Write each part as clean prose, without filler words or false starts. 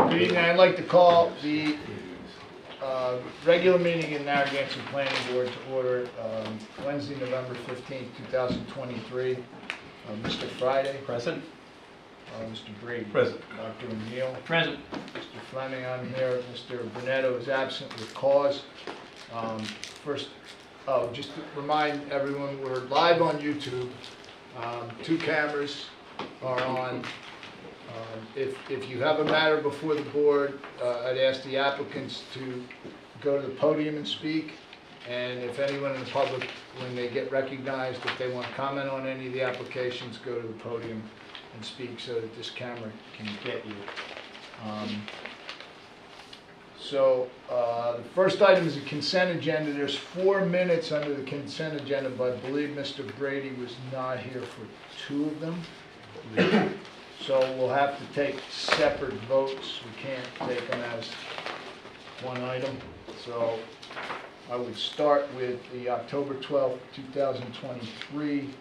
Good evening. I'd like to call the regular meeting in Narragansett Planning Board to order Wednesday, November 15th, 2023. Mr. Friday. Present. Mr. Brady. Present. Dr. O'Neill. Present. Mr. Fleming, I'm here. Mr. Brunetto is absent with cause. Just to remind everyone, we're live on YouTube. 2 cameras are on. If you have a matter before the board, I'd ask the applicants to go to the podium and speak. And if anyone in the public, when they get recognized, if they want to comment on any of the applications, go to the podium and speak so that this camera can get you. The first item is a consent agenda. There's 4 minutes under the consent agenda, but I believe Mr. Brady was not here for 2 of them. So we'll have to take separate votes. We can't take them as one item. So I would start with the October 12th, 2023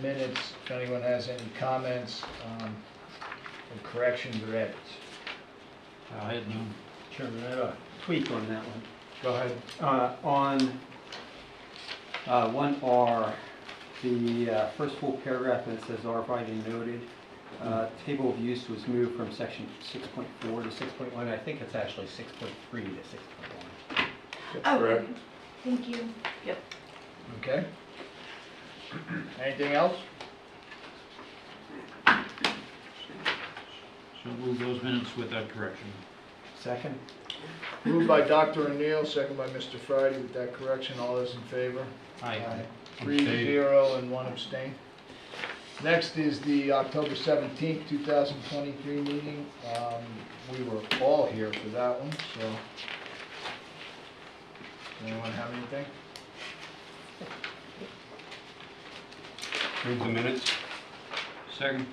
minutes. If anyone has any comments or corrections or edits. I had none. Chairman, I have a tweak on that one. Go ahead. On 1R, the first full paragraph that says "already noted," table of use was moved from section 6.4 to 6.1. I think it's actually 6.3 to 6.1. Oh, Correct. thank you. Yep. Okay. Anything else? So move those minutes with that correction. Second. Moved by Dr. O'Neill, second by Mr. Friday with that correction. All those in favor? Aye. 3-0 and 1 abstain. Next is the October 17th, 2023 meeting. We were all here for that one, so. Anyone have anything? Move the minutes. Second.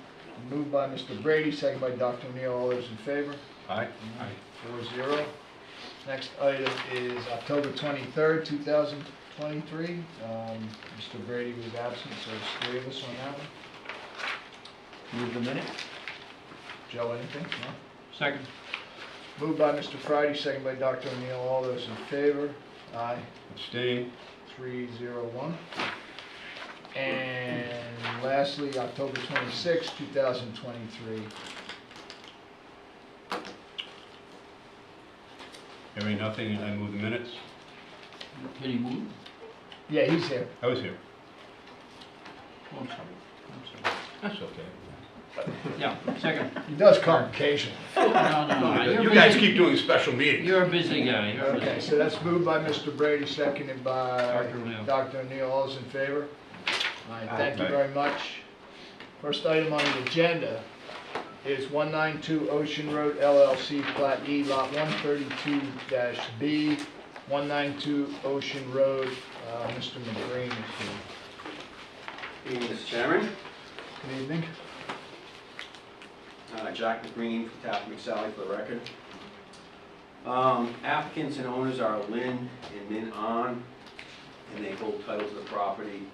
Moved by Mr. Brady, second by Dr. O'Neill. All those in favor? Aye. 4-0. Next item is October 23rd, 2023. Mr. Brady was absent, so there's 3 of us on that one. Move the minutes. Joe, anything? No? Second. Moved by Mr. Friday, second by Dr. O'Neill. All those in favor? Aye. Abstain. 3-0-1. And lastly, October 26th, 2023. Hearing nothing, I move the minutes. Can you move? Yeah, he's here. I was here. Oh, I'm sorry. That's okay. Yeah, second. He does come occasionally. No, you're You busy. guys keep doing special meetings. You're a busy guy. You're Okay, busy. so that's moved by Mr. Brady, seconded by Dr. O'Neill. Dr. O'Neill. All those in favor? All right, thank you Aye. very much. First item on the agenda is 192 Ocean Road LLC, Plat E, Lot 132-B, 192 Ocean Road. Mr. McGreen is here. Good evening, Mr. Chairman. Good evening. Jack McGreen from Taft McSally for the record. Applicants and owners are Lynn and Min On, and they hold title to the property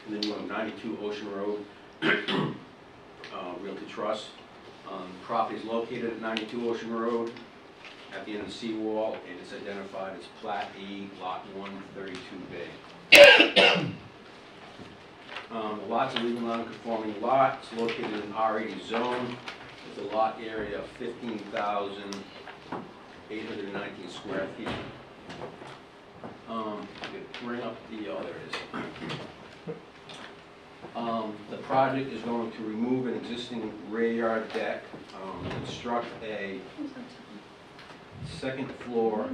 in the new 92 Ocean Road Realty Trust. The property is located at 92 Ocean Road at the end of the seawall, and it's identified as Plat E, Lot 132B. The lot's a legal non-conforming lot. It's located in an R80 zone with a lot area of 15,819 square feet. Bring up the, there it is. The project is going to remove an existing rear yard deck, construct a second floor,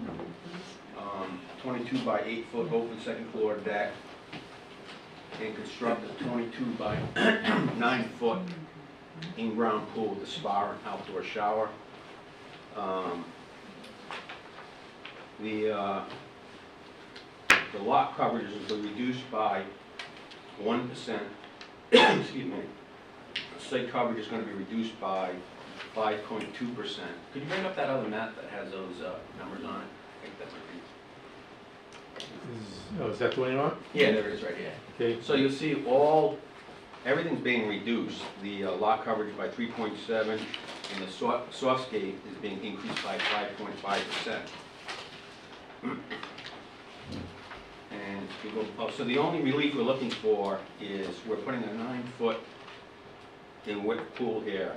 22 by 8 foot open second floor deck, and construct a 22 by 9 foot in-ground pool with a spa and outdoor shower. The lot coverage has been reduced by 1%. Excuse me. Site coverage is going to be reduced by 5.2%. Could you bring up that other map that has those numbers on it? I think that might be. Oh, is that the one you're on? Yeah, there it is right here. Okay. So you'll see all everything's being reduced. The lot coverage by 3.7 and the softscape is being increased by 5.5%. And we go, oh, so the only relief we're looking for is we're putting a 9-foot in width pool here,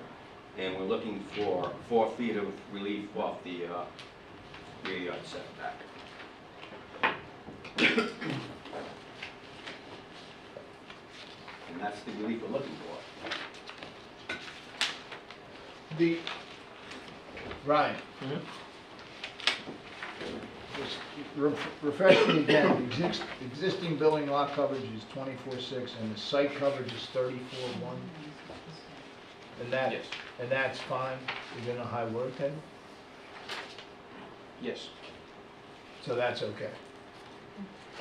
and we're looking for 4 feet of relief off the rear yard setback. And that's the relief we're looking for. Ryan. Just refresh me again, the existing building lot coverage is 24.6 and the site coverage is 34.1? And that, Yes. and that's fine within a high work table? Yes. So that's okay?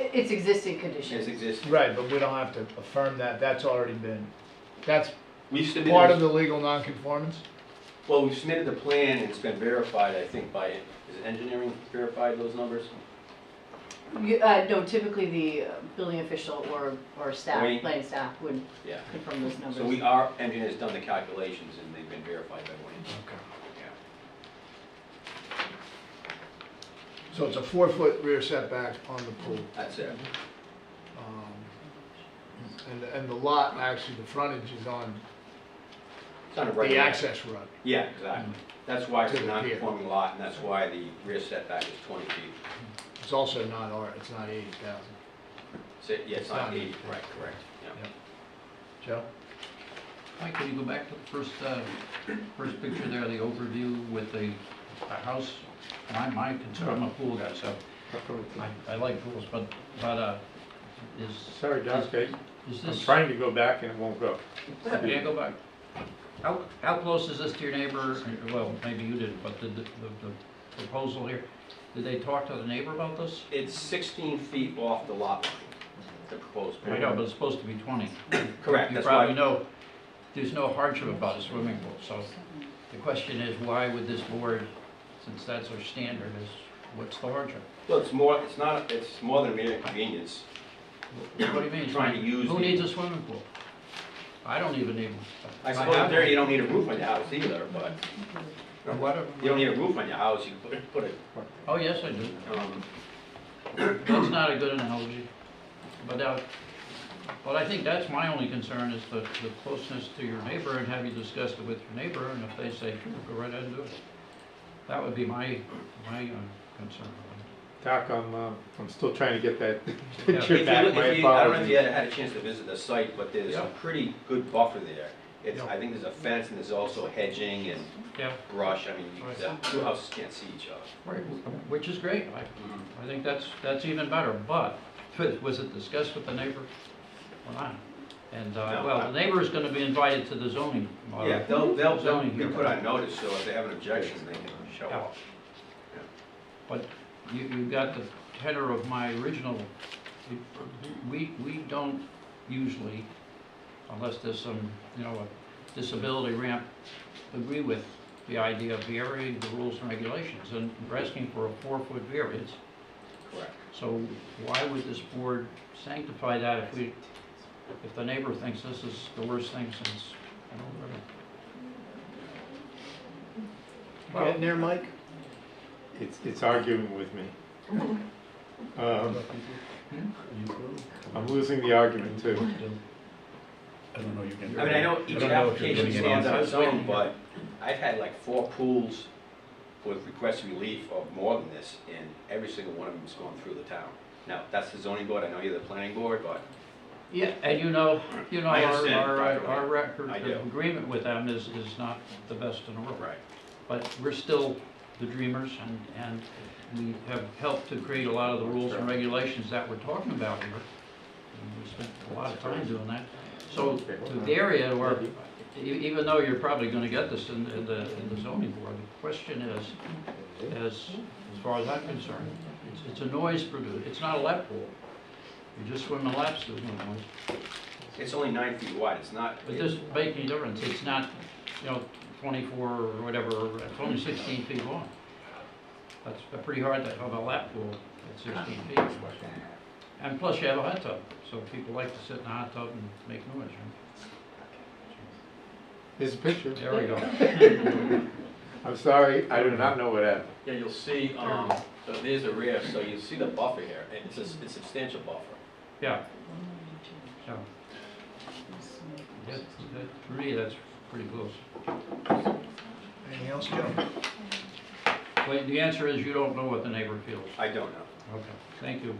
It's existing conditions. As existing. Right, but we don't have to affirm that, that's already been, that's We submitted. part of the legal nonconformance? Well, we've submitted the plan and it's been verified, I think, by, is engineering verified those numbers? No, typically the building official or staff, Wayne? planning staff would Yeah. confirm those numbers. So our engineer's done the calculations and they've been verified by Wayne. Okay. Yeah. So it's a 4-foot rear setback on the pool. That's it. And the lot, actually, the frontage is on It's on a the regular. access road. Yeah, exactly. That's why it's To a the pier. non-conforming lot and that's why the rear setback is 20 feet. It's also not it's not 80,000. So, yeah, it's not 80, right, correct. Yeah. Joe? Mike, can you go back to the first picture there, the overview with the house? My concern, I'm a pool guy, so I like pools, but is. Sorry, Doc, Is I'm this, trying to go back and it won't go. can't go back. How close is this to your neighbor? Well, maybe you didn't, but the proposal here, did they talk to the neighbor about this? It's 16 feet off the lot line, the proposed I plan. know, but it's supposed to be 20. Correct, You that's probably why, know, there's no hardship about a swimming pool, so the question is, why would this board, since that's our standard, is, what's the hardship? well, it's more than a mere inconvenience. What do you mean? Trying to use Who the- needs a swimming pool? I don't even need one. I suppose in have theory you one. don't need a roof on your house either, but Or whatever. you don't need a roof on your house, you can put it, Oh, yes, I do. um, That's not a good analogy. But I think that's my only concern is the closeness to your neighbor, and have you discussed it with your neighbor, and if they say, sure, go right ahead and do it. That would be my concern. Doc, I'm still trying to get that if picture you back, look, my if you, I don't know if you apologies. had a chance to visit the site, but there's a Yeah. pretty good buffer there. It's, Yeah. I think there's a fence and there's also hedging and Yeah, brush, I mean, Right. the two houses can't see each other. right, which is great. I think that's even better, but was it discussed with the neighbor or not? And, No, well, the neighbor is gonna be invited to the zoning. Yeah, they'll zoning be hearing. put on notice, so if they have an objection, they can show Yeah. up. But you got the tenor of my original, we don't usually, unless there's some, a disability ramp, agree with the idea of varying the rules and regulations, and we're asking for a 4-foot variance. Correct. So why would this board sanctify that if the neighbor thinks this is the worst thing since, whatever? Getting there, Mike? It's arguing with me. I'm losing the argument too. I don't know, you can. I mean, I know each application stands on its own, but I've had like 4 pools with requested relief of more than this, and every single one of them has gone through the town. Now, that's the zoning board, I know you're the planning board, but Yeah, and I I understand, Dr. our Wayne. record I do. of agreement with them is not the best in the world. right. But we're still the dreamers, and we have helped to create a lot of the rules and regulations that we're talking about here. And we spent a lot of time doing that. So to the area where, even though you're probably gonna get this in the zoning board, the question is, as far as I'm concerned, it's a noise producer, it's not a lap pool. You just swim in laps, there's no noise. It's only 9 feet wide, it's not, But this makes any difference, it's not, 24 or whatever, it's only 16 feet long. That's pretty hard to have a lap pool at 16 feet. And plus you have a hot tub, so people like to sit in a hot tub and make noise, right? Here's a picture. There we go. I'm sorry, I do not know what happened. Yeah, you'll see, there's a rear, so you'll see the buffer here, and it's a substantial buffer. Yeah. So, for me, that's pretty close. Anything else, Joe? Well, the answer is you don't know what the neighbor feels. I don't know. Okay, thank you.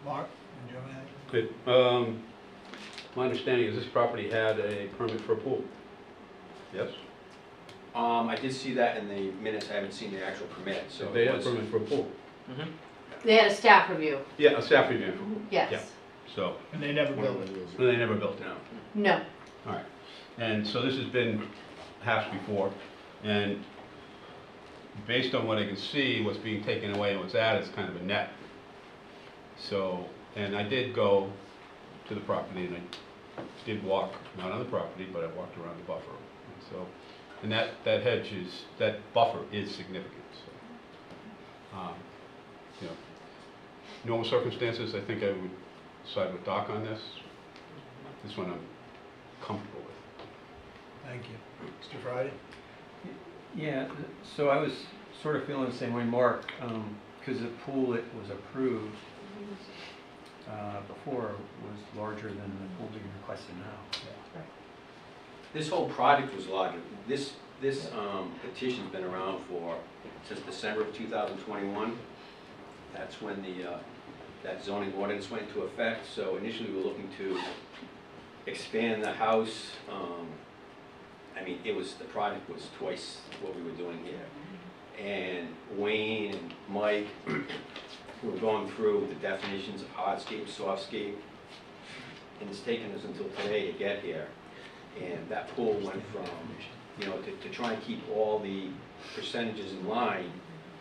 Mark, did you have anything? Good. My understanding is this property had a permit for a pool. Yes? I did see that in the minutes, I haven't seen the actual permit, so They it had a was. permit for a pool. Mhm. They had a staff review, Yeah, a staff review. yes. Yeah. So, And they never built it. and they never built it. No. No, All right. And so this has been hashed before, and based on what I can see, what's being taken away and what's added is kind of a net. So, and I did go to the property and I did walk, not on the property, but I walked around the buffer. And so, and that hedge is, that buffer is significant. So, you know, normal circumstances, I think I would side with Doc on this. This one I'm comfortable with. Thank you. Mr. Friday? Yeah, so I was sort of feeling the same way Mark, because the pool that was approved before was larger than the pool being requested now. This whole project was larger. This petition's been around since December of 2021. That's when that zoning ordinance went into effect. So initially we were looking to expand the house. I mean, the project was twice what we were doing here. And Wayne and Mike, we were going through the definitions of hardscape, softscape, and it's taken us until today to get here. And that pool went from, you know, to try and keep all the percentages in line,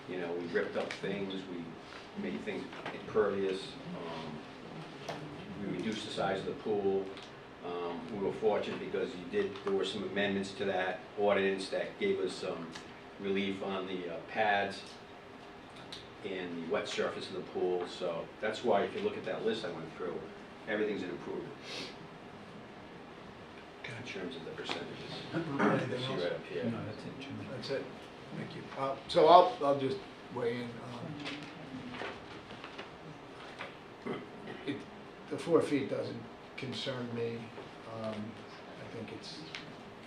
you know, we ripped up things, we made things impervious, we reduced the size of the pool. We were fortunate because there were some amendments to that ordinance that gave us some relief on the pads and the wet surface of the pool. So that's why if you look at that list I went through, everything's an improvement in terms of the percentages. Anything See else? right up here. No, that's it, Jim. That's it. Thank you. So I'll just weigh in. The 4 feet doesn't concern me. I think it's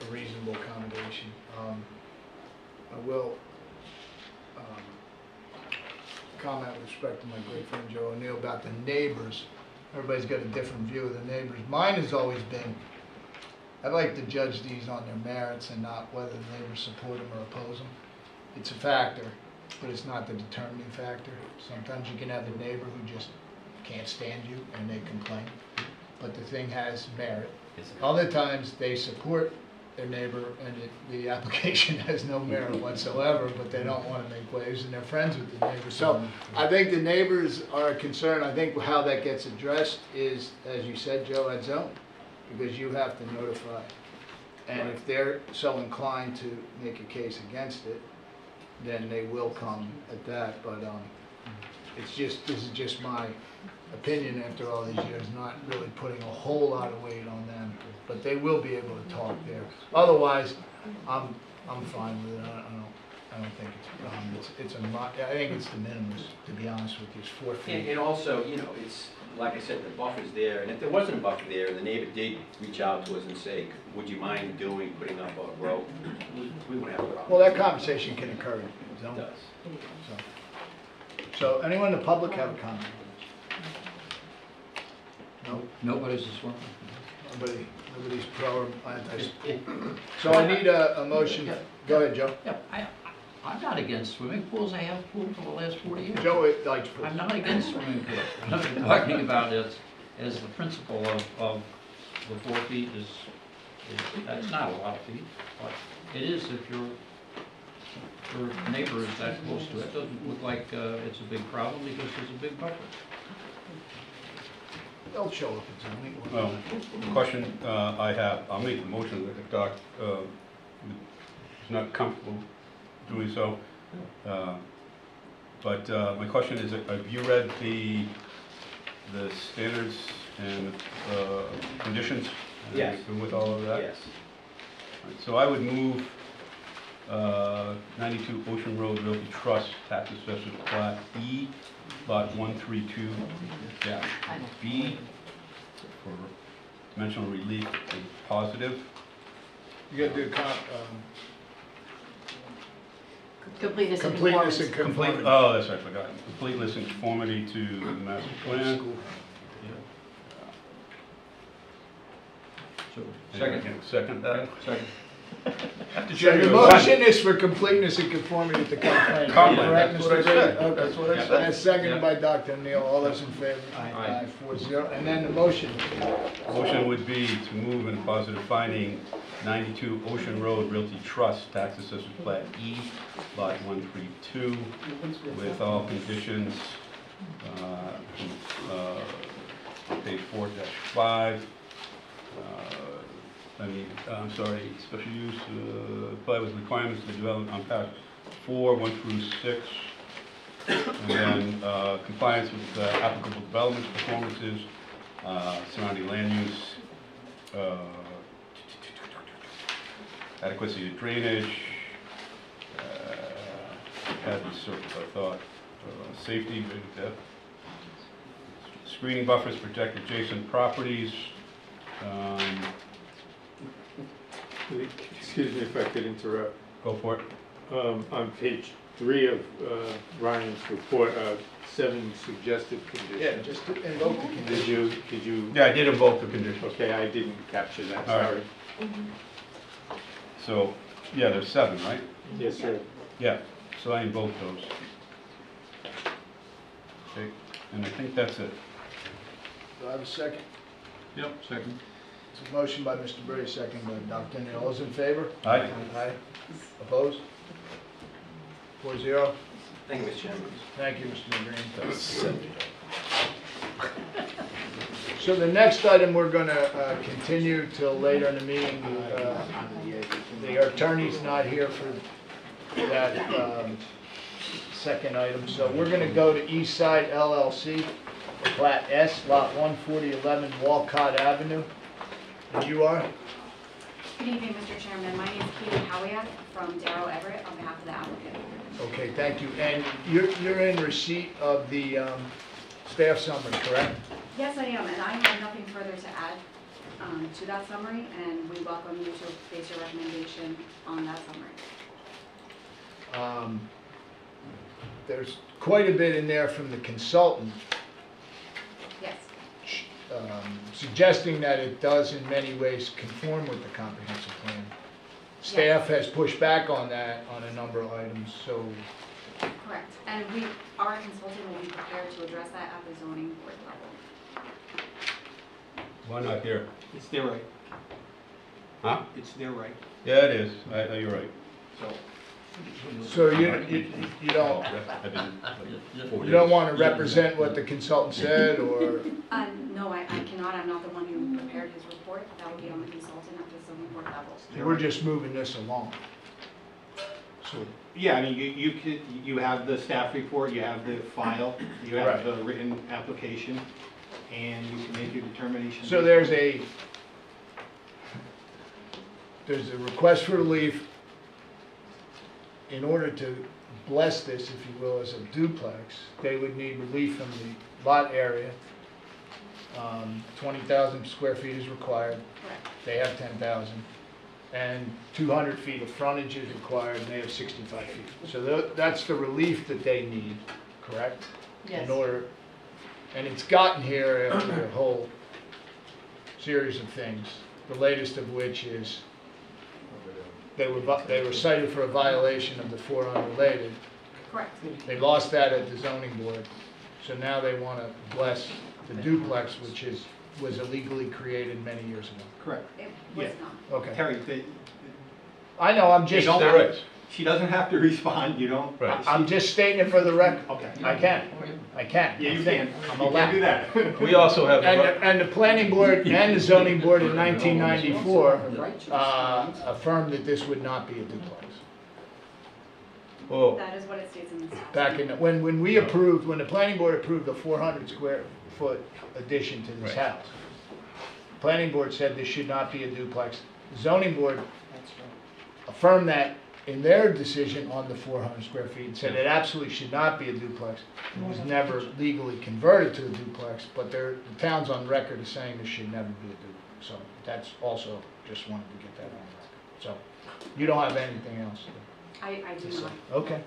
a reasonable accommodation. I will comment with respect to my great friend Joe O'Neill about the neighbors. Everybody's got a different view of the neighbors. Mine has always been, I'd like to judge these on their merits and not whether the neighbors support them or oppose them. It's a factor, but it's not the determining factor. Sometimes you can have a neighbor who just can't stand you and they complain, but the thing has merit. Other times they support their neighbor and the application has no merit whatsoever, but they don't want to make waves and they're friends with the neighbor. So I think the neighbors are concerned. I think how that gets addressed is, as you said, Joe, at zone, because you have to notify. And if they're so inclined to make a case against it, then they will come at that. But this is just my opinion after all these years, not really putting a whole lot of weight on them, but they will be able to talk there. Otherwise, I'm fine with it. I don't think it's a problem. I think it's the minimum, to be honest with you. It's 4 feet. And also, you know, it's, like I said, the buffer's there, and if there wasn't a buffer there, and the neighbor did reach out to us and say, would you mind putting up a rope, we wouldn't have a problem. Well, that conversation can occur in It zone. does. So anyone in the public have a comment? No? Nobody's a swimmer. Nobody's pro or anti. So I need a motion. Go ahead, Joe. Yeah, I'm not against swimming pools. I have pooled for the last 40 years. Joe likes pools. I'm not against swimming pools. What I'm talking about is the principle of the 4 feet is, that's not a lot of feet, but it is if your neighbor is that close to it. It doesn't look like it's a big problem because there's a big buffer. They'll show up at zoning. Well, the question I have, I'll make the motion that if Doc is not comfortable doing so. But my question is, have you read the the standards and conditions? Yes. And with all of that? Yes. All right, so I would move 92 Ocean Road Realty Trust, tax assessor plat E, lot 132-B, for dimensional relief is positive. You gotta do Completeness and completeness and conformance. Complete, conformity. oh, that's right, I forgot. Completeness and conformity to the master plan. So, Second. Second that? Second. Have to So show the you a motion is for completeness and conformity with the comp plan. Comp plan, Correct, that's what I Mr. said. Brady? Okay. That's what I said. That's seconded Yeah. by Dr. Neal. All those in favor? Aye. 4-0. And then the motion. Motion would be to move in a positive finding 92 Ocean Road Realty Trust, tax assessor plat E, lot 132, with all conditions, page 4-5. I'm sorry, special use, apply with requirements of the development on path 4, 1 through 6. And then compliance with applicable developments, performances, surrounding land use, adequacy of drainage, hazardous surface, I thought, safety, screening buffers protect adjacent properties. Excuse me if I could interrupt. Go for it. On page 3 of Ryan's report, 7 suggested conditions. Yeah, just invoke the condition. Did you? Yeah, I did invoke the condition. Okay, I didn't capture that, All right. sorry. So, yeah, there's 7, right? Yes, sir. Yeah, so I invoked those. Okay, and I think that's it. Do I have a second? Yep, second. It's a motion by Mr. Brady, second by Dr. Neal. All those in favor? Aye. Aye. Opposed? 4-0. Thank you, Mr. Chairman. Thank you, Mr. McGreen. So the next item, we're going to continue till later in the meeting. The attorney's not here for that second item, so we're going to go to East Side LLC, Plat S, Lot 14011 Walcott Avenue. And you are? Good evening, Mr. Chairman. My name is Katie Howiak from Darrow Everett on behalf of the applicant. Okay, thank you. And you're in receipt of the staff summary, correct? Yes, I am, and I have nothing further to add to that summary, and we welcome you to base your recommendation on that summary. There's quite a bit in there from the consultant Yes, suggesting that it does in many ways conform with the comprehensive plan. Staff has pushed back on that on a number of items, so correct. And our consultant will be prepared to address that at the zoning board level. Why not here? It's their right. Huh? It's their right. Yeah, it is. You're right. so you don't you don't want to represent what the consultant said, or No, I cannot. I'm not the one who prepared his report. That will be on the consultant at the zoning board level. we're just moving this along. So, yeah, I mean, you have the staff report, you have the file, you have the written application, and you can make your determination. So there's a request for relief. In order to bless this, if you will, as a duplex, they would need relief from the lot area. 20,000 square feet is required. Correct. They have 10,000. And 200 feet of frontage is required, and they have 65 feet. So that's the relief that they need, correct? Yes. In order, and it's gotten here after a whole series of things, the latest of which is they were cited for a violation of the 4 unrelated. Correct. They lost that at the zoning board, so now they want to bless the duplex, which was illegally created many years ago. Correct. It was Yeah. not. Okay. Terry, I know, I'm just, don't- There is. she doesn't have to respond, you don't. Right. I'm just stating it for the record. Okay. I can. Yeah, you can. I'm You can do allowed. that. We also have, And the planning board and the zoning board in 1994 affirmed that this would not be a duplex. Oh, That is what it states in this. Back in, when we approved, when the planning board approved the 400 square foot addition to this Right. house, planning board said this should not be a duplex. The zoning board affirmed that in their decision on the 400 square feet, and said it absolutely should not be a duplex. It was never legally converted to a duplex, but the town's on record as saying this should never be a duplex. So that's also, just wanted to get that on record. So, you don't have anything else I do to say? not. Okay.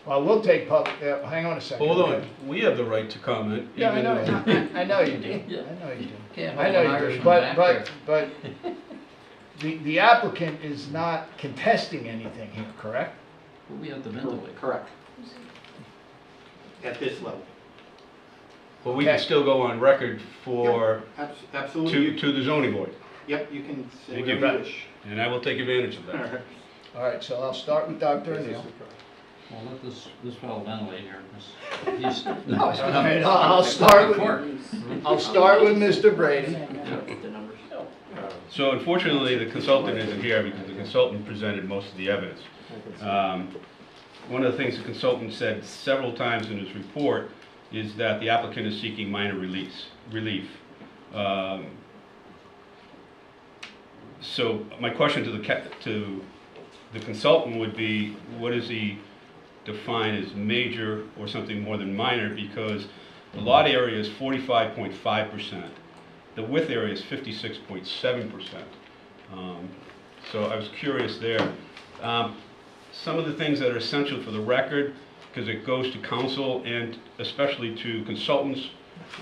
Well, we'll take hang on a second. hold on, we have the right to comment. Yeah, I even know, though- I know you do. Yeah. I know you do. Can't I hold know an you do, Irishman but, back but, there. but the applicant is not contesting anything here, correct? We have to ventilate. Correct. At this level. But we can Okay. still go on record for, Absolutely. to the zoning board, Yep, you can say Thank you. whatever you wish. and I will take advantage of that. All right, so I'll start with Dr. O'Neill. Well, let this fellow ventilate here, 'cause he's. No, All right, I'll start with Mr. Brady. So unfortunately, the consultant isn't here because the consultant presented most of the evidence. One of the things the consultant said several times in his report is that the applicant is seeking minor relief. So my question to the consultant would be, what does he define as major or something more than minor? Because the lot area is 45.5%. The width area is 56.7%. So I was curious there. Some of the things that are essential for the record, because it goes to council and especially to consultants'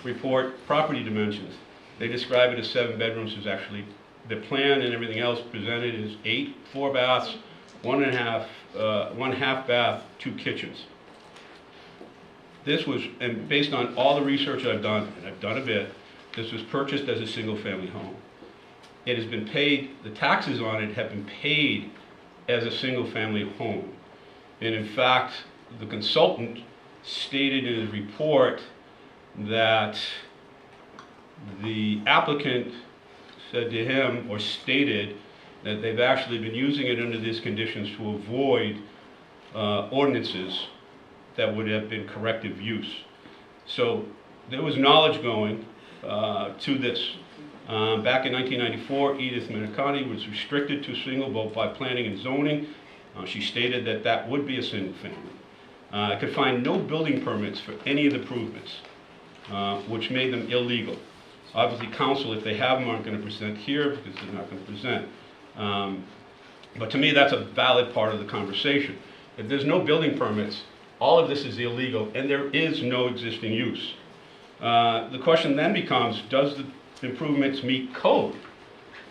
report, property dimensions. They describe it as 7 bedrooms. There's actually, the plan and everything else presented is 8, 4 baths, 1 half bath, 2 kitchens. This was, and based on all the research I've done, and I've done a bit, this was purchased as a single-family home. It has been paid, the taxes on it have been paid as a single-family home. And in fact, the consultant stated in his report that the applicant said to him, or stated, that they've actually been using it under these conditions to avoid ordinances that would have been corrective use. So there was knowledge going to this. Back in 1994, Edith Minicani was restricted to single vote by planning and zoning. She stated that that would be a single family. I could find no building permits for any of the improvements, which made them illegal. Obviously, council, if they have them, aren't going to present here because they're not going to present. But to me, that's a valid part of the conversation. If there's no building permits, all of this is illegal, and there is no existing use. The question then becomes, does the improvements meet code?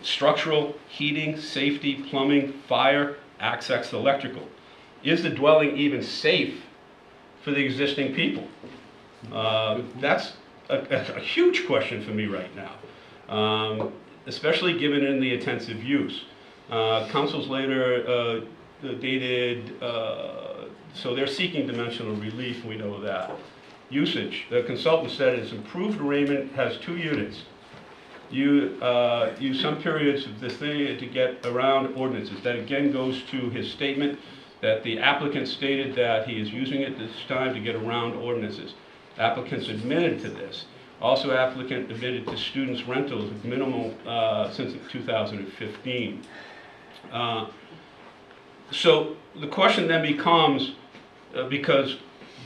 Structural, heating, safety, plumbing, fire, access, electrical. Is the dwelling even safe for the existing people? That's a huge question for me right now, especially given in the intensive use. Councils later dated, so they're seeking dimensional relief, we know that. Usage, the consultant said its improved arraignment has 2 units. You use some periods of this thing to get around ordinances. That again goes to his statement that the applicant stated that he is using it this time to get around ordinances. Applicants admitted to this. Also, applicant admitted to students' rentals with minimal since 2015. So the question then becomes, because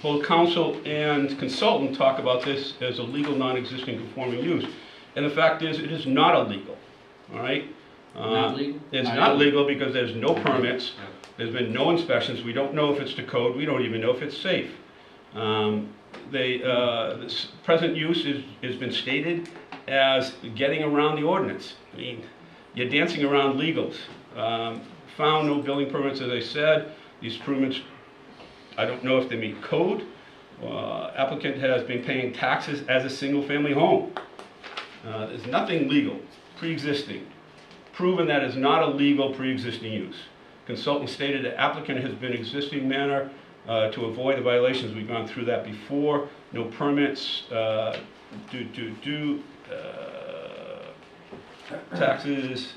both council and consultant talk about this as a legal non-existing conforming use, and the fact is it is not illegal, all right? Not legal? It's not legal because there's no permits, there's been no inspections, we don't know if it's to code, we don't even know if it's safe. This present use has been stated as getting around the ordinance. I mean, you're dancing around legals. Found no building permits, as I said. These permits, I don't know if they meet code. Applicant has been paying taxes as a single-family home. There's nothing legal, pre-existing. Proven that is not a legal pre-existing use. Consultant stated the applicant has been existing manner to avoid the violations. We've gone through that before. No permits, taxes,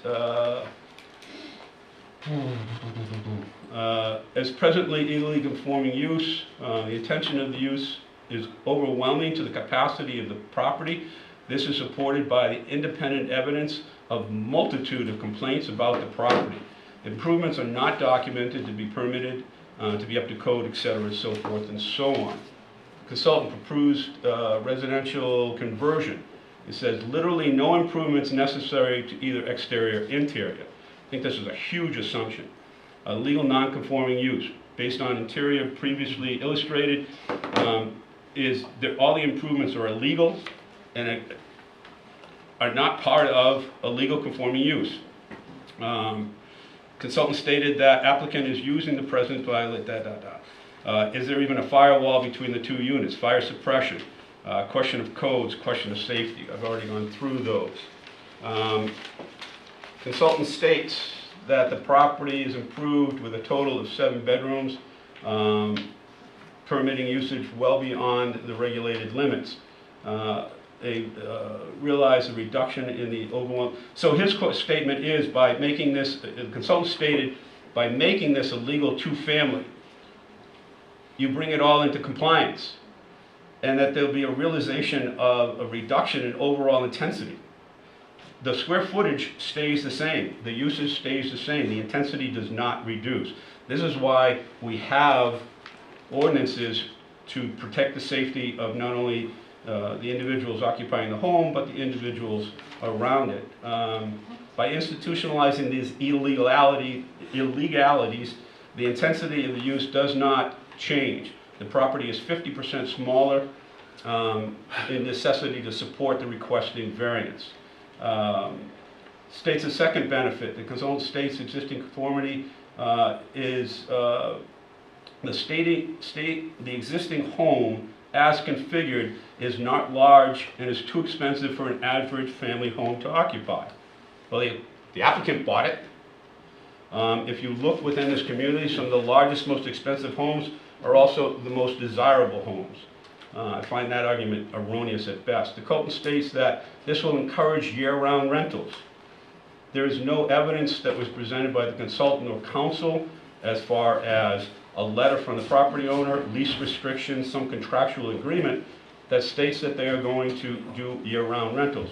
As presently illegally conforming use, the intention of the use is overwhelming to the capacity of the property. This is supported by the independent evidence of multitude of complaints about the property. Improvements are not documented to be permitted, to be up to code, etc., and so forth and so on. Consultant proposed residential conversion. It says literally no improvements necessary to either exterior or interior. I think this is a huge assumption. A legal non-conforming use based on interior previously illustrated is that all the improvements are illegal and are not part of a legal conforming use. Consultant stated that applicant is using the present violate is there even a firewall between the two units? Fire suppression, question of codes, question of safety. I've already gone through those. Consultant states that the property is improved with a total of 7 bedrooms, permitting usage well beyond the regulated limits. They realize a reduction in the overall. So his statement is by making this, the consultant stated, by making this a legal 2-family, you bring it all into compliance, and that there'll be a realization of a reduction in overall intensity. The square footage stays the same, the usage stays the same, the intensity does not reduce. This is why we have ordinances to protect the safety of not only the individuals occupying the home, but the individuals around it. By institutionalizing these illegalities, the intensity of the use does not change. The property is 50% smaller in necessity to support the requesting variance. States a second benefit. The consultant states existing conformity is the existing home as configured is not large and is too expensive for an average family home to occupy. Well, the applicant bought it. If you look within this community, some of the largest, most expensive homes are also the most desirable homes. I find that argument erroneous at best. The consultant states that this will encourage year-round rentals. There is no evidence that was presented by the consultant or counsel as far as a letter from the property owner, lease restrictions, some contractual agreement that states that they are going to do year-round rentals.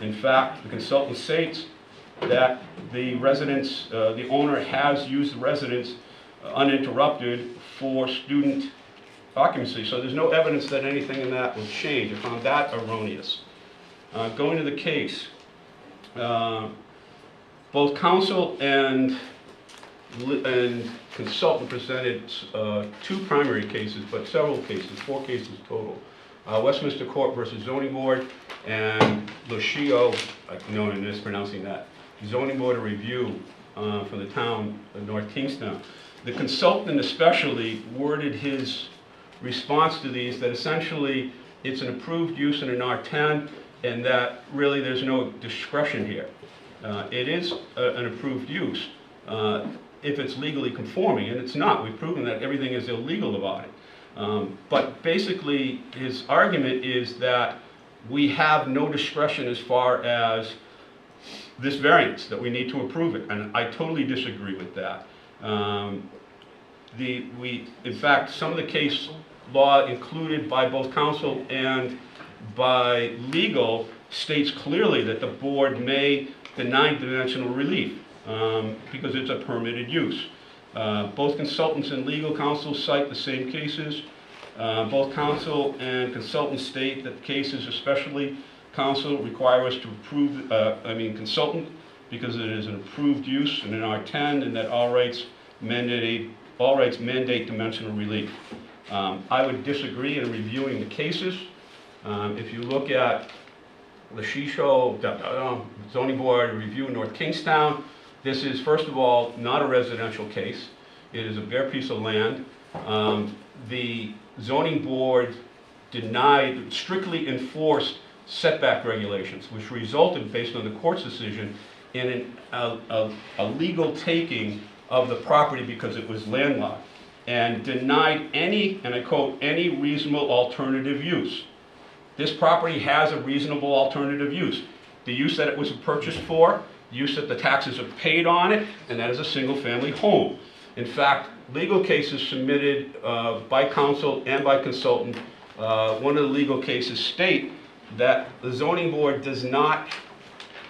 In fact, the consultant states that the residents, the owner has used the residence uninterrupted for student occupancy. So there's no evidence that anything in that will change. I found that erroneous. Going to the case, both counsel and consultant presented 2 primary cases, but several cases, 4 cases total. Westminster Court versus Zoning Board and Lucio, I know I'm mispronouncing that, Zoning Board of Review from the town of North Kingstown. The consultant especially worded his response to these that essentially it's an approved use in an R10 and that really there's no discretion here. It is an approved use if it's legally conforming, and it's not. We've proven that everything is illegal about it. But basically his argument is that we have no discretion as far as this variance, that we need to approve it, and I totally disagree with that. In fact, some of the case law included by both counsel and by legal states clearly that the board may deny dimensional relief because it's a permitted use. Both consultants and legal counsel cite the same cases. Both counsel and consultants state that the cases, especially counsel, require us to approve, consultant, because it is an approved use in an R10 and that all rights mandate dimensional relief. I would disagree in reviewing the cases. If you look at the Shisho Zoning Board Review in North Kingstown, this is, first of all, not a residential case. It is a bare piece of land. The zoning board strictly enforced setback regulations, which resulted, based on the court's decision, in a legal taking of the property because it was landlocked, and denied any, and I quote, any reasonable alternative use. This property has a reasonable alternative use. The use that it was purchased for use that the taxes are paid on it, and that is a single-family home. In fact, legal cases submitted by counsel and by consultant, one of the legal cases state that the zoning board is not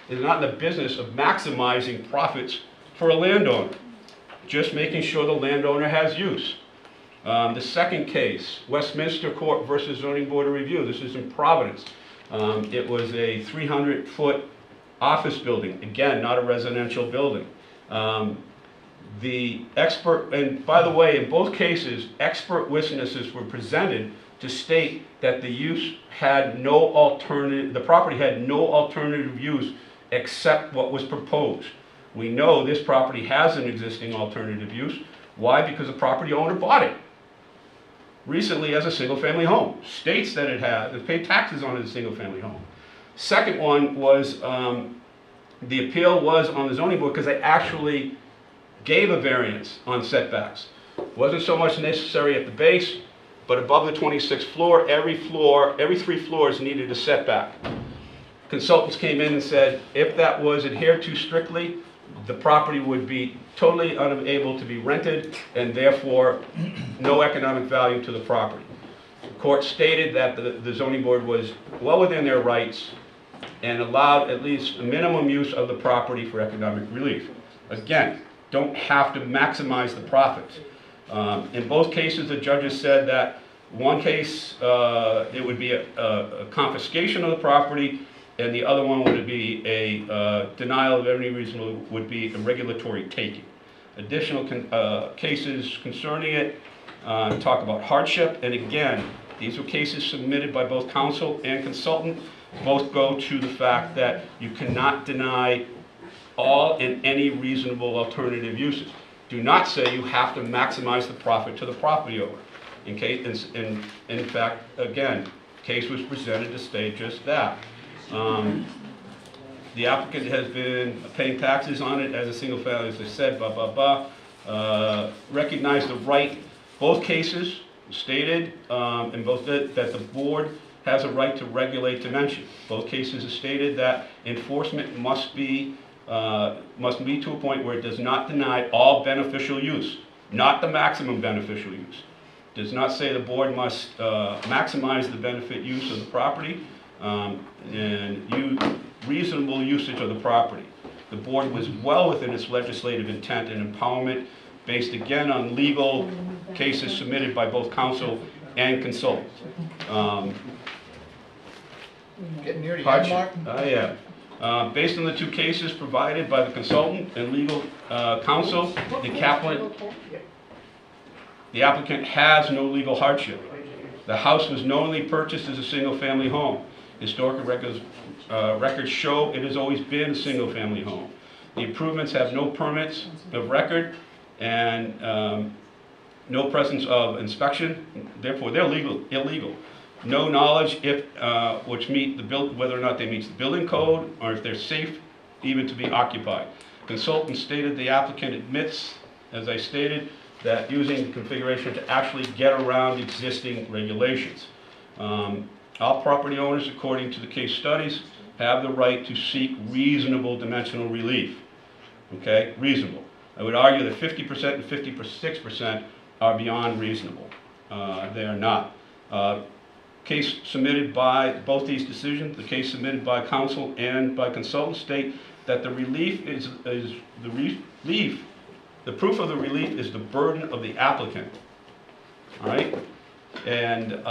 in the business of maximizing profits for a landowner, just making sure the landowner has use. The second case, Westminster Court versus Zoning Board of Review, this is in Providence. It was a 300-foot office building, again, not a residential building. The expert, and by the way, in both cases, expert witnesses were presented to state that the use had no alternative, the property had no alternative use except what was proposed. We know this property has an existing alternative use. Why? Because the property owner bought it recently as a single-family home. States that it paid taxes on it as a single-family home. Second one was, the appeal was on the zoning board because they actually gave a variance on setbacks. Wasn't so much necessary at the base, but above the 26th floor, every 3 floors needed a setback. Consultants came in and said if that was adhered to strictly, the property would be totally unable to be rented and therefore no economic value to the property. The court stated that the zoning board was well within their rights and allowed at least a minimum use of the property for economic relief. Again, don't have to maximize the profits. In both cases, the judges said that one case, it would be a confiscation of the property, and the other one would be a denial of any reasonable, would be a regulatory taking. Additional cases concerning it talk about hardship, and again, these were cases submitted by both counsel and consultant. Both go to the fact that you cannot deny all and any reasonable alternative uses. Do not say you have to maximize the profit to the property owner. In fact, again, case was presented to state just that. The applicant has been paying taxes on it as a single family, as I said, recognize the right, both cases stated, in both that the board has a right to regulate dimension. Both cases have stated that enforcement must be to a point where it does not deny all beneficial use, not the maximum beneficial use. Does not say the board must maximize the benefit use of the property and reasonable usage of the property. The board was well within its legislative intent and empowerment based again on legal cases submitted by both counsel and consultant. Getting near the end, Mark? Yeah. Based on the two cases provided by the consultant and legal counsel, the applicant has no legal hardship. The house was knowingly purchased as a single-family home. Historical records show it has always been a single-family home. The improvements have no permits of record and no presence of inspection. Therefore, they're illegal. No knowledge if which meet whether or not they meet the building code or if they're safe even to be occupied. Consultant stated the applicant admits, as I stated, that using the configuration to actually get around existing regulations. All property owners, according to the case studies, have the right to seek reasonable dimensional relief. Okay, reasonable. I would argue that 50% and 56% are beyond reasonable. They are not. Case submitted by both these decisions, the case submitted by counsel and by consultant state that the relief is the relief. The proof of the relief is the burden of the applicant. All right, and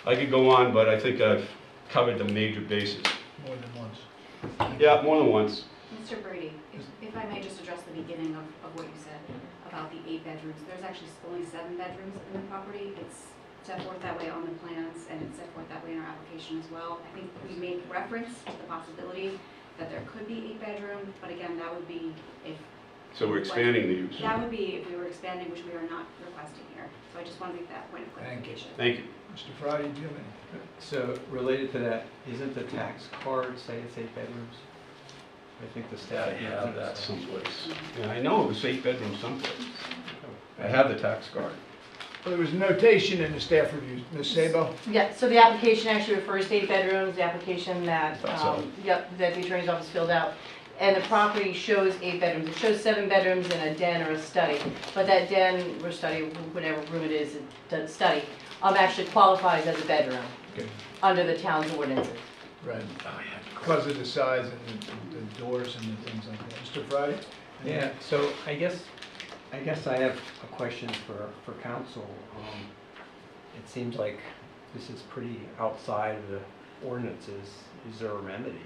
I could go on, but I think I've covered the major bases. More than once. Yeah, more than once. Mr. Brady, if I may just address the beginning of what you said about the 8 bedrooms. There's actually only 7 bedrooms in the property. It's set forth that way on the plans, and it's set forth that way in our application as well. I think we make reference to the possibility that there could be 8 bedrooms, but again, that would be if... So we're expanding the use. That would be if we were expanding, which we are not requesting here. So I just want to make that point of clarification. Thank you. Mr. Friday, do you have any? So related to that, isn't the tax card say it's 8 bedrooms? I think the staff. I have that someplace. Yeah, I know it was 8 bedrooms someplace. I have the tax card. Well, there was a notation in the staff review, Ms. Sabo? Yeah, so the application actually refers to 8 bedrooms, the application that, That's all. yep, that the attorney's office filled out. And the property shows 8 bedrooms. It shows 7 bedrooms and a den or a study. But that den or study, whatever room it is, the study, actually qualifies as a bedroom Okay. under the town's ordinances. Right. Because of the size and the doors and the things like that. Mr. Friday? Yeah, so I guess I have a question for council. It seems like this is pretty outside of the ordinances. Is there a remedy?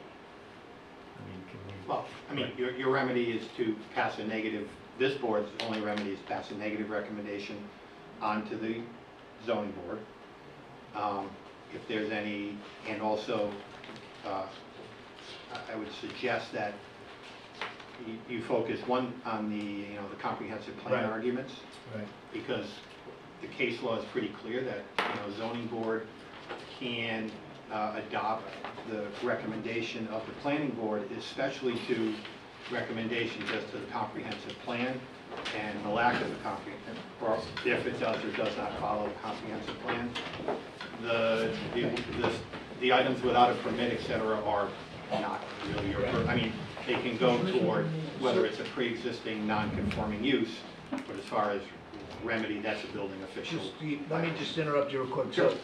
I mean, can we? Well, I mean, your remedy is to pass a negative, this board's only remedy is to pass a negative recommendation onto the zoning board. If there's any, and also, I would suggest that you focus one on the, the comprehensive plan Right. arguments, Right. because the case law is pretty clear that, zoning board can adopt the recommendation of the planning board, especially to recommendations as to the comprehensive plan and the lack of the comprehensive, or if it does or does not follow the comprehensive plan. The items without a permit, et cetera, are not really I mean, they can go toward whether it's a pre-existing non-conforming use, but as far as remedy, that's a building official. Let me just interrupt you real quick. So,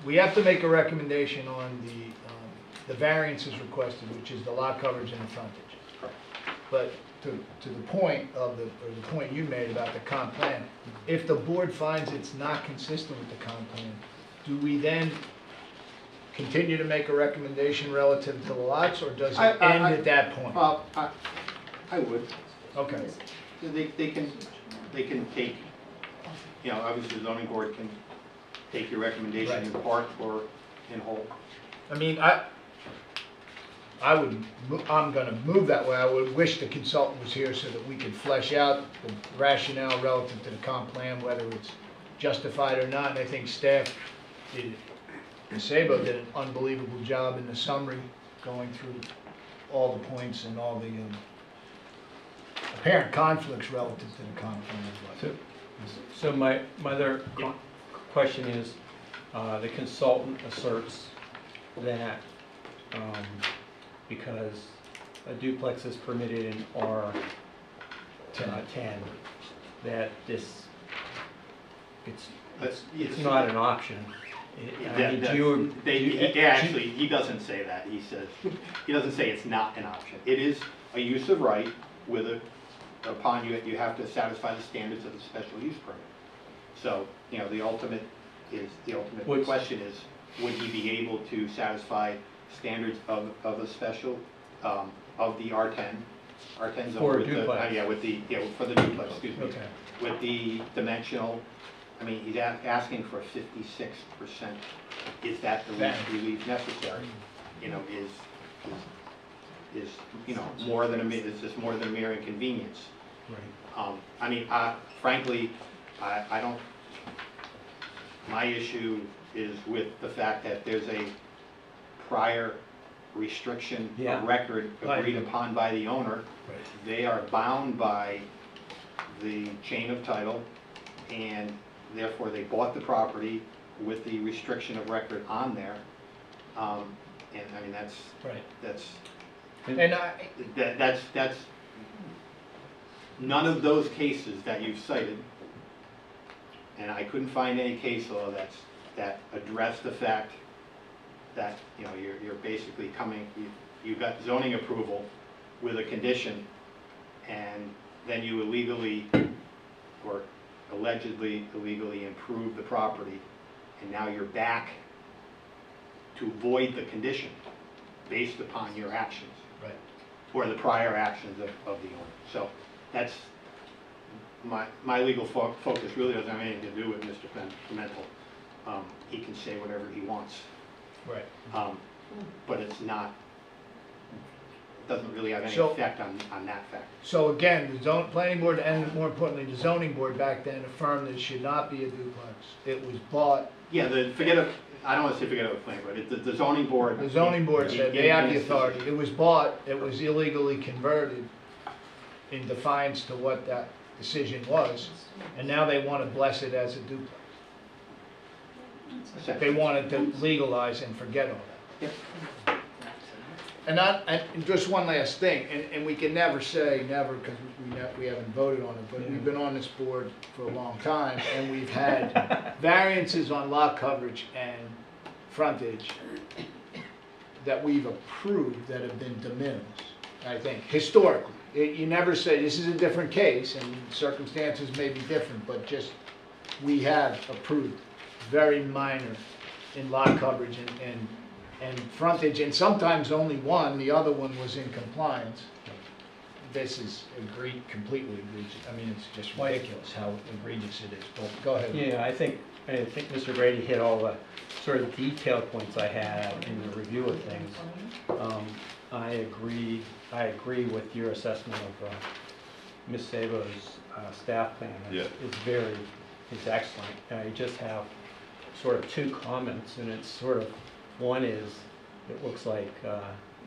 we have to make a recommendation on the variances requested, which is the lot coverage and the frontage. But to the point of the point you made about the comp plan, if the board finds it's not consistent with the comp plan, do we then continue to make a recommendation relative to the lots, or does it end at that point? Well, I would. Okay. They can take, obviously the zoning board can take your recommendation in part or in whole. I mean, I'm gonna move that way. I would wish the consultant was here so that we could flesh out the rationale relative to the comp plan, whether it's justified or not. And I think staff did, Ms. Sabo did an unbelievable job in the summary, going through all the points and all the apparent conflicts relative to the comp plan. So my other question is, the consultant asserts that because a duplex is permitted in R10, that it's not an option. He doesn't say that. He doesn't say it's not an option. It is a use of right upon you have to satisfy the standards of the special use permit. So, the ultimate question is, would he be able to satisfy standards of a special, of the R10 zone? For a duplex. For the duplex, excuse me. Okay. With the dimensional, he's asking for 56%. Is that the relief necessary? Is more than is this more than a mere inconvenience? Right. Frankly, I don't, my issue is with the fact that there's a prior restriction of record agreed upon by the owner. Right. They are bound by the chain of title, and therefore they bought the property with the restriction of record on there. And that's, Right. that's, And that's, none of those cases that you've cited, and I couldn't find any case law that address the fact that, you're basically you got zoning approval with a condition, and then you illegally, or allegedly illegally improved the property, and now you're back to void the condition based upon your actions. Right. Or the prior actions of the owner. So that's, my legal focus really doesn't have anything to do with Mr. Pimentel. He can say whatever he wants. Right. But it's not, doesn't really have any So- effect on that fact. So again, the planning board and more importantly, the zoning board back then affirmed that it should not be a duplex. It was bought, Yeah, I don't want to say forget about the planning board, the zoning board. the zoning board said they have the authority. It was bought, it was illegally converted in defiance to what that decision was, and now they want to bless it as a duplex. They wanted to legalize and forget all that. And just one last thing, and we can never say never because we haven't voted on it, but we've been on this board for a long time, and we've had variances on lot coverage and frontage that we've approved that have been de minimis, I think, historically. You never say, this is a different case, and circumstances may be different, but just, we have approved very minor in lot coverage and frontage, and sometimes only one, the other one was in compliance. This is completely egregious. I mean, it's just ridiculous how egregious it is. Go ahead. Yeah, I think Mr. Brady hit all the sort of detailed points I had in the review of things. I agree with your assessment of Ms. Sabo's staff plan. It's excellent. I just have sort of two comments, and it's sort of, one is, it looks like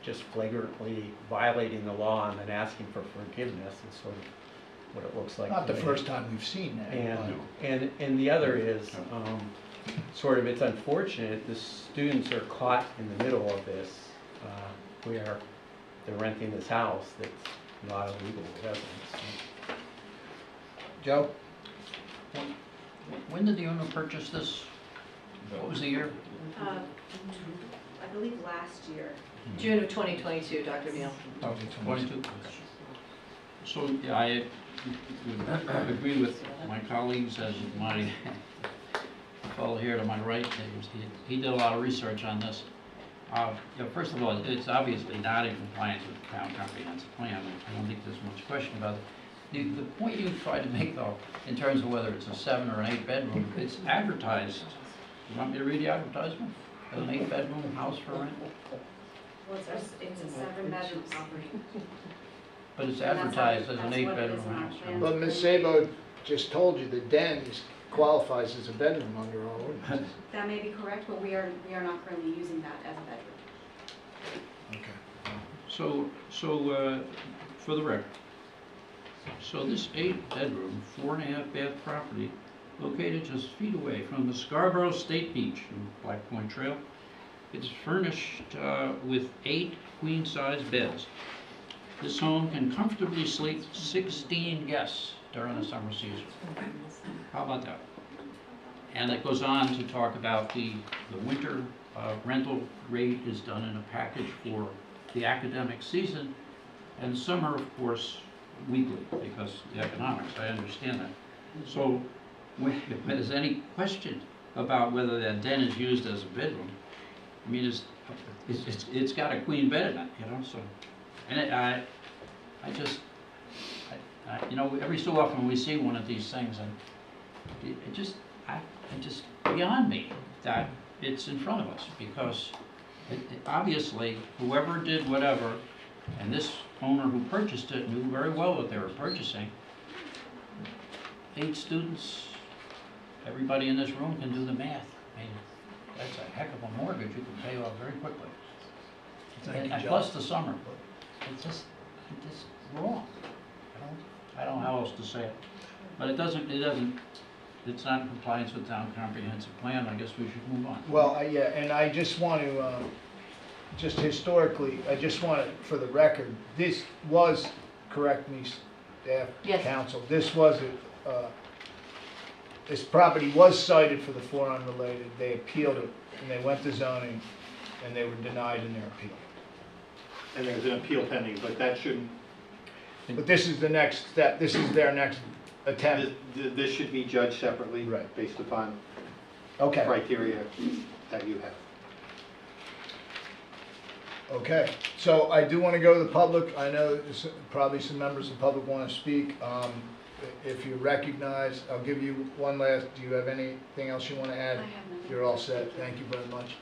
just flagrantly violating the law and then asking for forgiveness is sort of what it looks like. Not the to me. first time we've seen that. And the other is, sort of, it's unfortunate, the students are caught in the middle of this, where they're renting this house that's not a legal residence. Joe? When did the owner purchase this? What was the year? I believe last year. June of 2022, Dr. Neal. 22. So, yeah, I would agree with my colleagues as my fellow here to my right. He did a lot of research on this. First of all, it's obviously not in compliance with the town comprehensive plan. I don't think there's much question about it. The point you tried to make, though, in terms of whether it's a 7 or an 8 bedroom, it's advertised. You want me to read the advertisement? As an 8 bedroom house for rent? Well, it's a 7-bedroom property. But it's advertised as an 8 bedroom house. But Ms. Sabo just told you the den qualifies as a bedroom under our ordinance. That may be correct, but we are not currently using that as a bedroom. Okay. So for the record, so this 8 bedroom, 4.5 bath property located just feet away from the Scarborough State Beach in Black Point Trail. It's furnished with 8 queen-size beds. This home can comfortably sleep 16 guests during the summer season. How about that? And it goes on to talk about the winter rental rate is done in a package for the academic season, and summer, of course, weekly, because the economics, I understand that. So if there's any question about whether that den is used as a bedroom, I mean, it's got a queen bed in it, you know, so. And you know, every so often we see one of these things, and it just beyond me that it's in front of us, because obviously whoever did whatever, and this owner who purchased it knew very well what they were purchasing. 8 students, everybody in this room can do the math. I mean, that's a heck of a mortgage you can pay off very quickly. And plus the summer, it's just wrong. I don't know how else to say it. But it's not in compliance with town comprehensive plan. I guess we should move on. Well, yeah, and I just want to, just historically, I just want to, for the record, this was, correct me, staff, Yes. council, this was, this property was cited for the 4 unrelated. They appealed it, and they went to zoning, and they were denied in their appeal. And there's an appeal pending, but that shouldn't, But this is the next step, this is their next attempt. this should be judged separately. Right. Based upon Okay, criteria that you have. okay. So I do want to go to the public. I know probably some members of the public want to speak. If you recognize, I'll give you one last, do you have anything else you want to add? I have nothing. You're all set, thank you very much.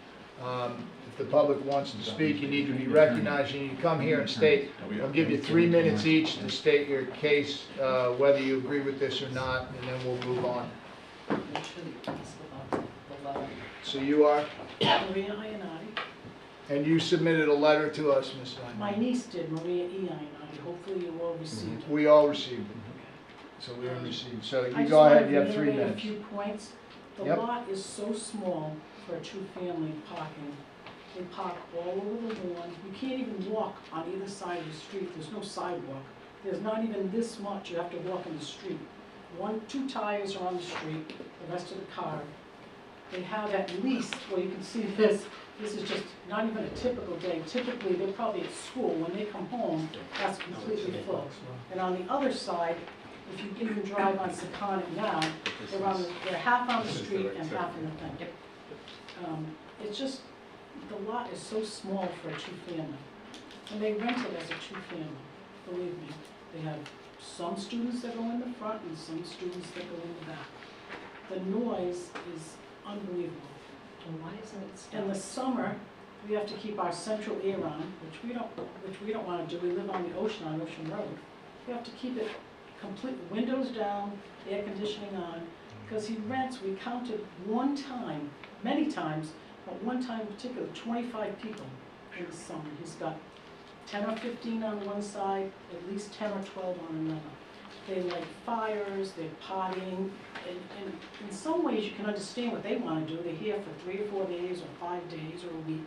If the public wants to speak, you need to be recognized, you need to come here and state, I'll give you 3 minutes each to state your case, whether you agree with this or not, and then we'll move on. So you are, Maria Iannotti. and you submitted a letter to us, Ms. My Stein. niece did, Maria E. Iannotti. Hopefully you all received it. We all received it. So we haven't received, so I you just go wanna ahead, you have 3 reiterate minutes. a few points. The Yep. lot is so small for a two-family parking. They park all over the lawn. You can't even walk on either side of the street. There's no sidewalk. There's not even this much. You have to walk in the street. 2 tires are on the street, the rest of the car. They have at least, well, you can see this is just not even a typical day. Typically, they're probably at school. When they come home, that's completely full. And on the other side, if you even drive on Secana now, they're half on the street and half in the thing. It's just, the lot is so small for a two-family. And they rent it as a two-family, believe me. They have some students that go in the front and some students that go in the back. The noise is unbelievable. And why isn't it In the summer, We have to keep our central air on, which we don't wanna do. We live on the ocean, on Ocean Road. We have to keep it complete, windows down, air conditioning on, because he rents, we counted one time, many times, but one time in particular, 25 people in the summer. He's got 10 or 15 on one side, at least 10 or 12 on another. They light fires, they're partying, and in some ways you can understand what they want to do. They're here for 3 or 4 days, or 5 days, or a week.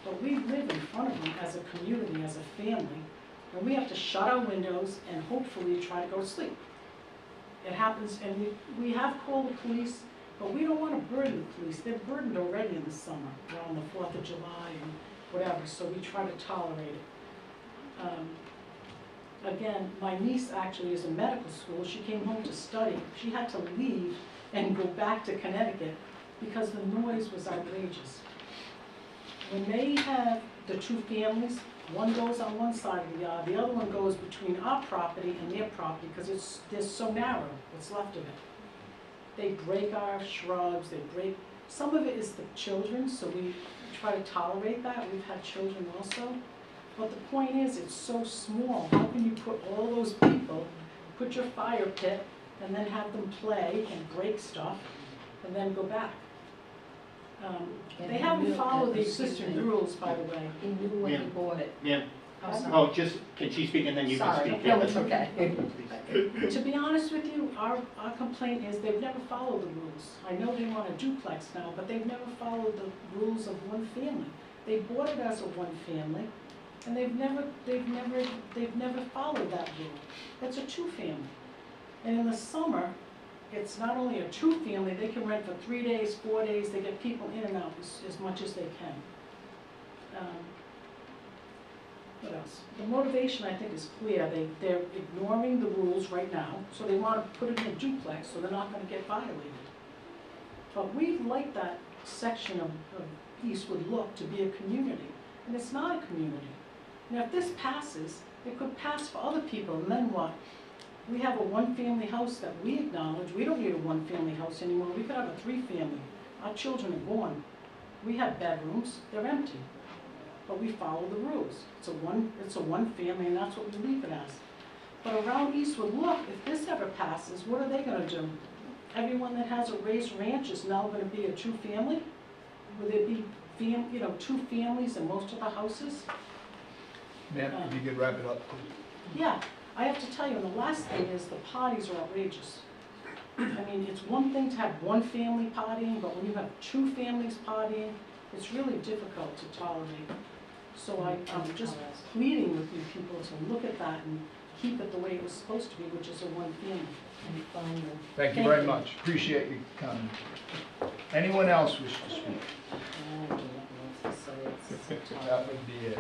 But we live in front of them as a community, as a family, and we have to shut our windows and hopefully try to go to sleep. It happens, and we have called the police, but we don't want to burden the police. They're burdened already in the summer, around the 4th of July and whatever, so we try to tolerate it. Again, my niece actually is in medical school. She came home to study. She had to leave and go back to Connecticut because the noise was outrageous. When they have the 2 families, one goes on one side of the yard, the other one goes between our property and their property because they're so narrow, what's left of it. They break our shrubs, they break, some of it is the children, so we try to tolerate that. We've had children also. But the point is, it's so small. How can you put all those people, put your fire pit, and then have them play and break stuff, and then go back? They haven't followed the existing rules, by the way. He knew when he bought it. Ma'am, I'm sorry. oh, just, can she speak and then you can Sorry, speak? no, it's okay. To be honest with you, our complaint is they've never followed the rules. I know they want a duplex now, but they've never followed the rules of one family. They bought it as a one family, and they've never followed that rule. It's a 2-family. And in the summer, it's not only a 2-family, they can rent for 3 days, 4 days, they get people in and out as much as they can. What else? The motivation, I think, is clear. They're ignoring the rules right now, so they want to put it in a duplex, so they're not going to get violated. But we'd like that section of Eastwood Look to be a community, and it's not a community. Now, if this passes, it could pass for other people, and then what? We have a 1-family house that we acknowledge. We don't need a 1-family house anymore. We could have a 3-family. Our children are born. We have bedrooms. They're empty. But we follow the rules. It's a one family, and that's what we leave it as. But around Eastwood Look, if this ever passes, what are they going to do? Everyone that has a raised ranch is now going to be a 2-family? Will there be 2 families in most of the houses? Ma'am, if you could wrap it up, please. Yeah, I have to tell you, and the last thing is the parties are outrageous. I mean, it's one thing to have 1 family partying, but when you have 2 families partying, it's really difficult to tolerate. So I'm just pleading with you people to look at that and keep it the way it was supposed to be, which is a 1 family. Thank you very much. Appreciate your comment. Anyone else wish to speak? That would be it.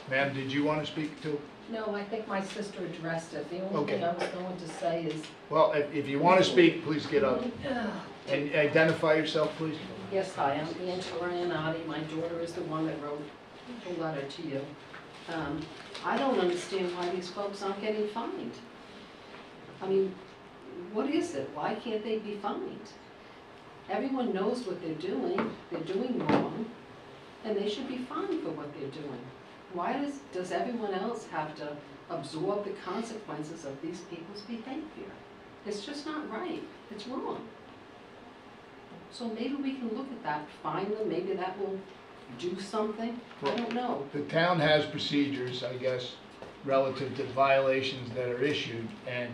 Ma'am, did you want to speak too? No, I think my sister addressed it. The only Okay. thing I was going to say is, Well, if you want to speak, please get up. And identify yourself, please. yes, hi, I'm Angela Iannotti. My daughter is the one that wrote the letter to you. I don't understand why these folks aren't getting fined. I mean, what is it? Why can't they be fined? Everyone knows what they're doing wrong, and they should be fined for what they're doing. Why does everyone else have to absorb the consequences of these people's behavior? It's just not right. It's wrong. So maybe we can look at that, fine them, maybe that will do something. I don't know. The town has procedures, I guess. relative to violations that are issued, and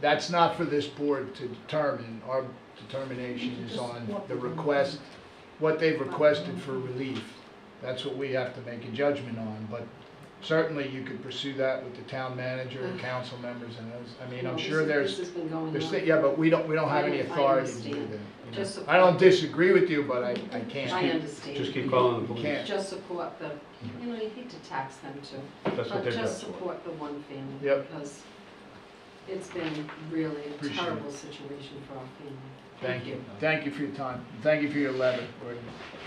that's not for this board to determine. Our determination is on the request, what they've requested for relief. That's what we have to make a judgment on, but certainly you could pursue that with the town manager and council members and those. I mean, I'm sure This has been going on. yeah, but we don't have any I authority to do understand. that. you know. Just I don't support- disagree with you, but I I can't. understand. Just keep calling the You police. can't. Just support the, you know, you hate to tax them too. That's what But they're just doing. support the one family. Yep. Because it's been really a Appreciate it. terrible situation for our family. Thank you. Thank you for your time. Thank you for your letter. or your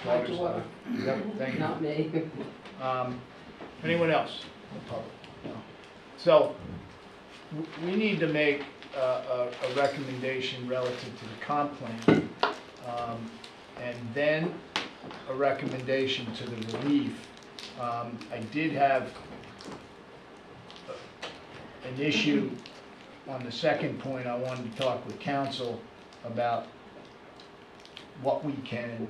My daughter's daughter. letter. Yep, thank you. Not me. Anyone else? No public? No. So, we need to make a recommendation relative to the comp plan, and then a recommendation to the relief. I did have an issue on the second point. I wanted to talk with council about what we can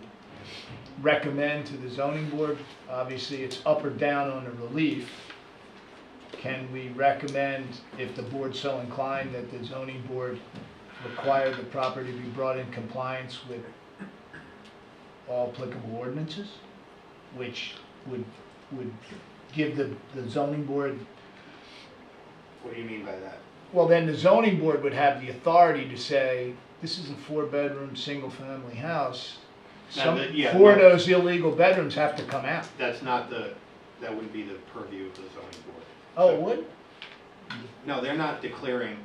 recommend to the zoning board. Obviously, it's up or down on the relief. Can we recommend, if the board's so inclined, that the zoning board require the property to be brought in compliance with all applicable ordinances, which would give the zoning board, What do you mean by that? well, then the zoning board would have the authority to say, this is a 4-bedroom, single-family house. Now, yeah, Four of no. those illegal bedrooms have to come out. That's not the, that wouldn't be the purview of the zoning board. Oh, it would? No, they're not declaring,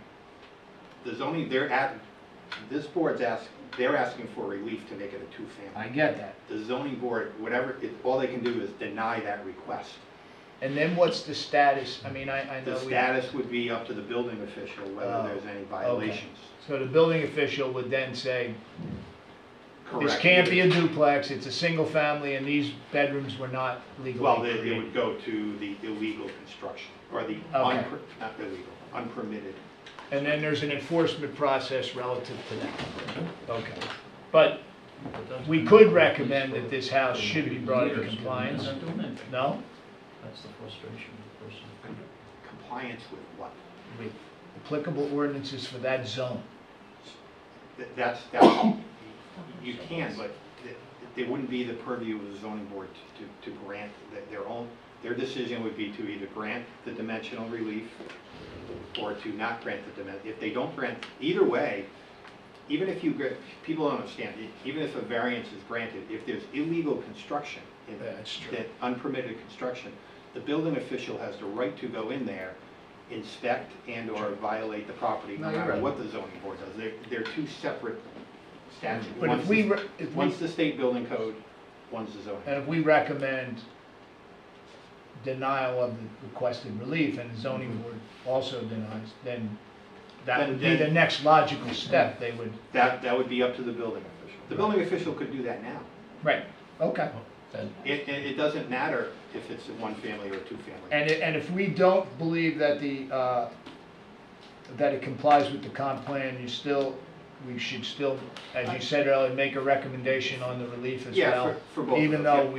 the zoning, this board's they're asking for relief to make it a I two-family. get that. The zoning board, all they can do is deny that request. And then what's the status? I mean, I know The we... status would be up to the building official, Oh, whether there's any violations. So the building official would then say, this Correct. can't be a duplex, it's a single family, and these bedrooms were not legally Well, it created. would go to the illegal construction, or the, Okay. not illegal, unpermitted. And then there's an enforcement process relative to that. Okay. But we could recommend that this house should be brought into compliance. No? That's the frustration of the person. Compliance with what? With applicable ordinances for that zone. That's, you can, but it wouldn't be the purview of the zoning board to grant their decision would be to either grant the dimensional relief or to not grant the if they don't grant, either way, even if people don't understand, even if a variance is granted, if there's illegal construction, That's true. that unpermitted construction, the building official has the right to go in there, inspect and or violate the property, no No, you're matter right. what the zoning board does. They're two separate statutes. But if we, One's the state building code, one's the zoning. and if we recommend denial of the requested relief and the zoning board also denies, then that would be the next logical step. They would, That would be up to the building official. The building official could do that now. right, okay. It doesn't matter if it's a one family or a two family. And if we don't believe that that it complies with the comp plan, we should still, as you said earlier, make a recommendation on the relief as Yeah, well. for both of Even those,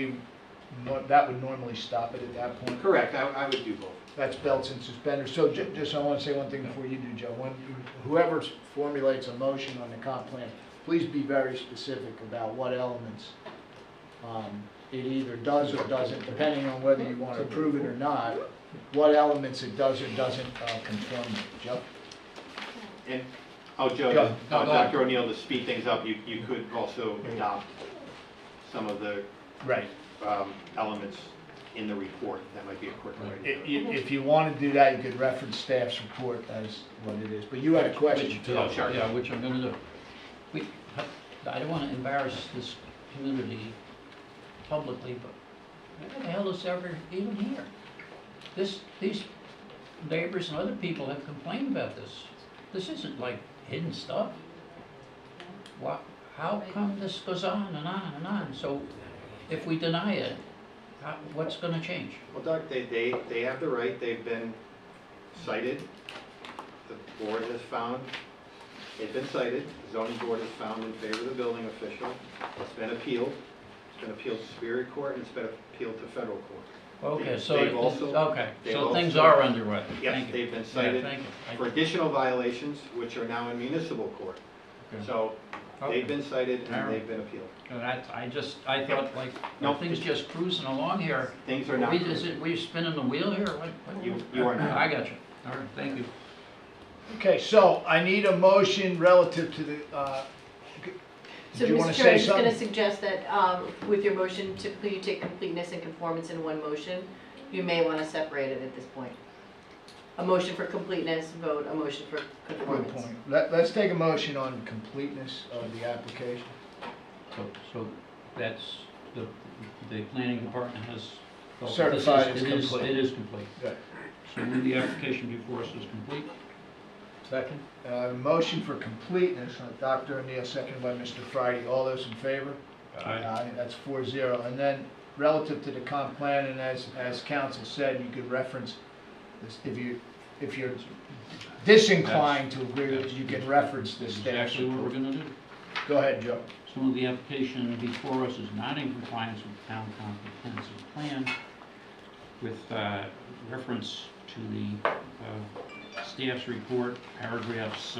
though yeah. that would normally stop it at that point. Correct, I would do both. That's belts and suspenders. So just, I want to say one thing before you do, Joe. Whoever formulates a motion on the comp plan, please be very specific about what elements it either does or doesn't, depending on whether you want to approve it or not, what elements it does or doesn't conform with. Joe? And, Joe, Go ahead. Dr. O'Neill, to speed things up, you could also adopt some of the Right. elements in the report. That might be a quick way to do it. If you want to do that, you could reference staff's report as what it is. But you had a question. Oh, sure. Yeah, which I'm gonna do. I don't wanna embarrass this community publicly, but where the hell is ever even here? These neighbors and other people have complained about this. This isn't like hidden stuff. How come this goes on and on and on? So if we deny it, what's gonna change? Well, Doc, they have the right, they've been cited, the board has found, they've been cited, the zoning board has found in favor of the building official, it's been appealed to Superior Court, and it's been appealed to federal court. Okay, so, They've also- okay, they've so things also- are underway. Yes, Thank you. they've been Yeah, cited thank you. Thank for you. additional violations, which are now in municipal court. Okay. So Okay. they've been cited All and right. they've been appealed. I thought like, No. things just cruising along here. Things are not. We spinning the wheel here? You are not. I got you. All right, thank you. Okay, so I need a motion relative to the, So, did you wanna Mr. Chair, say I'm just gonna something? suggest that, with your motion, typically you take completeness and conformance in one motion. You may wanna separate it at this point. A motion for completeness, vote, a motion for Good conformance. point. Let's take a motion on completeness of the application. So that's, the planning department has. felt that this is- Certified as it is- complete. It is complete. Right. So move the application before us is complete. Second. Motion for completeness, Dr. O'Neill, seconded by Mr. Friday. All those in favor? Aye, that's 4-0. And then relative to the comp plan, and as council said, you could reference this, if you're disinclined to agree with it, you can reference this That's staff's exactly what we're report. gonna do. Go ahead, Joe. Some of the application before us is not in compliance with town comprehensive plan with reference to the staff's report, paragraphs,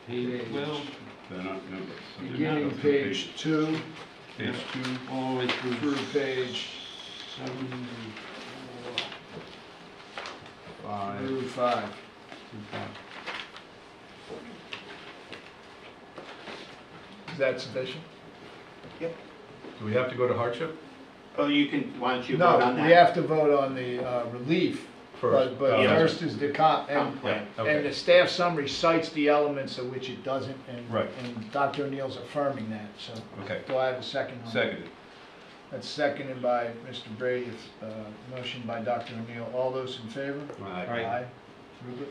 page, well, They're not numbered. so they're Beginning not page 2 Page 2. all the way through through page 7, 5. through 5. Is that sufficient? Do we have to go to hardship Oh, you can, why don't you vote on No, that? we have to vote on the relief, first? but Oh, first is the comp, Comp plan. and Okay. the staff summary cites the elements of which it doesn't, Right. and Dr. O'Neill's affirming that, so. Okay, Do I have a second on that? seconded. That's seconded by Mr. Brady, motion by Dr. O'Neill. All those in favor? Aye. Aye. Rupert,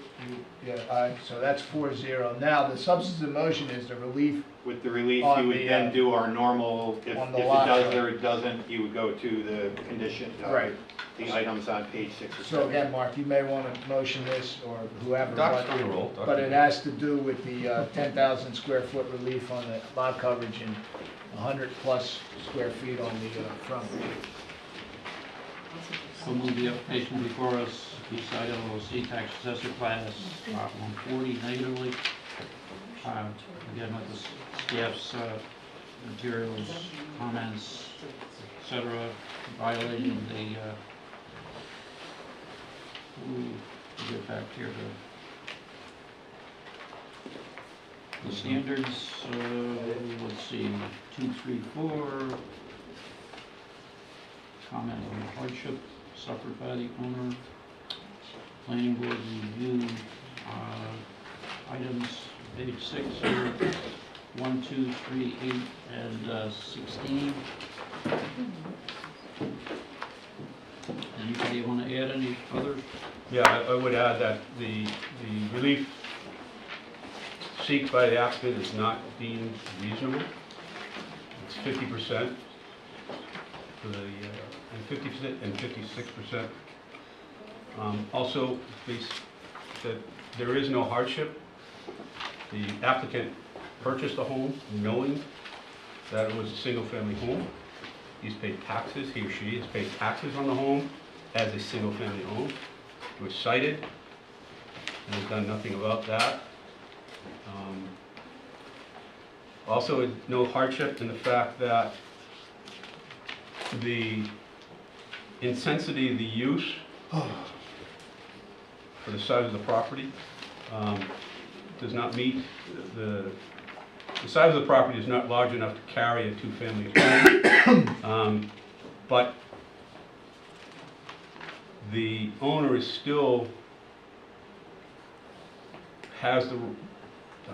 yeah, aye, so that's 4-0. Now, the substance of the motion is the relief, With the relief, On you would the, then do our normal, if on the it lot does coverage. or it doesn't, you would go to the condition, Right. the items on page 6 or so 7. again, Mark, you may want to motion this, or whoever, Doc's but on the roll. Doc. but it has to do with the 10,000 square foot relief on the lot coverage and 100 plus square feet on the front. So move the application before us, Eastside LLC tax assessor class, lot 140 negatively. Again, with the staff's materials, comments, et cetera, violating the, get back here to the standards, let's see, 2, 3, 4. Comment on the hardship suffered by the owner. Planning board review, items, page 6 here, 1, 2, 3, 8, and 16. Anybody want to add any other? Yeah, I would add that the relief sought by the applicant is not deemed reasonable. It's 50% for the, and 50% and 56%. Also, that there is no hardship. The applicant purchased a home knowing that it was a single-family home. He's paid taxes, he or she has paid taxes on the home as a single-family home. It was cited, and has done nothing about that. Also, no hardship in the fact that the intensity of the use for the size of the property does not meet the size of the property is not large enough to carry a two-family home. But the owner is still has the,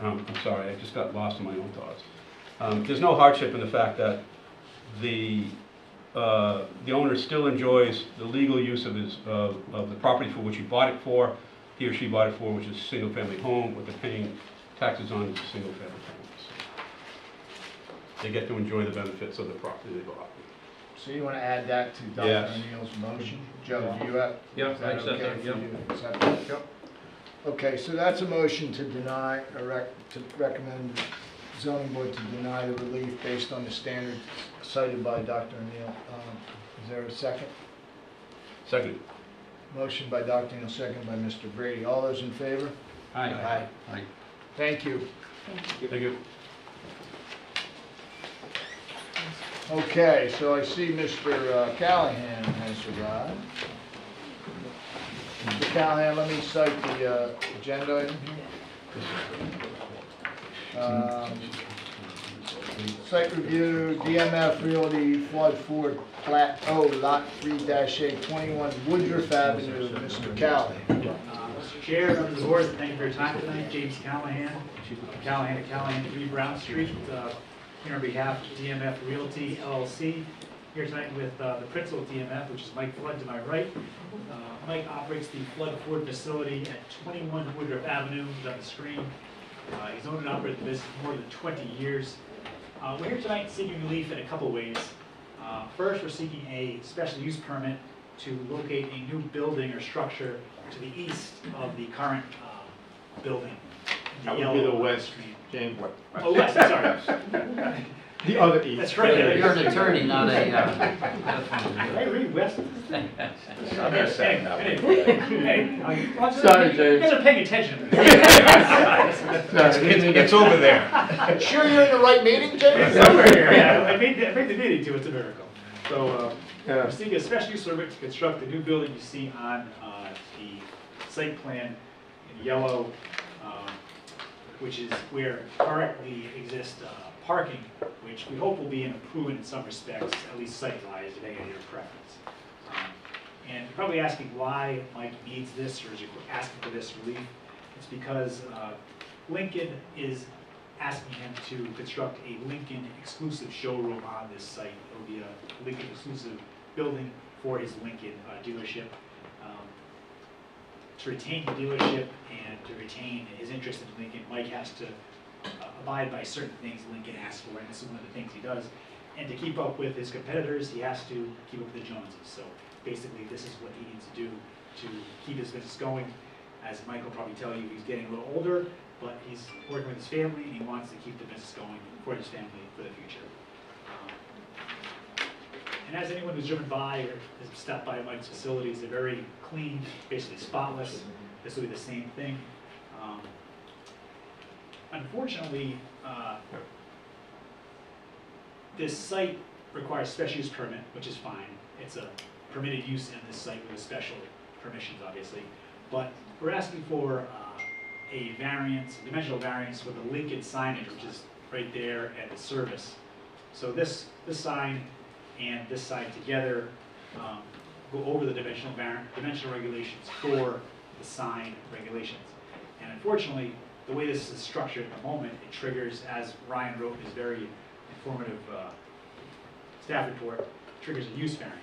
I'm sorry, I just got lost in my own thoughts. There's no hardship in the fact that the owner still enjoys the legal use of his of the property for which he bought it for, he or she bought it for, which is a single-family home, what they're paying taxes on is a single-family home. So they get to enjoy the benefits of the property they bought. So you want to add that to Dr. Yes. O'Neill's motion? Joe, do you have? Yep, is that I accept okay that, for yep. you to accept that? Yep. Okay, so that's a motion to deny, or to recommend zoning board to deny the relief based on the standards cited by Dr. Neal. Is there a second? Second. Motion by Dr. Neal, second by Mr. Brady. All those in favor? Aye. Aye. Thank you. Thank you. Okay, so I see Mr. Callahan has arrived. Mr. Callahan, let me cite the agenda item here. Site review, DMF Realty Flood Forward Plat O, Lot 3-A, 21 Woodruff Avenue, Mr. Callahan. Mr. Chair, members of the board, thank you for your time tonight. James Callahan, Callahan at Callahan 3 Brown Street, here on behalf of DMF Realty LLC. Here tonight with the principal of DMF, which is Mike Flood to my right. Mike operates the flood forward facility at 21 Woodruff Avenue, who's on the screen. He's owned and operated the business for more than 20 years. We're here tonight seeking relief in a couple ways. First, we're seeking a special use permit to locate a new building or structure to the east of the current building. That would be the west, James. Oh, west, I'm sorry. The other east. That's right. You're an attorney, not a, Hey, read west. Hey, Sorry, you James. guys are paying attention. It's over there. Sure you're in the right meeting, James? Somewhere here, yeah. I made the meeting too, it's a miracle. So, Yeah. we're seeking a special use permit to construct the new building you see on the site plan in yellow, which is where currently exists parking, which we hope will be an improvement in some respects, at least site-wise, depending on your preference. And you're probably asking why Mike needs this, or is he asking for this relief? It's because Lincoln is asking him to construct a Lincoln exclusive showroom on this site. It will be a Lincoln exclusive building for his Lincoln dealership. To retain the dealership and to retain his interest in Lincoln, Mike has to abide by certain things Lincoln asks for, and this is one of the things he does. And to keep up with his competitors, he has to keep up with the Joneses. So basically, this is what he needs to do to keep his business going. As Mike will probably tell you, he's getting a little older, but he's working with his family, and he wants to keep the business going for his family for the future. And as anyone who's driven by or has stepped by Mike's facilities, they're very clean, basically spotless. This will be the same thing. Unfortunately, this site requires special use permit, which is fine. It's a permitted use in this site with special permissions, obviously. But we're asking for a variance, a dimensional variance for the Lincoln signage, which is right there at the service. So this sign and this sign together go over the dimensional regulations for the sign regulations. And unfortunately, the way this is structured at the moment, it triggers, as Ryan wrote in his very informative staff report, triggers a use variance.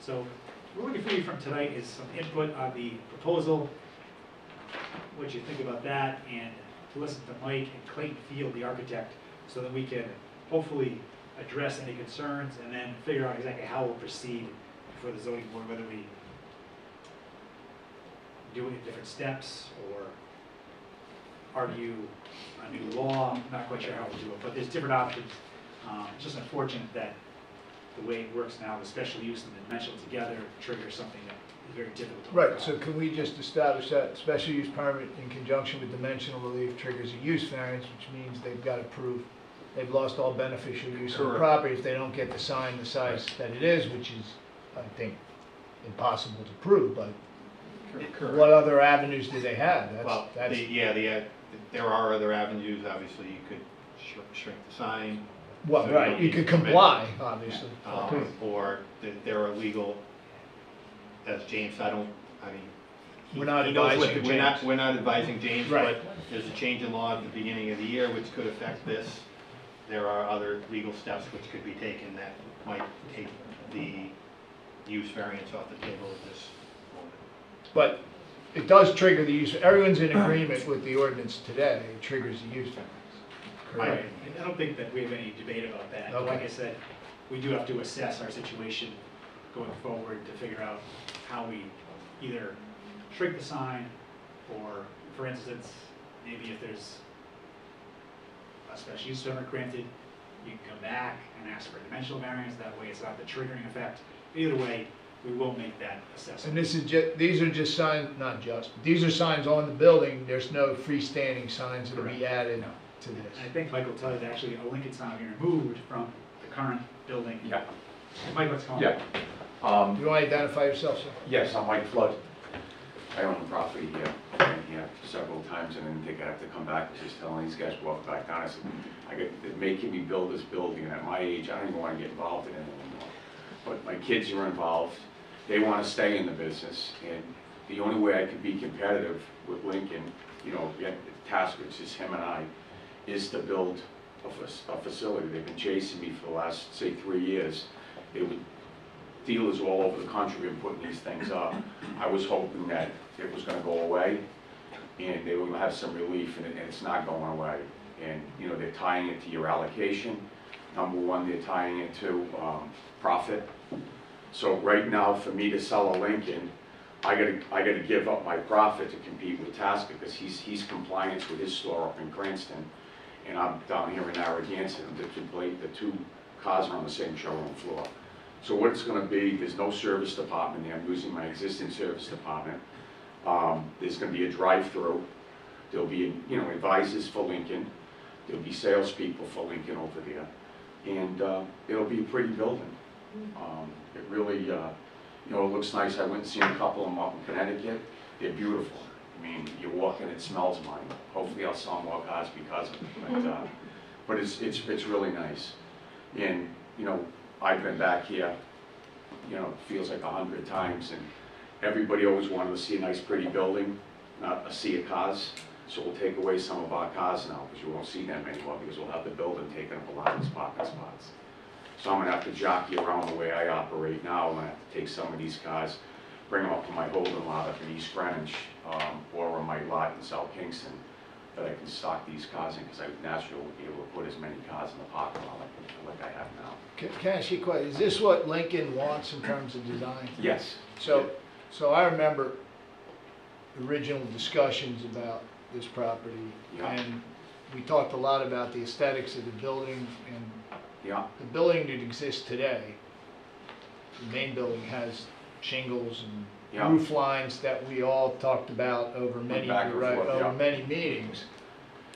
So what we're looking for you from tonight is some input on the proposal, what you think about that, and to listen to Mike and Clayton Field, the architect, so that we can hopefully address any concerns and then figure out exactly how we'll proceed for the zoning board, whether we do it in different steps or argue a new law. I'm not quite sure how we'll do it, but there's different options. It's just unfortunate that the way it works now, the special use and the dimensional together triggers something that is very difficult to Right, work so out. can we just establish that special use permit in conjunction with dimensional relief triggers a use variance, which means they've got to prove they've lost all beneficial use of the Correct. property if they don't get the sign the size that it is, which is, I think, impossible to prove, but what other avenues do they have? Well, That's there are other avenues, obviously, you could shrink the sign. well, so right, don't you need could a permit. comply, obviously. Or there are legal, as James, I mean. We're not he knows what advising James. We're not advising James, Right. but there's a change in law at the beginning of the year which could affect this. There are other legal steps which could be taken that might take the use variance off the table at this moment. But it does trigger the use, everyone's in agreement with the ordinance today, it triggers the use variance. Right, Correct? I don't think that we have any debate about that. But like I said, we do have to assess our situation going forward to figure out how we either shrink the sign or, for instance, maybe if there's a special use permit granted, you can come back and ask for a dimensional variance, that way it's not the triggering effect. Either way, we will make that assessment. And this is these are just signs, not just, these are signs on the building, there's no freestanding signs that'll be added No. to this. And I think Mike will tell you that actually a Lincoln's now being removed from the current building. Yeah, Mike, what's going on? yeah. You want to identify yourself, sir? Yes, I'm Mike Flood. I own the property here. I've been here several times and I didn't think I'd have to come back. I was just telling these guys, walk back down. I said, they're making me build this building, and at my age, I don't even want to get involved in it anymore. But my kids are involved. They want to stay in the business, and the only way I can be competitive with Lincoln, you know, get the task, which is him and I, is to build a facility. They've been chasing me for the last, say, 3 years. They would, dealers all over the country have been putting these things up. I was hoping that it was going to go away, and they would have some relief, and it's not going away. And, you know, they're tying it to your allocation. Number one, they're tying it to profit. So right now, for me to sell a Lincoln, I gotta give up my profit to compete with Tasca, because he's compliance with his store up in Cranston, and I'm down here in Narragansett. The two cars are on the same showroom floor. So what it's gonna be, there's no service department there. I'm using my existing service department. There's gonna be a drive-through. There'll be, you know, advisors for Lincoln. There'll be salespeople for Lincoln over there, and it'll be a pretty building. It really, you know, it looks nice. I went and seen a couple of them up in Connecticut. They're beautiful. I mean, you walk in, it smells mine. Hopefully I'll sell more cars because of it. But it's really nice. And, you know, I've been back here, you know, feels like 100 times, and everybody always wanted to see a nice pretty building, not a sea of cars. So we'll take away some of our cars now, because you won't see them anymore, because we'll have the building taking up a lot of these parking spots. So I'm gonna have to jockey around the way I operate now. I'm gonna have to take some of these cars, bring them up to my holding lot up in East Greenwich, or on my lot in South Kingston, that I can stock these cars in, because I naturally will be able to put as many cars in the parking lot like I have now. Can I ask you a question? Is this what Lincoln wants in terms of design? Yes. So I remember original discussions about this property, Yeah. and we talked a lot about the aesthetics of the building, and Yeah. the building that exists today, the main building has shingles and Yeah. roof lines that we all talked about over many, back and forth, yeah. many meetings.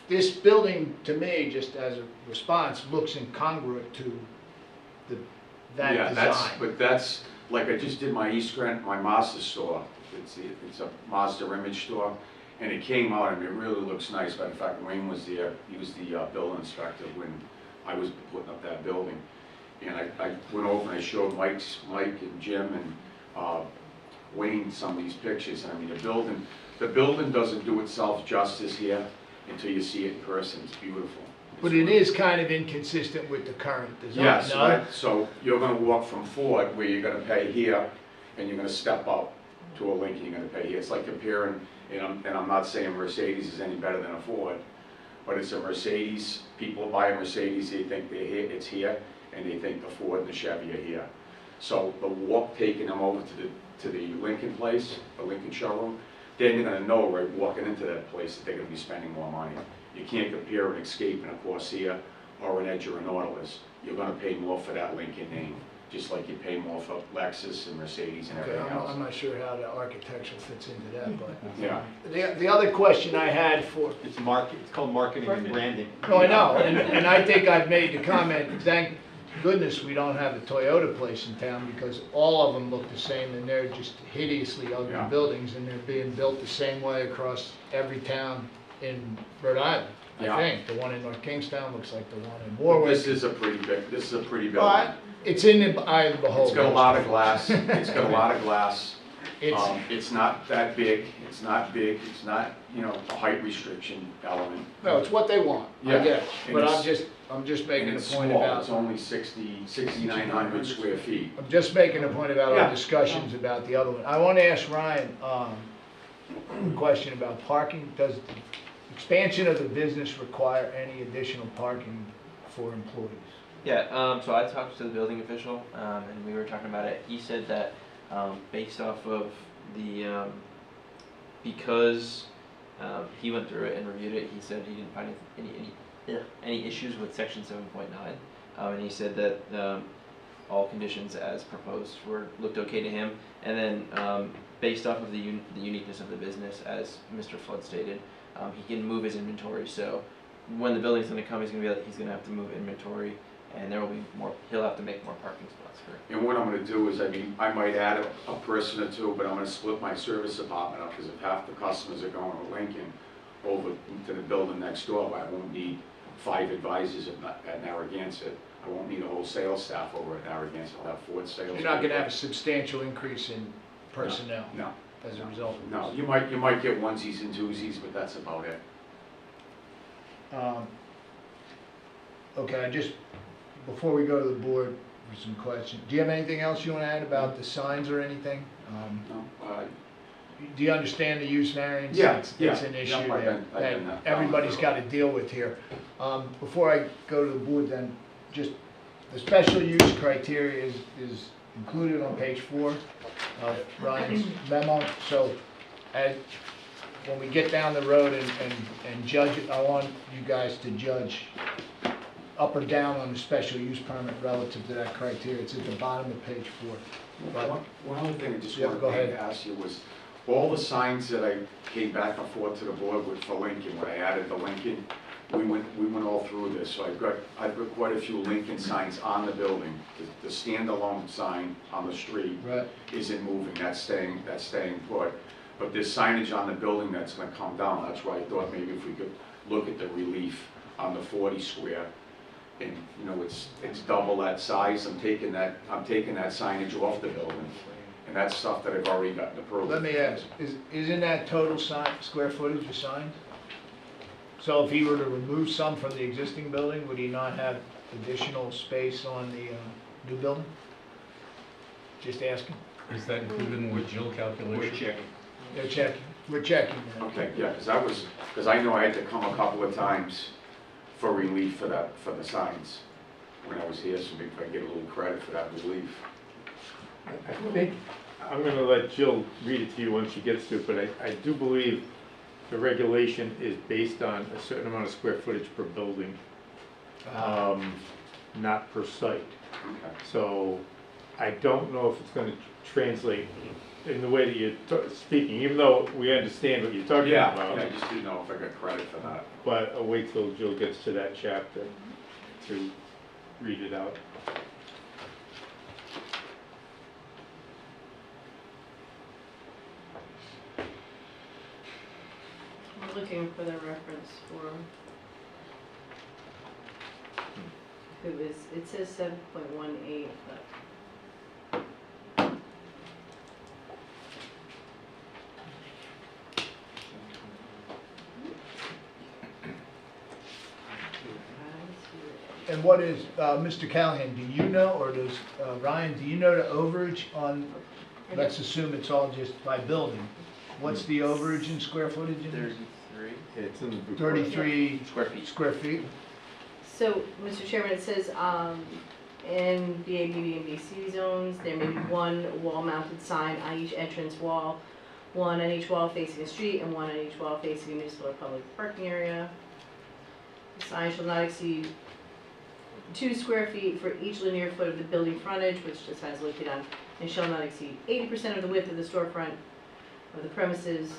This building, to me, just as a response, looks incongruent to that Yeah, design. but that's, like I just did my my Mazda store. It's a Mazda image store, and it came out, and it really looks nice. But in fact, Wayne was there. He was the building inspector when I was putting up that building. And I went over and I showed Mike and Jim and Wayne some of these pictures. And I mean, the building doesn't do itself justice here until you see it in person. It's beautiful. But it is kind of inconsistent with the current design, Yes, no? right. So you're gonna walk from Ford, where you're gonna pay here, and you're gonna step up to a Lincoln, you're gonna pay here. It's like comparing, and I'm not saying Mercedes is any better than a Ford, but it's a Mercedes. People buy a Mercedes, they think they're here, it's here, and they think the Ford and the Chevy are here. So the walk taking them over to the Lincoln place, the Lincoln showroom, then they're gonna know right walking into that place that they're gonna be spending more money. You can't compare an Escape and a Corsair or an Edge or a Nautilus. You're gonna pay more for that Lincoln name, just like you pay more for Lexus and Mercedes and Okay, everything else. I'm not sure how the architecture fits into that, but. Yeah. The other question I had for, It's called marketing and branding. no, I know, and I think I've made the comment, thank goodness we don't have a Toyota place in town, because all of them look the same, and they're just hideously ugly Yeah. buildings, and they're being built the same way across every town in Rhode Island, I Yeah. think. The one in North Kingstown looks like the one in But Warwick. this is a pretty building. But it's in the eye of the beholder. It's got a lot of glass, it's got a lot of glass. It's, It's not that big, it's not big, it's not, you know, a height restriction element. no, it's what they want, I Yeah. guess, And but it's- I'm just And making a it's point small, about. it's only 6,900 square feet. I'm just making a point about Yeah. our discussions about the other one. I want to ask Ryan a question about parking. Does the expansion of the business require any additional parking for employees? Yeah, so I talked to the building official, and we were talking about it. He said that based off of the, because he went through it and reviewed it, he said he didn't find any any issues with section 7.9. And he said that all conditions as proposed looked okay to him. And then based off of the uniqueness of the business, as Mr. Flood stated, he can move his inventory. So when the building's going to come, he's going to have to move inventory, and there will be more. He'll have to make more parking spots for. And what I'm gonna do is, I mean, I might add a person or two, but I'm gonna split my service department up, because if half the customers are going to Lincoln over to the building next door, I won't need 5 advisors at Narragansett. I won't need a whole sales staff over at Narragansett. I'll have 4 sales. You're not gonna have a substantial increase in personnel No, as a result of this? no, you might get onesies and twosies, but that's about it. Okay, before we go to the board for some questions, do you have anything else you want to add about the signs or anything? No, Do you understand the use variance? Yeah, It's yeah, an issue yeah, I've that been everybody's got to deal with here. Before I go to the board then, just the special use criteria is included on page 4 of Ryan's memo. So when we get down the road and judge it, I want you guys to judge up or down on the special use permit relative to that criteria. It's at the bottom of page 4. But, one other thing I just Yeah, wanted go ahead. to ask you was, all the signs that I came back and forth to the board with for Lincoln, when I added the Lincoln, we went all through this. So I've got quite a few Lincoln signs on the building. The standalone sign on the street right. isn't moving, that's staying put. But there's signage on the building that's gonna come down. That's why I thought maybe if we could look at the relief on the 40 square. And, you know, it's double that size. I'm taking that signage off the building. And that's stuff that I've already gotten approved. Let me ask, isn't that total square footage of signs? So if he were to remove some from the existing building, would he not have additional space on the new building? Just asking. Is that included in what Jill calculation? We're checking. They're checking. We're checking that. Okay, yeah, because I know I had to come a couple of times for relief for the signs when I was here, so if I get a little credit for that relief. I think, I'm gonna let Jill read it to you when she gets to it, but I do believe the regulation is based on a certain amount of square footage per building, not per site. Okay. So I don't know if it's gonna translate in the way that you're speaking, even though we understand what you're talking about. Yeah, I just didn't know if I got credit for that. But I'll wait till Jill gets to that chapter to read it out. We're looking for the reference for, it says 7.18, but. And what is, Mr. Callahan, do you know, or does Ryan, do you know the overage on, let's assume it's all just by building. What's the overage in square footage? 33 It's in the report. 33 square feet. So, Mr. Chairman, it says, in BA, BB, and BC zones, there may be one wall-mounted sign on each entrance wall, one on each wall facing a street, and one on each wall facing a municipal or public parking area. The sign shall not exceed 2 square feet for each linear foot of the building frontage, which this sign is located on, and shall not exceed 80% of the width of the storefront of the premises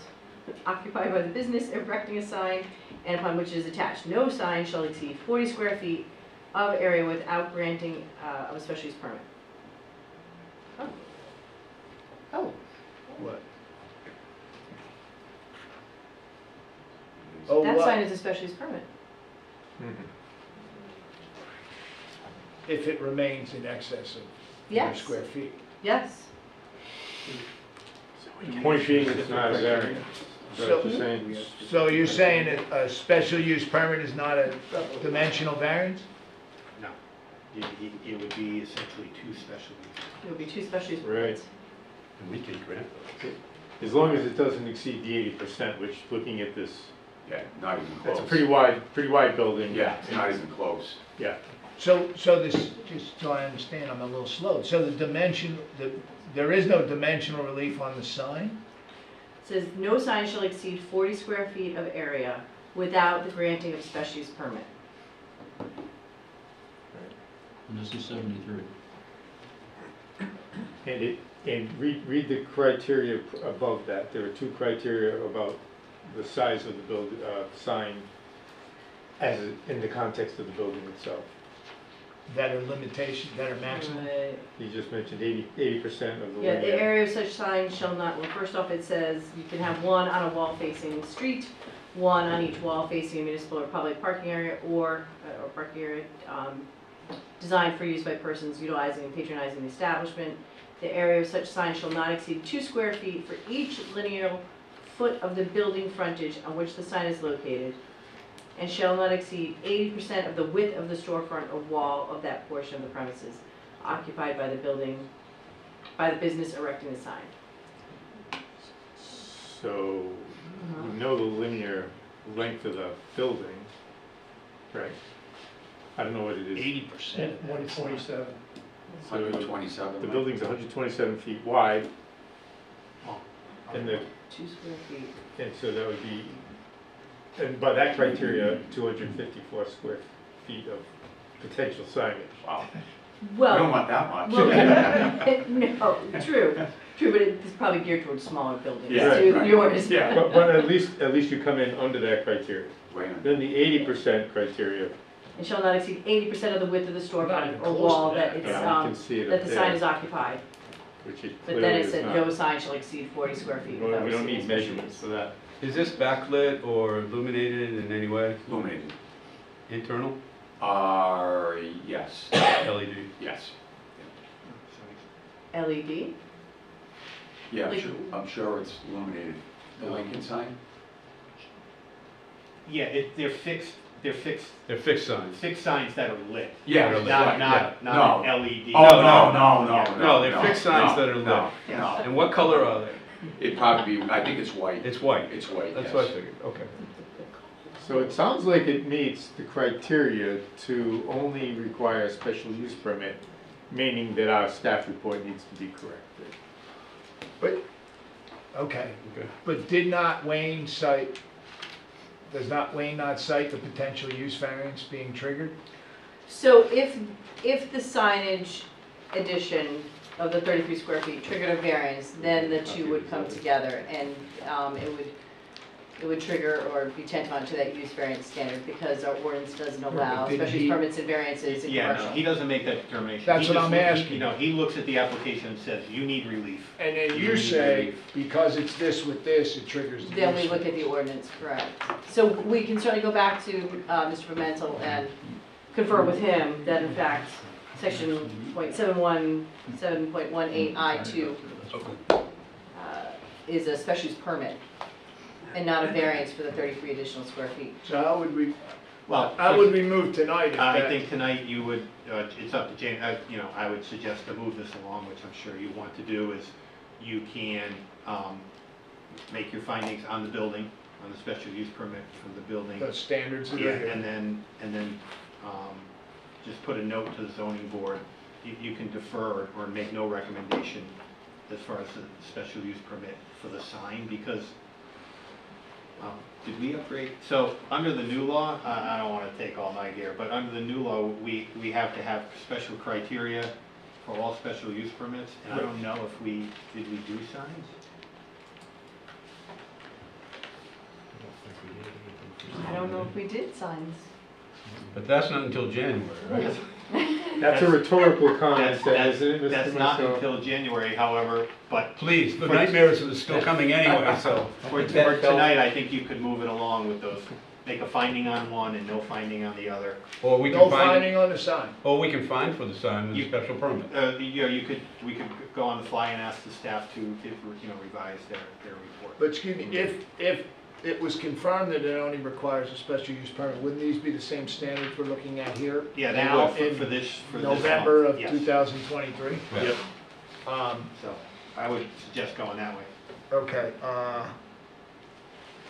occupied by the business erecting a sign and upon which it is attached. No sign shall exceed 40 square feet of area without granting of a special use permit. Oh. What? Oh, That what? sign is a special use permit. If it remains in excess of 4 Yes. square feet. Yes. The point being, it's not a variance. Is that what you're saying? So you're saying that a special use permit is not a dimensional variance? No. It would be essentially 2 special uses. It would be 2 special use Right. permits. And we can grant those. As long as it doesn't exceed the 80%, which looking at this, Yeah, not even close. it's a pretty wide building. Yeah, it's not even close. Yeah. So this, just so I understand, I'm a little slow. So the dimension, there is no dimensional relief on the sign? It says no sign shall exceed 40 square feet of area without the granting of special use permit. and this is 73. And read the criteria above that. There are two criteria about the size of the sign as in the context of the building itself. That are limitations, that are maximum? Right. You just mentioned 80% of the Yeah, the linear. area of such signs shall not, well, first off, it says you can have one on a wall facing the street, one on each wall facing a municipal or public parking area, or parking area, designed for use by persons utilizing and patronizing the establishment. The area of such sign shall not exceed 2 square feet for each linear foot of the building frontage on which the sign is located, and shall not exceed 80% of the width of the storefront or wall of that portion of the premises occupied by the business erecting the sign. So you know the linear length of the building, right? I don't know what it is. 80%. 147. 127. The building's 127 feet wide. And 2 square feet. and so that would be, and by that criteria, 254 square feet of potential signage. Wow. We Well, don't want that much. well, no, true, but it's probably geared towards smaller buildings Yeah, too. right. Yours. Yeah. But at least you come in under that criteria. Wait a minute. Then the 80% criteria, And shall not exceed 80% of the width of the Not storefront even or close wall to that that. it's, you can see it that up the sign there, is occupied. which it But clearly then it is said not. no sign shall exceed 40 square feet. Well, without we don't receiving need special measurements use. for that. Is this backlit or illuminated in any way? Illuminated. Internal? Yes, LED? yes. LED? Yeah, Like- I'm sure it's illuminated. The Lincoln sign? Yeah, they're fixed They're fixed signs. signs that are lit. Yeah, They're lit. Not No. LED. Oh, no. No, they're fixed signs that are lit. No. And what color are they? It'd probably be, I think it's white. It's white. It's white, That's yes. what I figured, okay. So it sounds like it meets the criteria to only require a special use permit, meaning that our staff report needs to be corrected. But, okay, Okay. but does not Wayne not cite the potential use variance being triggered? So if the signage addition of the 33 square feet triggered a variance, then the two would come together and it would trigger or be tantamount to that use variance standard because our ordinance doesn't allow Did special he- use permits and variances in Yeah, no, commercial. he doesn't make that determination. That's He what just I'm look- asking. You know, he looks at the application and says, you need relief. And then you say, because it's this with this, it triggers the Then we use look at the ordinance, correct. So we can certainly go back to Mr. Pimental and confer with him that in fact, section .717.18 I2 is a special use permit and not a variance for the 33 additional square feet. So how would we, Well, how would we move tonight if I that? think tonight you would, it's up to Jane, you know, I would suggest to move this along, which I'm sure you want to do, is you can make your findings on the building, on the special use permit from the building. The standards that Yeah, are here. and then just put a note to the zoning board. You can defer or make no recommendation as far as the special use permit for the sign, because, did we upgrade? So, under the new law, I don't want to take all night here, but under the new law, we have to have special criteria for all special use permits, and I don't know if did we do signs? I don't know if we did signs. But that's not until January, right? That's a rhetorical comment, That's- isn't it, Mr. That's not Masso? until January, however, but Please, the nightmares are still coming anyway, so. for tonight, I think you could move it along with those, make a finding on one and no finding on the other. Or we No can find, finding on the sign. or we can find for the sign with a You- special permit. You know, we could go on the fly and ask the staff to, revise their report. But excuse me, if it was confirmed that it only requires a special use permit, wouldn't these be the same standards we're looking at here? Yeah, they now would in for this November month, of yes. 2023? Yep. So, I would suggest going that way. Okay,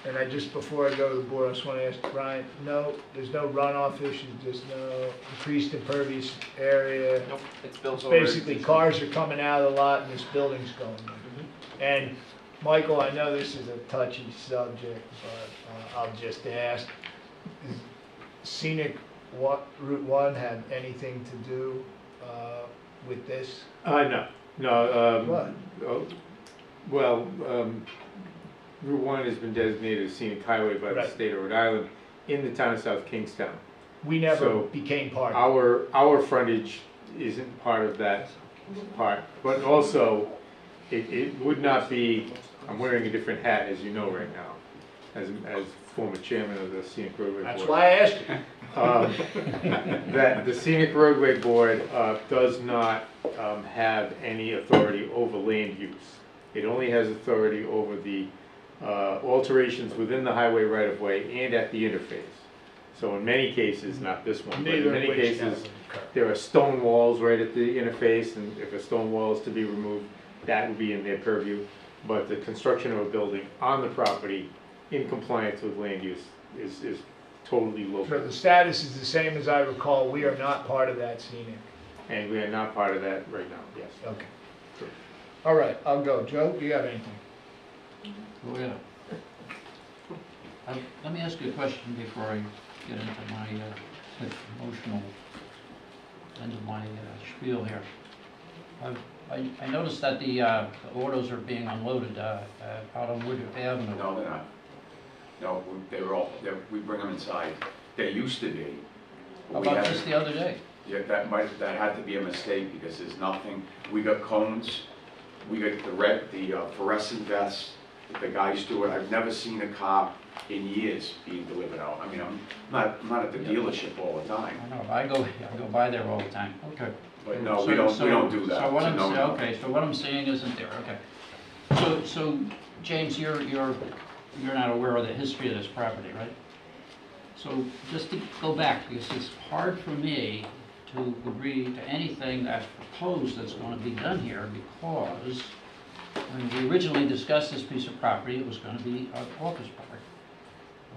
and before I go to the board, I just want to ask Brian, no, there's no runoff issues, there's no increased impervious area? Nope, it's built It's over. basically cars are coming out of the lot and this building's going in. And Michael, I know this is a touchy subject, but I'll just ask, scenic Route 1 have anything to do with this? No, no, What? well, Route 1 has been designated a scenic highway by the Right. state of Rhode Island in the town of South Kingstown. We never So, became part of it. Our frontage isn't part of that part, but also, it would not be, I'm wearing a different hat, as you know right now, as former chairman of the Scenic Roadway Board. That's why I asked you. That the Scenic Roadway Board does not have any authority over land use. It only has authority over the alterations within the highway right-of-way and at the interface. So in many cases, not this one, but in Neither many of which cases, doesn't occur. there are stone walls right at the interface, and if a stone wall is to be removed, that would be in their purview. But the construction of a building on the property in compliance with land use is totally So local. the status is the same as I recall, we are not part of that scenic. And we are not part of that right now, yes. Okay. All right, I'll go. Joe, do you have anything? Oh, yeah. Let me ask you a question before I get into my emotional end of my spiel here. I noticed that the autos are being unloaded out on Woodruff Avenue. No, they're not. No, we bring them inside. They used to be. How but we about haven't- just the other day? Yeah, that had to be a mistake because there's nothing. We got cones, we got the fluorescent vests that the guys do it. I've never seen a car in years being delivered out. I mean, I'm not at the dealership all the time. I know, I go by there all the time. Okay. But no, So- we don't so- do that. So what It's a I'm no-no. saying, okay, so what I'm saying isn't there, okay. So James, you're not aware of the history of this property, right? So just to go back, because it's hard for me to agree to anything that's proposed that's gonna be done here, because when we originally discussed this piece of property, it was gonna be an office park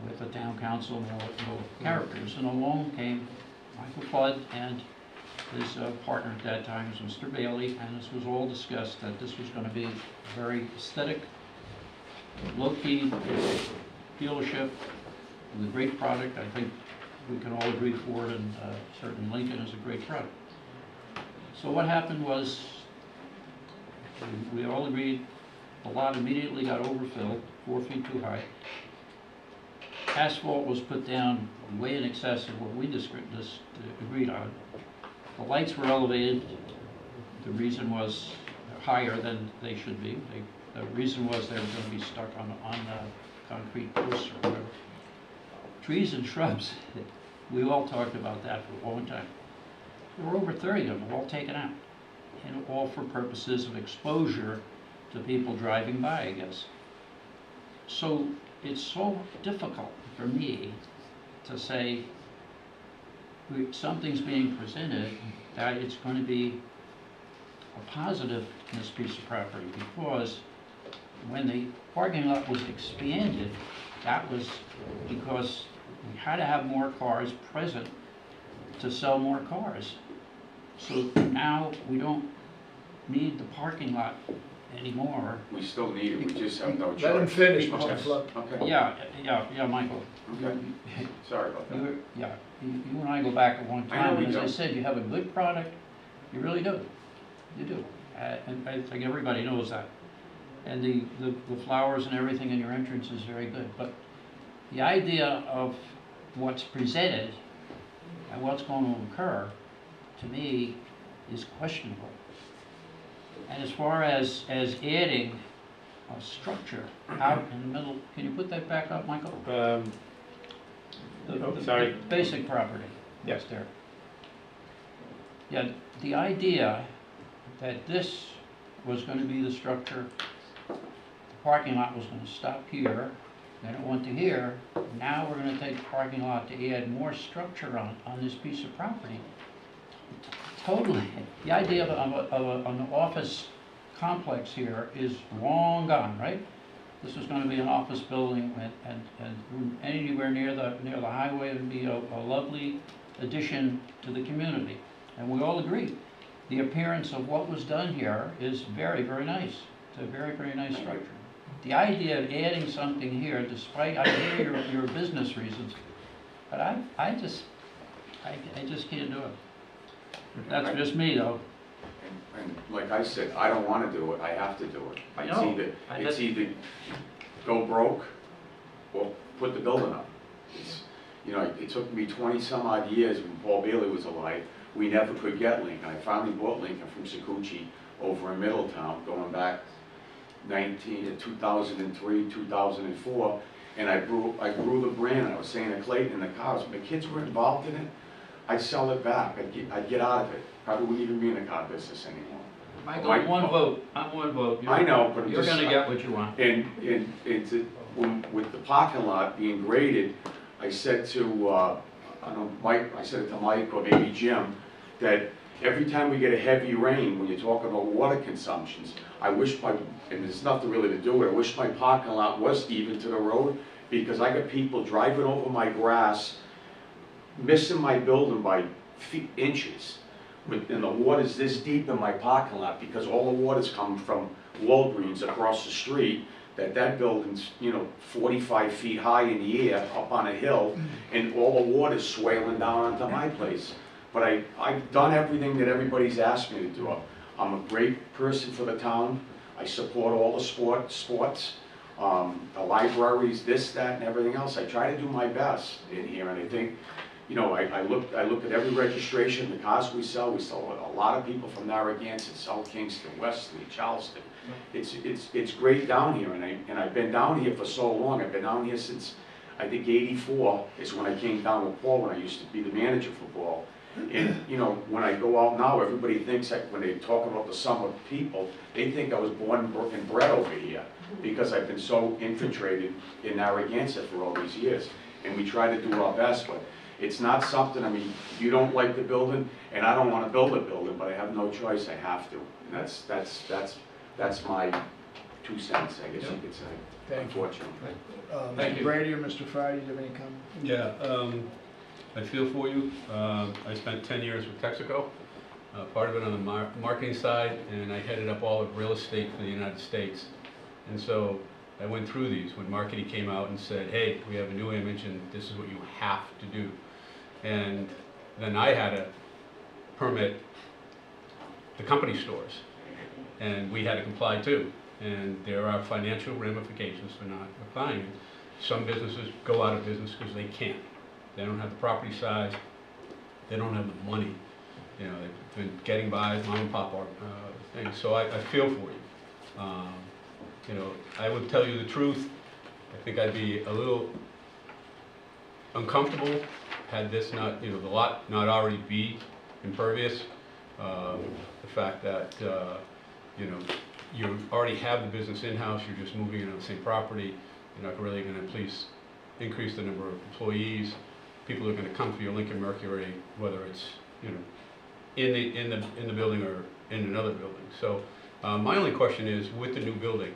with a town council and all characters, and along came Michael Flood and his partner at that time was Mr. Bailey, and this was all discussed, that this was gonna be a very aesthetic, low-key dealership with a great product. I think we can all agree Ford and certainly Lincoln is a great product. So what happened was, we all agreed, the lot immediately got overfilled, 4 feet too high. Asphalt was put down way in excess of what we agreed on. The lights were elevated. The reason was higher than they should be. The reason was they were going to be stuck on concrete posts or whatever. Trees and shrubs, we all talked about that for a long time. There were over 30 of them, all taken out, and all for purposes of exposure to people driving by, I guess. So it's so difficult for me to say something's being presented that it's going to be a positive in this piece of property, because when the parking lot was expanded, that was because we had to have more cars present to sell more cars. So now we don't need the parking lot anymore. We still need it, we just have no choice. Let him finish, Okay. Mr. Flood. Okay, Yeah, Michael. okay, sorry about that. You and I go back a long I know time, we and as I do. said, you have a good product, you really do, you do. And I think everybody knows that. And the flowers and everything in your entrance is very good, but the idea of what's presented and what's going to occur, to me, is questionable. And as far as adding a structure out in the middle, can you put that back up, Michael? Sorry. The basic property. Yes. There. Yeah, the idea that this was going to be the structure, the parking lot was going to stop here, then it went to here, now we're going to take the parking lot to add more structure on this piece of property. Totally. The idea of an office complex here is long gone, right? This was going to be an office building, and anywhere near the highway would be a lovely addition to the community. And we all agree, the appearance of what was done here is very, very nice. It's a very, very nice structure. The idea of adding something here, despite, I hear your business reasons, but I I just can't do it. That's just me, though. And like I said, I don't wanna do it, I have to do it. I It's know. either, I it's bet- either go broke or put the building up. It's, you know, it took me 20-some odd years when Paul Bailey was alive, we never could get Lincoln. I finally bought Lincoln from Sakuchi over in Middletown, going back 2003, 2004, and I grew the brand. I was saying to Clayton in the car, if my kids were involved in it, I'd sell it back, I'd get out of it. Probably wouldn't even be in the car business anymore. Michael, I'm one vote. I know, but I'm You're just. gonna get what you want. And with the parking lot being graded, I said to, I don't know, Mike, I said it to Mike or maybe Jim, that every time we get a heavy rain, when you're talking about water consumptions, I wish and there's nothing really to do with it, I wish my parking lot was even to the road, because I got people driving over my grass, missing my building by inches. And the water's this deep in my parking lot, because all the water's coming from Walgreens across the street, that building's, 45 feet high in the air, up on a hill, and all the water's swailing down onto my place. But I've done everything that everybody's asked me to do. I'm a great person for the town. I support all the sports, the libraries, this, that, and everything else. I try to do my best in here, and I think, I look at every registration, the cars we sell a lot of people from Narragansett, South Kingston, Wesley, Charleston. It's great down here, and I've been down here for so long. I've been down here since, I think, '84 is when I came down with Paul, when I used to be the manager for Paul. And, when I go out now, everybody thinks that when they talk about the summer people, they think I was born and bred over here, because I've been so infiltrated in Narragansett for all these years. And we try to do our best, but it's not something, you don't like the building, and I don't want to build a building, but I have no choice, I have to. And that's my 2 cents, I guess you could say, Thank you. unfortunately. Thank Mr. you. Brady or Mr. Friday, do you have any comment? Yeah, I feel for you. I spent 10 years with Texaco, part of it on the marketing side, and I headed up all of real estate for the United States. And so I went through these when marketing came out and said, hey, we have a new image and this is what you have to do. And then I had to permit the company stores, and we had to comply too. And there are financial ramifications for not applying. Some businesses go out of business because they can't. They don't have the property size, they don't have the money. They've been getting by as mom and pop things. So I feel for you. I would tell you the truth. I think I'd be a little uncomfortable had this not, the lot not already be impervious. The fact that, you already have the business in-house, you're just moving it on the same property. You're not really going to please increase the number of employees. People are going to come for your Lincoln Mercury, whether it's in the building or in another building. So my only question is, with the new building,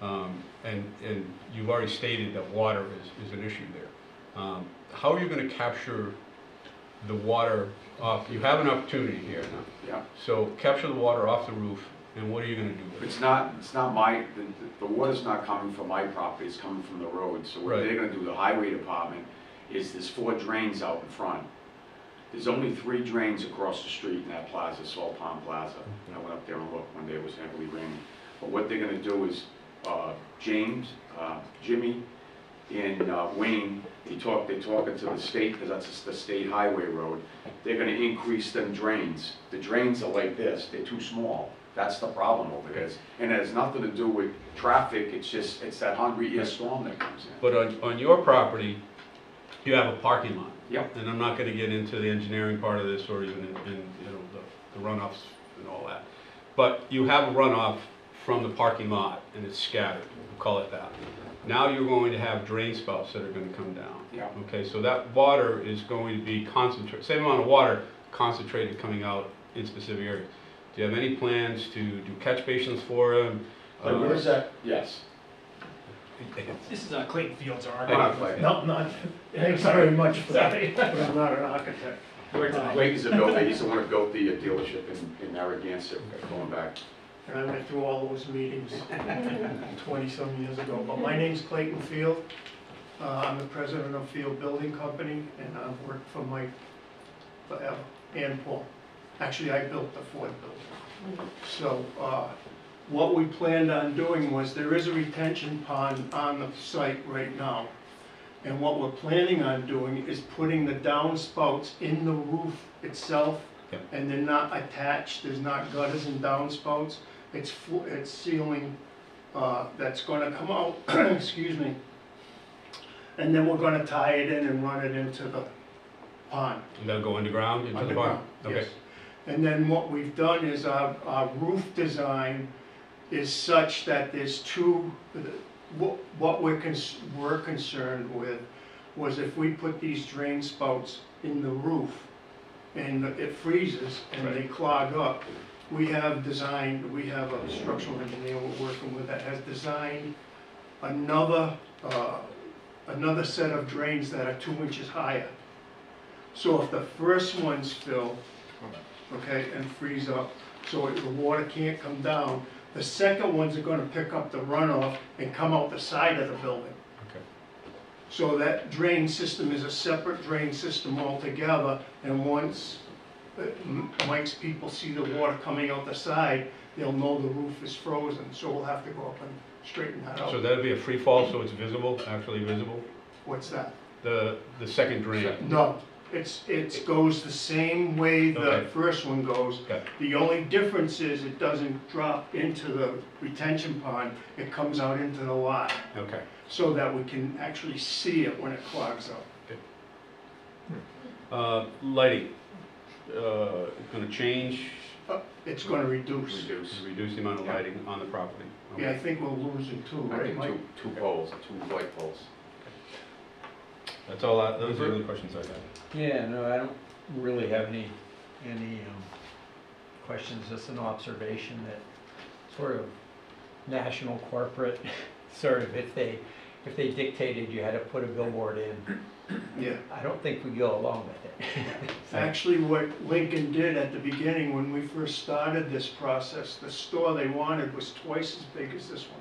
and you've already stated that water is an issue there. How are you going to capture the water off? You have an opportunity here now. Yeah. So capture the water off the roof, and what are you going to do with it? It's not the water's not coming from my property, it's coming from the road. So what Right. they're gonna do, the highway department, is there's 4 drains out in front. There's only 3 drains across the street in that plaza, Salt Pond Plaza. I went up there and looked one day, it was heavily raining. But what they're gonna do is, James, Jimmy, and Wayne, they're talking to the state, because that's the state highway road. They're gonna increase them drains. The drains are like this, they're too small. That's the problem over there. And it has nothing to do with traffic, it's that hungry air storm that comes in. But on your property, you have a parking lot. Yep. And I'm not going to get into the engineering part of this or even in the runoffs and all that. But you have a runoff from the parking lot and it's scattered, we'll call it that. Now you're going to have drain spouts that are going to come down. Yeah. Okay, so that water is going to be concentrated, same amount of water concentrated coming out in specific areas. Do you have any plans to do catch basins for them? Where is that? Yes. This is Clayton Fields, our Not architect. Clayton. Not, thanks very much for that, but I'm not an architect. Clayton's the builder, he's the one who built the dealership in Narragansett, going back. And I went through all those meetings 20-some years ago. But my name's Clayton Field. I'm the president of Field Building Company, and I've worked for Mike forever, and Paul. Actually, I built the Ford building. So, what we planned on doing was, there is a retention pond on the site right now. And what we're planning on doing is putting the downspouts in the roof itself. Yep. And they're not attached, there's not gutters and downspouts. It's ceiling that's gonna come out, excuse me. And then we're gonna tie it in and run it into the pond. And they'll go underground into the pond? Underground, yes. Okay. And then what we've done is our roof design is such that there's two, what we're concerned with was if we put these drain spouts in the roof and it freezes and they clog up, we have a structural engineer we're working with that has designed another set of drains that are 2 inches higher. So if the first ones fill, okay, and freeze up, so the water can't come down, the second ones are gonna pick up the runoff and come out the side of the building. Okay. So that drain system is a separate drain system altogether, and once people see the water coming out the side, they'll know the roof is frozen, so we'll have to go up and straighten that out. So that'll be a free fall, so it's visible, actually visible? What's that? The second drain? No, it goes the same way the Okay. first one goes. Okay. The only difference is it doesn't drop into the retention pond, it comes out into the lot, Okay. so that we can actually see it when it clogs up. Lighting, gonna change, It's gonna reduce. reduce the amount of lighting on the property? Yeah, I think we're losing two, I right, think Mike? two poles, two light poles. That's all, those are the only questions I had. Yeah, no, I don't really have any questions, just an observation that sort of national corporate, sort of, if they dictated you had to put a billboard in, Yeah. I don't think we go along with it. Actually, what Lincoln did at the beginning, when we first started this process, the store they wanted was twice as big as this one.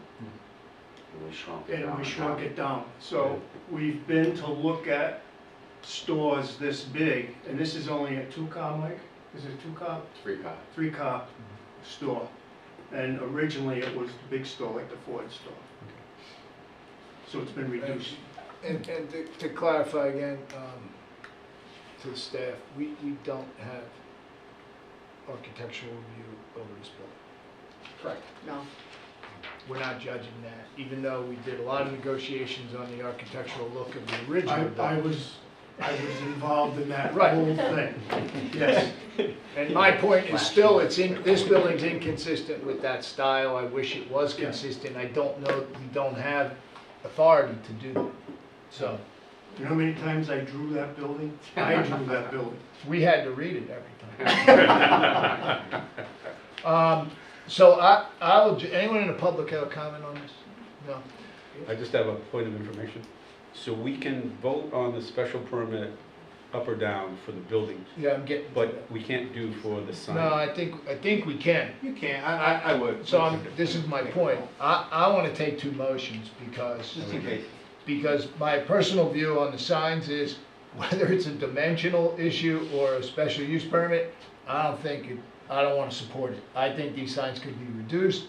And we shrunk it And down. we shrunk it down. So we've been to look at stores this big, and this is only a 2-car, Mike? Is it a 2-car? 3-car. 3-car store. And originally it was the big store, like the Ford store. So it's been reduced. And to clarify again, to the staff, we don't have architectural review over this building. Correct. No. We're not judging that, even though we did a lot of negotiations on the architectural look of the original I building. was involved in that Right. whole thing. Yes. And my point is still, this building's inconsistent with that style. I wish it was consistent. I don't know, we don't have authority to do that. So, You know how many times I drew that building? I drew that building. we had to read it every time. So anyone in the public have a comment on this? No? I just have a point of information. So we can vote on the special permit up or down for the building, Yeah, I'm getting. but we can't do for the sign. No, I think we can. You can, I would. So this is my point. I want to take two motions Just in case. because my personal view on the signs is whether it's a dimensional issue or a special use permit, I don't want to support it. I think these signs could be reduced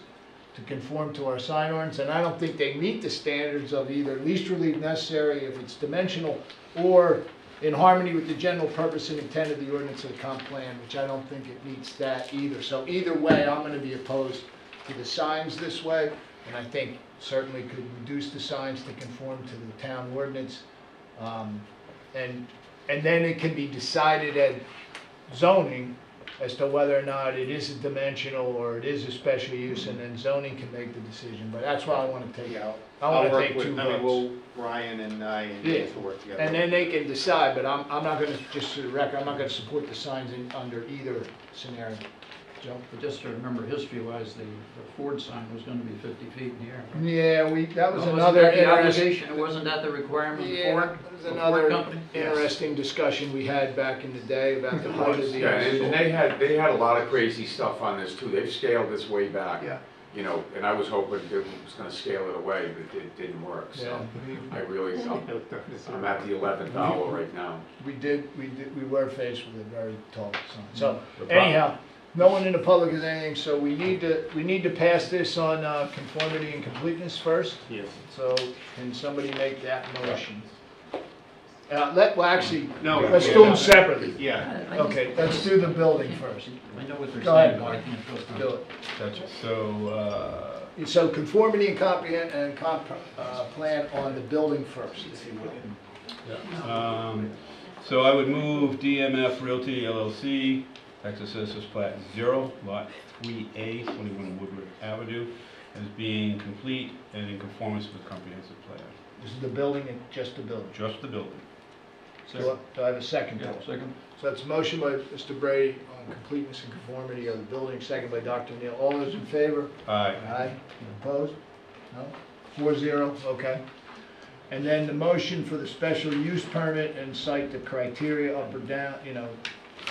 to conform to our sign ordinance, and I don't think they meet the standards of either least relief necessary if it's dimensional or in harmony with the general purpose and intent of the ordinance of the comp plan, which I don't think it meets that either. So either way, I'm gonna be opposed to the signs this way, and I think certainly could reduce the signs to conform to the town ordinance. And then it can be decided at zoning as to whether or not it is a dimensional or it is a special use, and then zoning can make the decision. But that's why I want to take out. I want to take two votes. Ryan and I and Yeah. James will work together. And then they can decide, but I'm not gonna, just for the record, I'm not gonna support the signs under either scenario. Joe? But just to remember history-wise, the Ford sign was gonna be 50 feet in the air. Yeah, that was Wasn't another that the interesting. obligation? Wasn't that the requirement Yeah, for that was the Ford another company? interesting discussion we had back in the day about the height of the. Yeah, and they had a lot of crazy stuff on this too. They've scaled this way back. Yeah. you know, and I was hoping it was gonna scale it away, but it didn't work, so I really, I'm at the 11th hour right now. We were faced with a very tall sign. So anyhow, no one in the public is anything, so we need to pass this on conformity and completeness first. Yes. So can somebody make that motion? Well, actually, No, let's do them separately. Yeah. Okay, let's do the building first. I know what they're Go ahead, saying, but I Mark. can't trust them. Do it. Gotcha. So, So conformity and plan on the building first, if you will. so I would move DMF Realty LLC, Texas Assessors Plat 0, Lot 3A, 21 Woodward Avenue, as being complete and in conformance with comprehensive plan. This is the building and just the building. Just the building. Do I have a second? Yeah, second. So that's a motion by Mr. Brady on completeness and conformity of the building, second by Dr. Neal. All those in favor? Aye. Aye. Opposed? No? 4-0, okay. And then the motion for the special use permit and cite the criteria up or down, you know,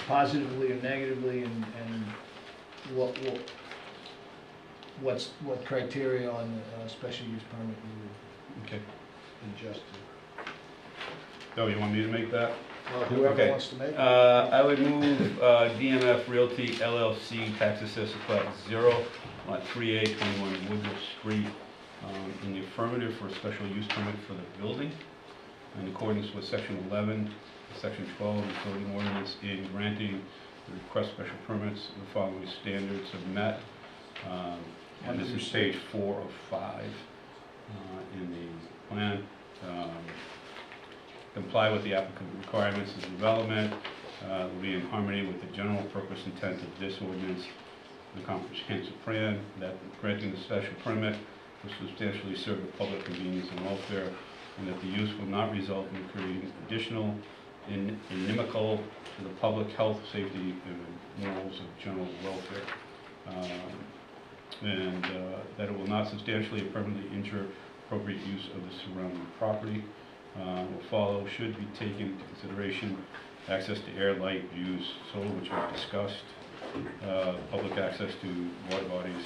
positively or negatively, and what criteria on the special use permit you Okay. would adjust to. Oh, you want me to make that? Well, whoever Okay. wants to make it. I would move DMF Realty LLC, Tax Assessor Plat 0, Lot 3A, 21 Woodruff Street, in the affirmative for a special use permit for the building, in accordance with Section 11, Section 12 of the zoning ordinance, in granting the request special permits, the following standards are met. And this is page 4 of 5 in the plan. Comply with the applicant requirements of development, will be in harmony with the general purpose intent of this ordinance, the comprehensive plan, that granting the special permit will substantially serve the public convenience and welfare, and that the use will not result in creating additional inimical to the public health, safety, and morals of general welfare. And that it will not substantially or permanently injure appropriate use of the surrounding property. Will follow should be taken into consideration access to air, light, views, solar, which we've discussed, public access to water bodies,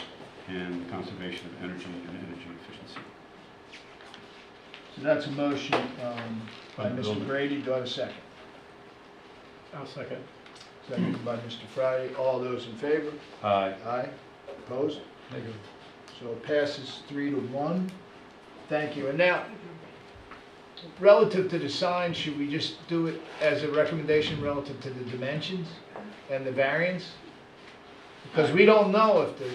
and conservation of energy and energy efficiency. So that's a motion by By the Mr. building. Brady. Do I have a second? I'll second. Second by Mr. Friday. All those in favor? Aye. Aye. Opposed? Negative. So it passes 3-1. Thank you. And now, relative to the sign, should we just do it as a recommendation relative to the dimensions and the variance? Because we don't know if the,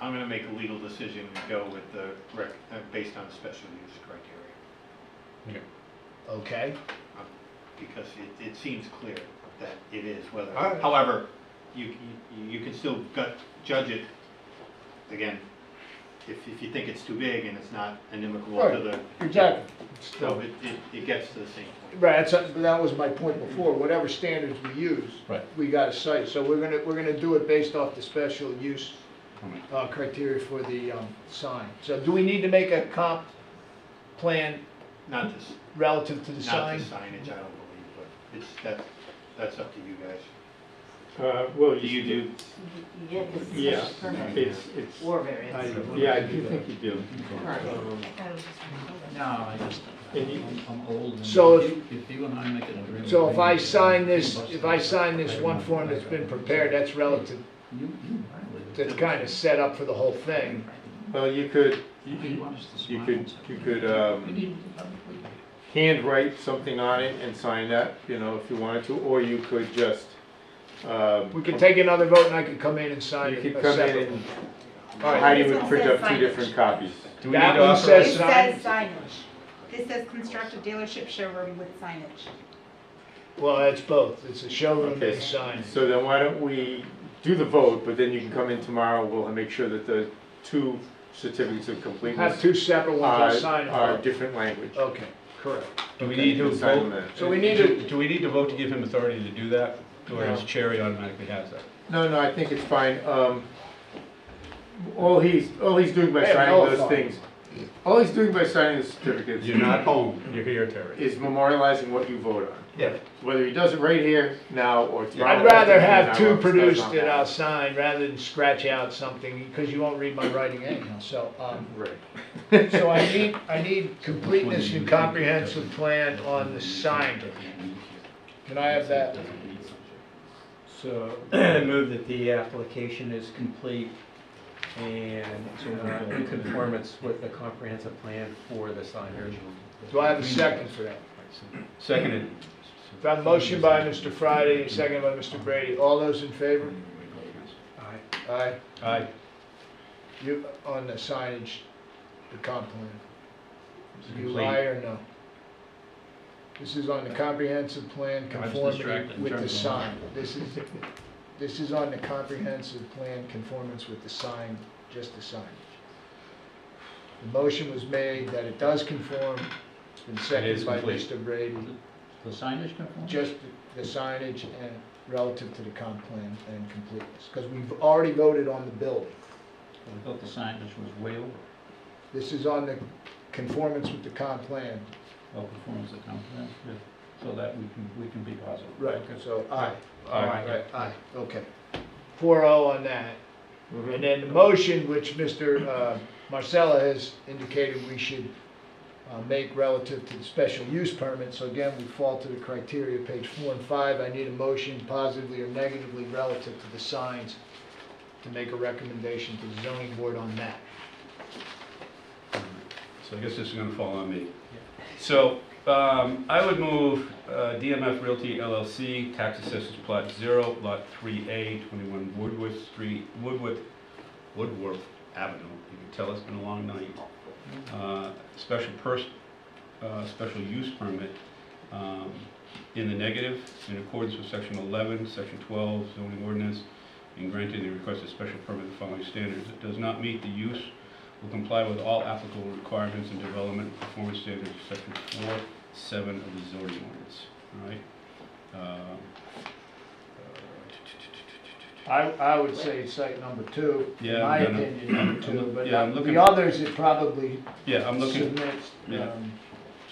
I'm gonna make a legal decision and go with the based on special use criteria. okay, Because it seems clear that it is, whether, All right. however, you can still judge it, again, if you think it's too big and it's not inimical to the. exactly. So it gets to the same point. Right, that was my point before. Whatever standards we use, Right. we got to cite. So we're gonna do it based off the special use criteria for the sign. So do we need to make a comp plan Not this, relative to the not sign? the signage, I don't believe, but that's up to you guys. Well, Do you do? Yeah, 'cause it's Yeah, special permit it's, or variance. yeah, I do think you do. No, I just, And you- I'm old. And So if you and I make an agreement. So if I sign this one form that's been prepared, that's relative, that's kind of set up for the whole thing. Well, you could handwrite something on it and sign that, you know, if you wanted to, or you could just, We could take another vote and I could come in and sign you it could come in separately. and All right. Heidi would print up two different copies. Do we need That to one authorize? says This sign. says signage. This says construct a dealership showroom with signage. Well, it's both. It's a showroom Okay. and sign. So then why don't we do the vote, but then you can come in tomorrow, we'll make sure that the two certificates of Have completeness two separate ones and sign are it. different language. Okay, correct. Do we need to Sign them vote? in. So we need to, Do we need to vote to give him authority to do that? Or No. his chair automatically has that? No, I think it's fine. All he's doing by They have signing no those authority. things, All he's doing by signing the certificate You're not home, you're here, Terry. is memorializing what you vote on. Yeah. Whether he does it right here now or tomorrow. I'd rather afternoon, have I two won't- does produced not that matter. I'll sign rather than scratch out something, because you won't read my writing anyhow, so, Right. so I need completeness and comprehensive plan on the sign. Can I have that? So I move that the application is complete and in conformance with the comprehensive plan for the signage. Do I have a second for that? Seconded. So I have a motion by Mr. Friday, second by Mr. Brady. All those in favor? Aye. Aye. Aye. You, on the signage, the comp plan? You Complete. lie or no? This is on the comprehensive plan I was conformity distracted in with the terms of- sign. This is on the comprehensive plan conformance with the sign, just the signage. The motion was made that it does conform, it's been is seconded by complete. Mr. Brady. The signage conform? Just the signage and relative to the comp plan and completeness, because we've already voted on the building. I thought the signage was way over. This is on the conformance with the comp plan. Well, performance of company, yeah. So that we can be positive. Right, Okay. so aye. Aye. Right, aye, okay. 4-0 on that. And then the motion, which Mr. Marcella has indicated we should make relative to the special use permit. So again, we fall to the criteria, page 4 and 5. I need a motion positively or negatively relative to the signs to make a recommendation to the zoning board on that. So I guess this is gonna fall on me. So, I would move DMF Realty LLC, Tax Assessors Plot 0, Lot 3A, 21 Woodworth Street, Woodworth Avenue. You can tell it's been a long night. Special use permit in the negative, in accordance with Section 11, Section 12 zoning ordinance, and granting the requested special permit the following standards. It does not meet the use, will comply with all applicable requirements and development and performance standards of Section 4.7 of the zoning ordinance. All right. I would say site number 2, in Yeah, my no, opinion, number 2, but yeah, I'm looking the others it probably Yeah, I'm looking. submits, Yeah.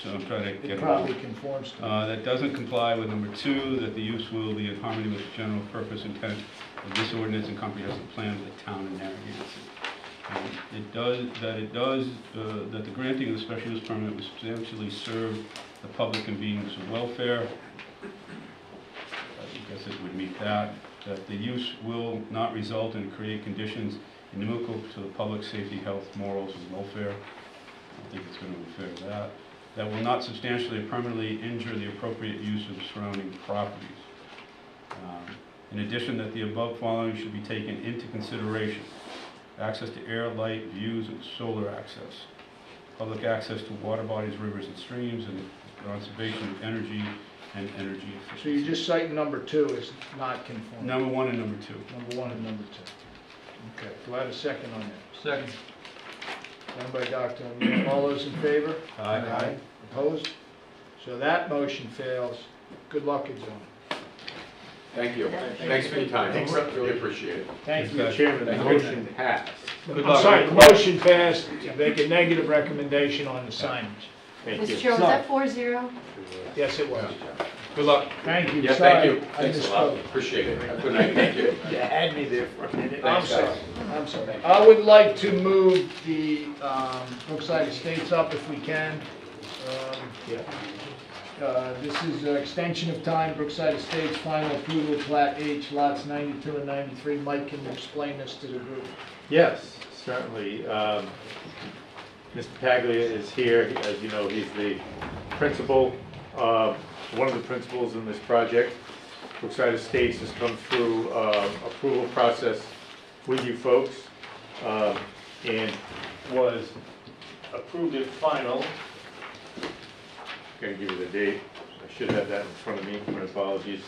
So I'm trying to get. it probably conforms to. That doesn't comply with number 2, that the use will be in harmony with the general purpose intent of this ordinance and comprehensive plan of the town of Narragansett. That the granting of the special use permit will substantially serve the public convenience and welfare. I guess it would meet that. That the use will not result and create conditions inimical to the public safety, health, morals, and welfare. I don't think it's going to be fair to that. That will not substantially or permanently injure the appropriate use of surrounding properties. In addition, that the above following should be taken into consideration: access to air, light, views, and solar access, public access to water bodies, rivers, and streams, and conservation of energy and energy efficiency. So you're just citing number 2 is not conforming. Number 1 and number 2. Number 1 and number 2. Okay, do I have a second on that? Second. Second by Dr. O'Neill. All those in favor? Aye. Opposed? So that motion fails. Good luck, it's on. Thank you. Thanks for your time. Really appreciate it. Thank you. Mr. Chairman, the motion passed. Good I'm luck. sorry, the motion passed to make a negative recommendation on the signage. Thank you. Mr. Chair, was that 4-0? Yes, it was. Good luck. Thank you. Yeah, Sorry, thank you. I Thanks a lot. misspoke. Appreciate it. Have a good night. Thank you. You had me there for a minute. I'm Thanks, sorry, guys. I'm sorry. I would like to move the Brookside Estates up if we can. This is an extension of time, Brookside Estates, final approval, Plat H, lots 92 and 93. Mike, can you explain this to the group? Yes, certainly. Mr. Paglia is here. As you know, he's the principal, one of the principals in this project. Brookside Estates has come through approval process with you folks and was approved at final. Gonna give you the date. I should have that in front of me. My apologies.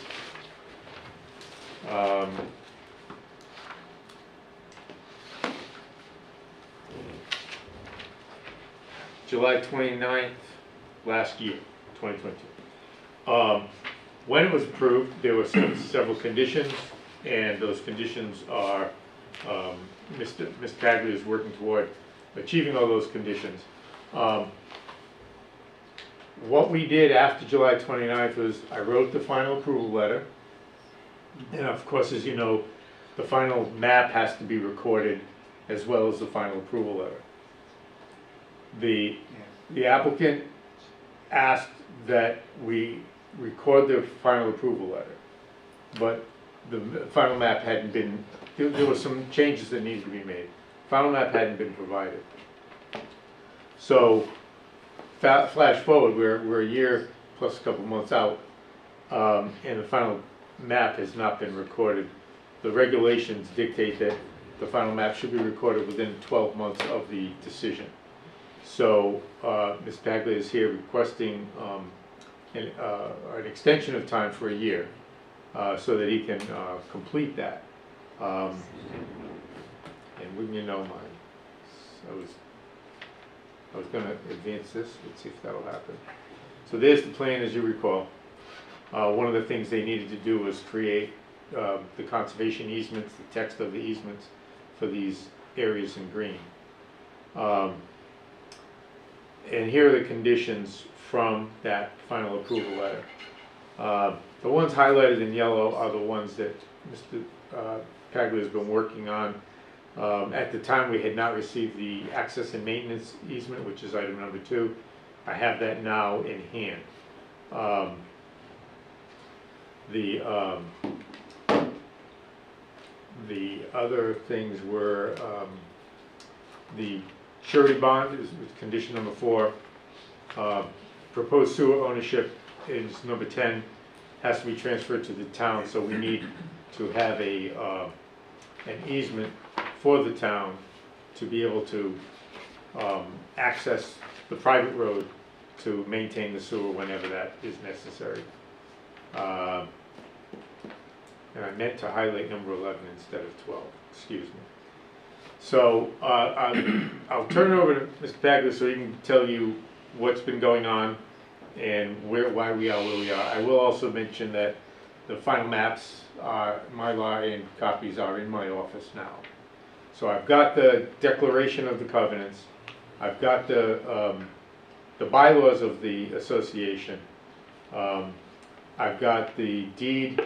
July 29th, last year, 2022. When it was approved, there were several conditions, and those conditions are, Mr. Paglia is working toward achieving all those conditions. What we did after July 29th was I wrote the final approval letter. And of course, as you know, the final map has to be recorded as well as the final approval letter. The applicant asked that we record the final approval letter, but the final map hadn't been, there were some changes that needed to be made. Final map hadn't been provided. So, flash forward, we're a year plus a couple months out, and the final map has not been recorded. The regulations dictate that the final map should be recorded within 12 months of the decision. So, Ms. Bagley is here requesting an extension of time for a year so that he can complete that. And wouldn't you know, I was going to advance this. Let's see if that'll happen. So there's the plan, as you recall. One of the things they needed to do was create the conservation easements, the text of the easements for these areas in green. And here are the conditions from that final approval letter. The ones highlighted in yellow are the ones that Mr. Paglia has been working on. At the time, we had not received the access and maintenance easement, which is item number 2. I have that now in hand. The other things were the surety bond is condition number 4. Proposed sewer ownership is number 10. Has to be transferred to the town, so we need to have an easement for the town to be able to access the private road to maintain the sewer whenever that is necessary. And I meant to highlight number 11 instead of 12, excuse me. So I'll turn it over to Mr. Paglia so he can tell you what's been going on and why we are where we are. I will also mention that the final maps, Mylar and copies are in my office now. So I've got the declaration of the covenants. I've got the bylaws of the association. I've got the deed,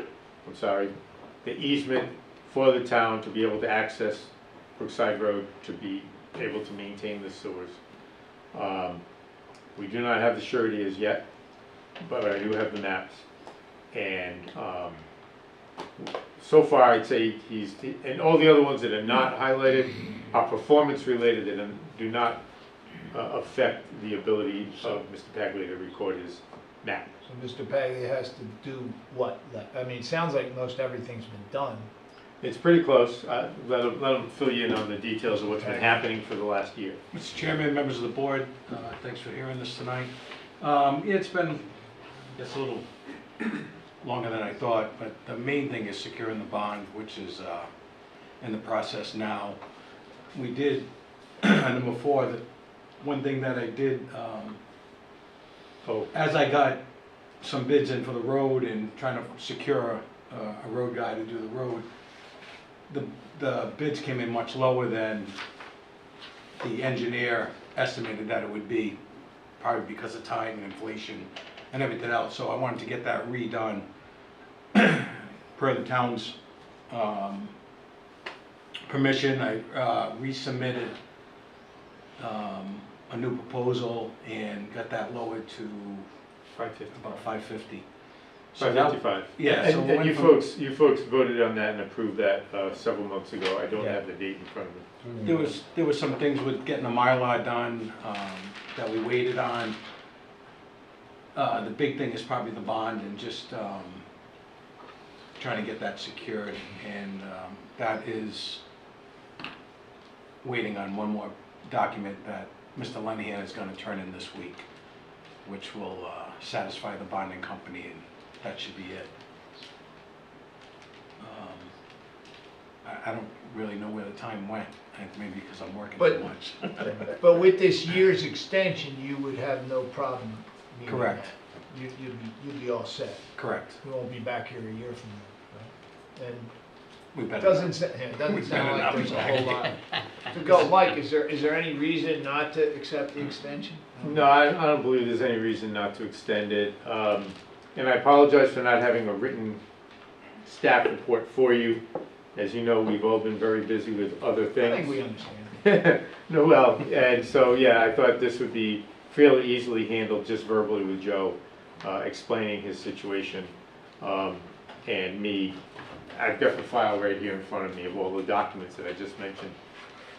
the easement for the town to be able to access Brookside Road to be able to maintain the sewers. We do not have the surety as yet, but I do have the maps. And so far I'd say and all the other ones that are not highlighted are performance related and do not affect the ability of Mr. Paglia to record his map. So Mr. Paglia has to do what? I mean, it sounds like most everything's been done. It's pretty close. Let him fill you in on the details of what's been happening for the last year. Mr. Chairman, members of the board, thanks for hearing this tonight. It's been, I guess, a little longer than I thought, but the main thing is securing the bond, which is in the process now. We did, number 4, the one thing that I did, as I got some bids in for the road and trying to secure a road guy to do the road, the bids came in much lower than the engineer estimated that it would be, probably because of time and inflation and everything else. So I wanted to get that redone per the town's permission. I resubmitted a new proposal and got that lowered to about 550. So 555. Yeah. And, so and you folks voted on that and approved that several months ago. I don't have the date in front of me. There was some things with getting the Mylar done that we waited on. The big thing is probably the bond and just trying to get that secured, and that is waiting on one more document that Mr. Lenihan is going to turn in this week, which will satisfy the bonding company, and that should be it. I don't really know where the time went, maybe because I'm working too much. But with this year's extension, you would have no problem meeting Correct. that. You'd be all set. Correct. We won't be back here a year from now, right? And We better. Doesn't, it doesn't sound like there's a whole lot. So go, Mike, is there any reason not to accept the extension? No, I don't believe there's any reason not to extend it. And I apologize for not having a written staff report for you. As you know, we've all been very busy with other I things. think we understand. No, well, and so, yeah, I thought this would be fairly easily handled just verbally with Joe, explaining his situation. And me, I've got the file right here in front of me of all the documents that I just mentioned.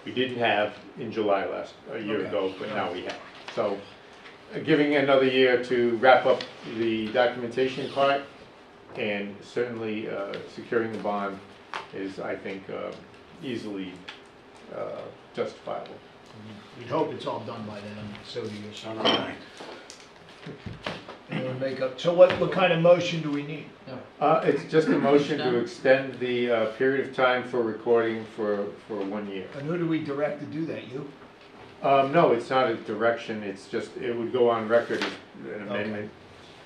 We didn't have in July a year Okay. ago, but now we have. So, giving another year to wrap up the documentation part, and certainly securing the bond is, I think, easily justifiable. We'd hope it's all done by then, so do you. Son of mine. Anyone make up, so what kind of motion do we need? It's just a motion to extend the period of time for recording for 1 year. And who do we direct to do that, you? No, it's not a direction, it's just, it would go on record as an amendment.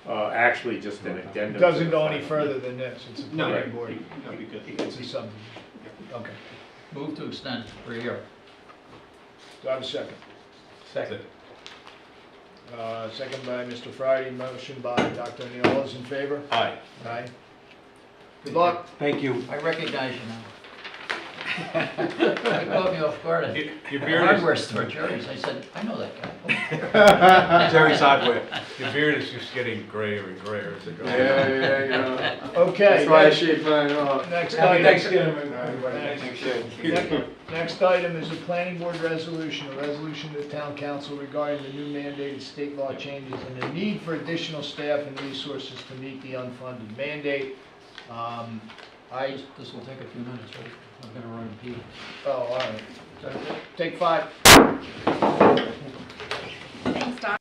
Actually, just an addendum. It doesn't to go the any final. further than this, it's a No, planning board, that'd be good. it's a subdivision. Okay, Move to extend for a year. do I have a second? Second. Second by Mr. Friday, motion by Dr. O'Neill, all those in favor? Aye. Aye. Good luck. Thank you. I recognize you now. I caught me off guard at Your the beard hardware is, store, Jerry's. I said, I know that guy. Jerry's Hardware. your beard is just getting grayer and grayer as it goes. Yeah. Okay. That's why I next- shaved mine off. Next Happy item. Thanksgiving, everybody. Next- Next item is a planning board resolution, a resolution of the town council regarding the new mandated state law changes and the need for additional staff and resources to meet the unfunded mandate. This will take a few minutes, right? I'm gonna run and pee. Oh, all right. Take 5. Thanks, Don.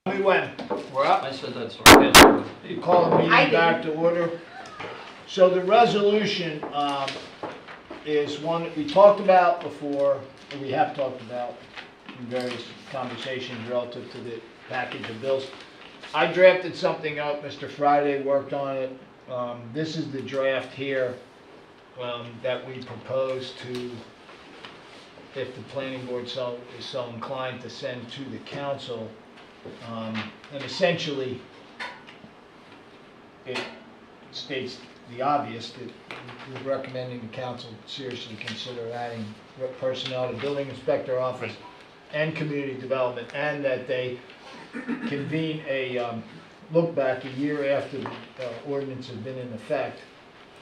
We went, we're up. I said that sarcastically. You call the I meeting did. back to order. So the resolution is one that we talked about before, or we have talked about in various conversations relative to the package of bills. I drafted something up, Mr. Friday worked on it. This is the draft here that we propose to, if the planning board is so inclined, to send to the council. And essentially, it states the obvious, that we're recommending the council seriously consider adding personnel to building inspector office and community development, and that they convene a look back a year after the ordinance has been in effect,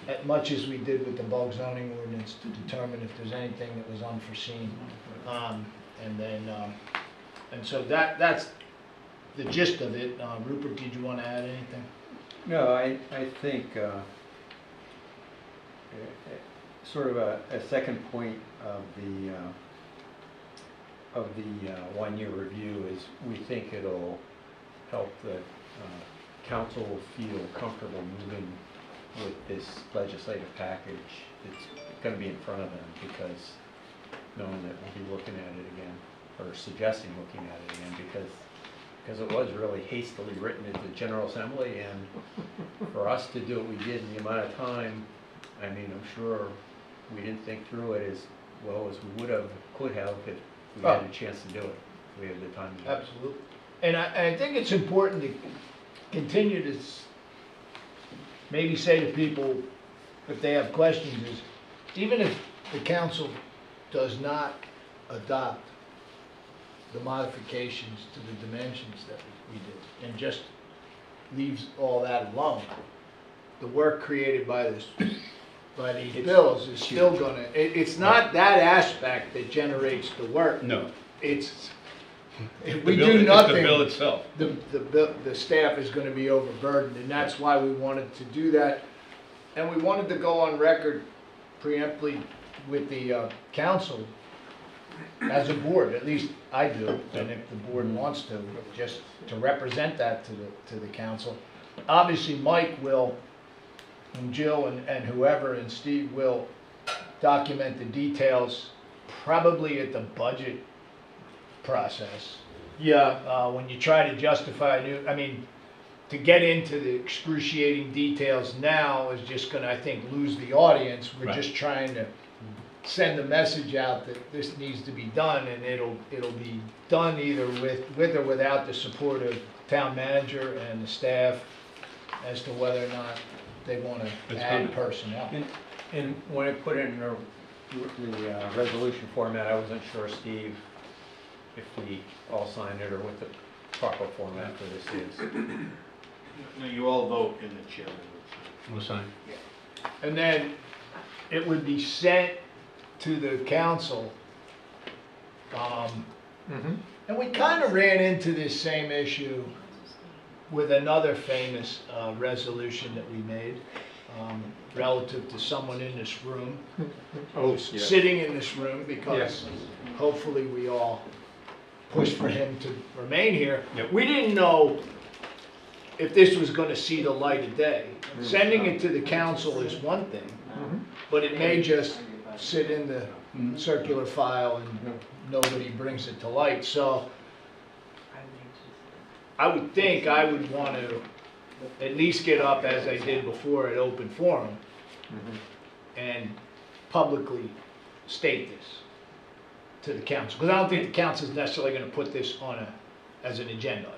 as much as we did with the bulk zoning ordinance, to determine if there's anything that was unforeseen. And so that's the gist of it. Rupert, did you want to add anything? No, I think sort of a second point of the 1-year review is we think it'll help the council feel comfortable moving with this legislative package that's going to be in front of them, because knowing that we'll be looking at it again, or suggesting looking at it again, because it was really hastily written at the General Assembly, and for us to do what we did in the amount of time, I mean, I'm sure we didn't think through it as well as we could have if we had a chance to do it. We had the time to do it. Absolutely. And I think it's important to continue to maybe say to people, if they have questions, is even if the council does not adopt the modifications to the dimensions that we did, and just leaves all that alone, the work created by these bills is still gonna, it's not that aspect that generates the work. No. It's, if we do nothing, It's the bill itself. the staff is gonna be overburdened, and that's why we wanted to do that. And we wanted to go on record preemptively with the council as a board, at least I do, and if the board wants to, just to represent that to the council. Obviously, Mike will, and Jill and whoever, and Steve will document the details, probably at the budget process. Yeah. When you try to justify to get into the excruciating details now is just gonna, I think, lose the audience. We're just trying to send the message out that this needs to be done, and it'll be done either with or without the support of town manager and the staff as to whether or not they want to add personnel. And when I put it in the resolution format, I wasn't sure, Steve, if we all signed it or what the proper format for this is. No, you all vote and the chairman We'll sign. And then it would be sent to the council. And we kind of ran into this same issue with another famous resolution that we made relative to someone in this room, sitting in this room, because hopefully we all pushed for him to remain here. Yep. We didn't know if this was going to see the light of day. Sending it to the council is one thing, but it may just sit in the circular file and nobody brings it to light. So I would think I would want to at least get up, as I did before, at open forum and publicly state this to the council, because I don't think the council is necessarily going to put this on as an agenda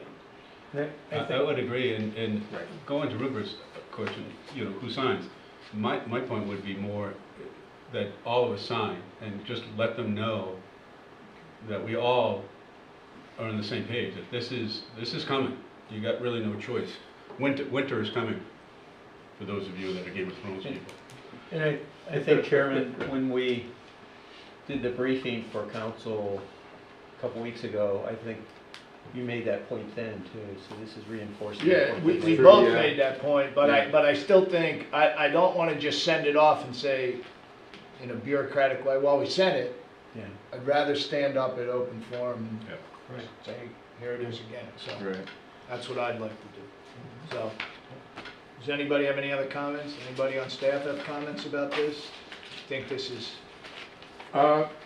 item. I would agree, and going to Rupert's question, who signs, my point would be more that all of us sign, and just let them know that we all are on the same page, that this is coming. You got really no choice. Winter is coming, for those of you that are Game of Thrones people. And I think, Chairman, when we did the briefing for council a couple weeks ago, I think you made that point then too, so this is reinforcing. Yeah, we both made that point, but I still think, I don't want to just send it off and say, in a bureaucratic way, well, we sent it. Yeah. I'd rather stand up at open forum and say, here it is again, so Right. that's what I'd like to do. So, does anybody have any other comments? Anybody on staff have comments about this? Think this is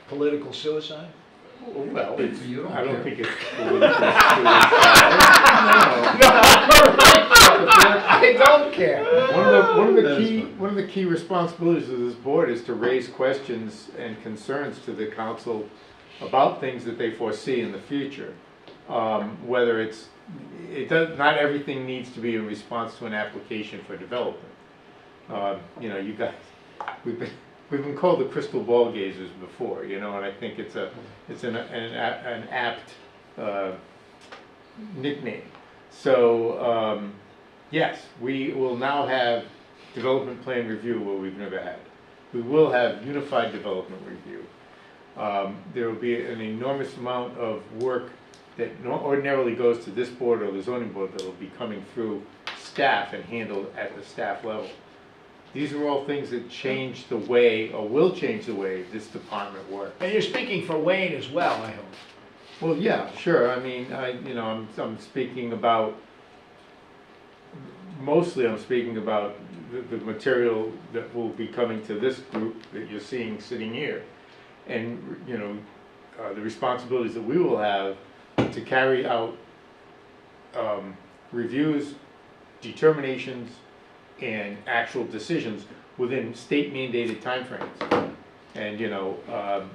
political suicide? Well, it's, You don't I don't care. think it's political suicide. I don't care. One of the key responsibilities of this board is to raise questions and concerns to the council about things that they foresee in the future. Whether not everything needs to be in response to an application for development. You know, you guys, we've been called the crystal ball gazers before, you know, and I think it's an apt nickname. So, yes, we will now have development plan review where we've never had. We will have unified development review. There will be an enormous amount of work that ordinarily goes to this board or the zoning board that will be coming through staff and handled at the staff level. These are all things that change the way, or will change the way, this department works. And you're speaking for Wayne as well, I hope. Well, yeah, sure. I mean, I'm speaking about, mostly I'm speaking about the material that will be coming to this group that you're seeing sitting here. And, you know, the responsibilities that we will have to carry out reviews, determinations, and actual decisions within state mandated timeframes. And, you know,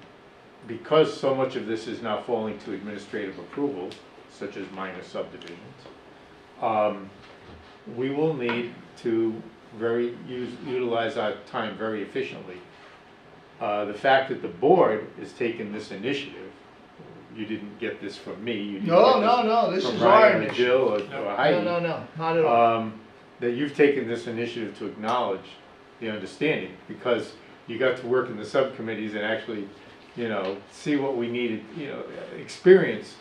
because so much of this is now falling to administrative approvals, such as minor subdivisions, we will need to utilize our time very efficiently. The fact that the board has taken this initiative, you didn't get this from me. You didn't No, get this from is our Ryan or initiative. Jill or Heidi. No, not at all. That you've taken this initiative to acknowledge the understanding, because you got to work in the subcommittees and actually, you know, see what we needed, you know, experience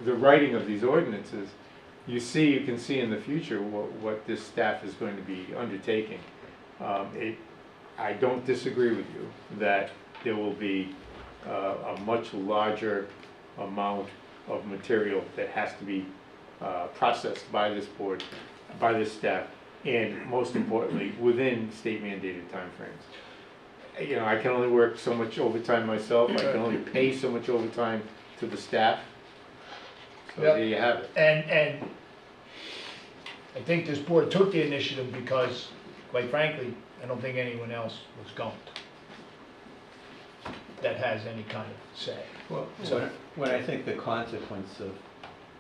the writing of these ordinances. You can see in the future what this staff is going to be undertaking. I don't disagree with you that there will be a much larger amount of material that has to be processed by this board, by this staff, and most importantly, within state mandated timeframes. You know, I can only work so much overtime myself. I can only pay so much overtime to the staff. So Yep. there you have it. And I think this board took the initiative because, quite frankly, I don't think anyone else was going to, that has any kind of say. Well, So- when I think the consequence of,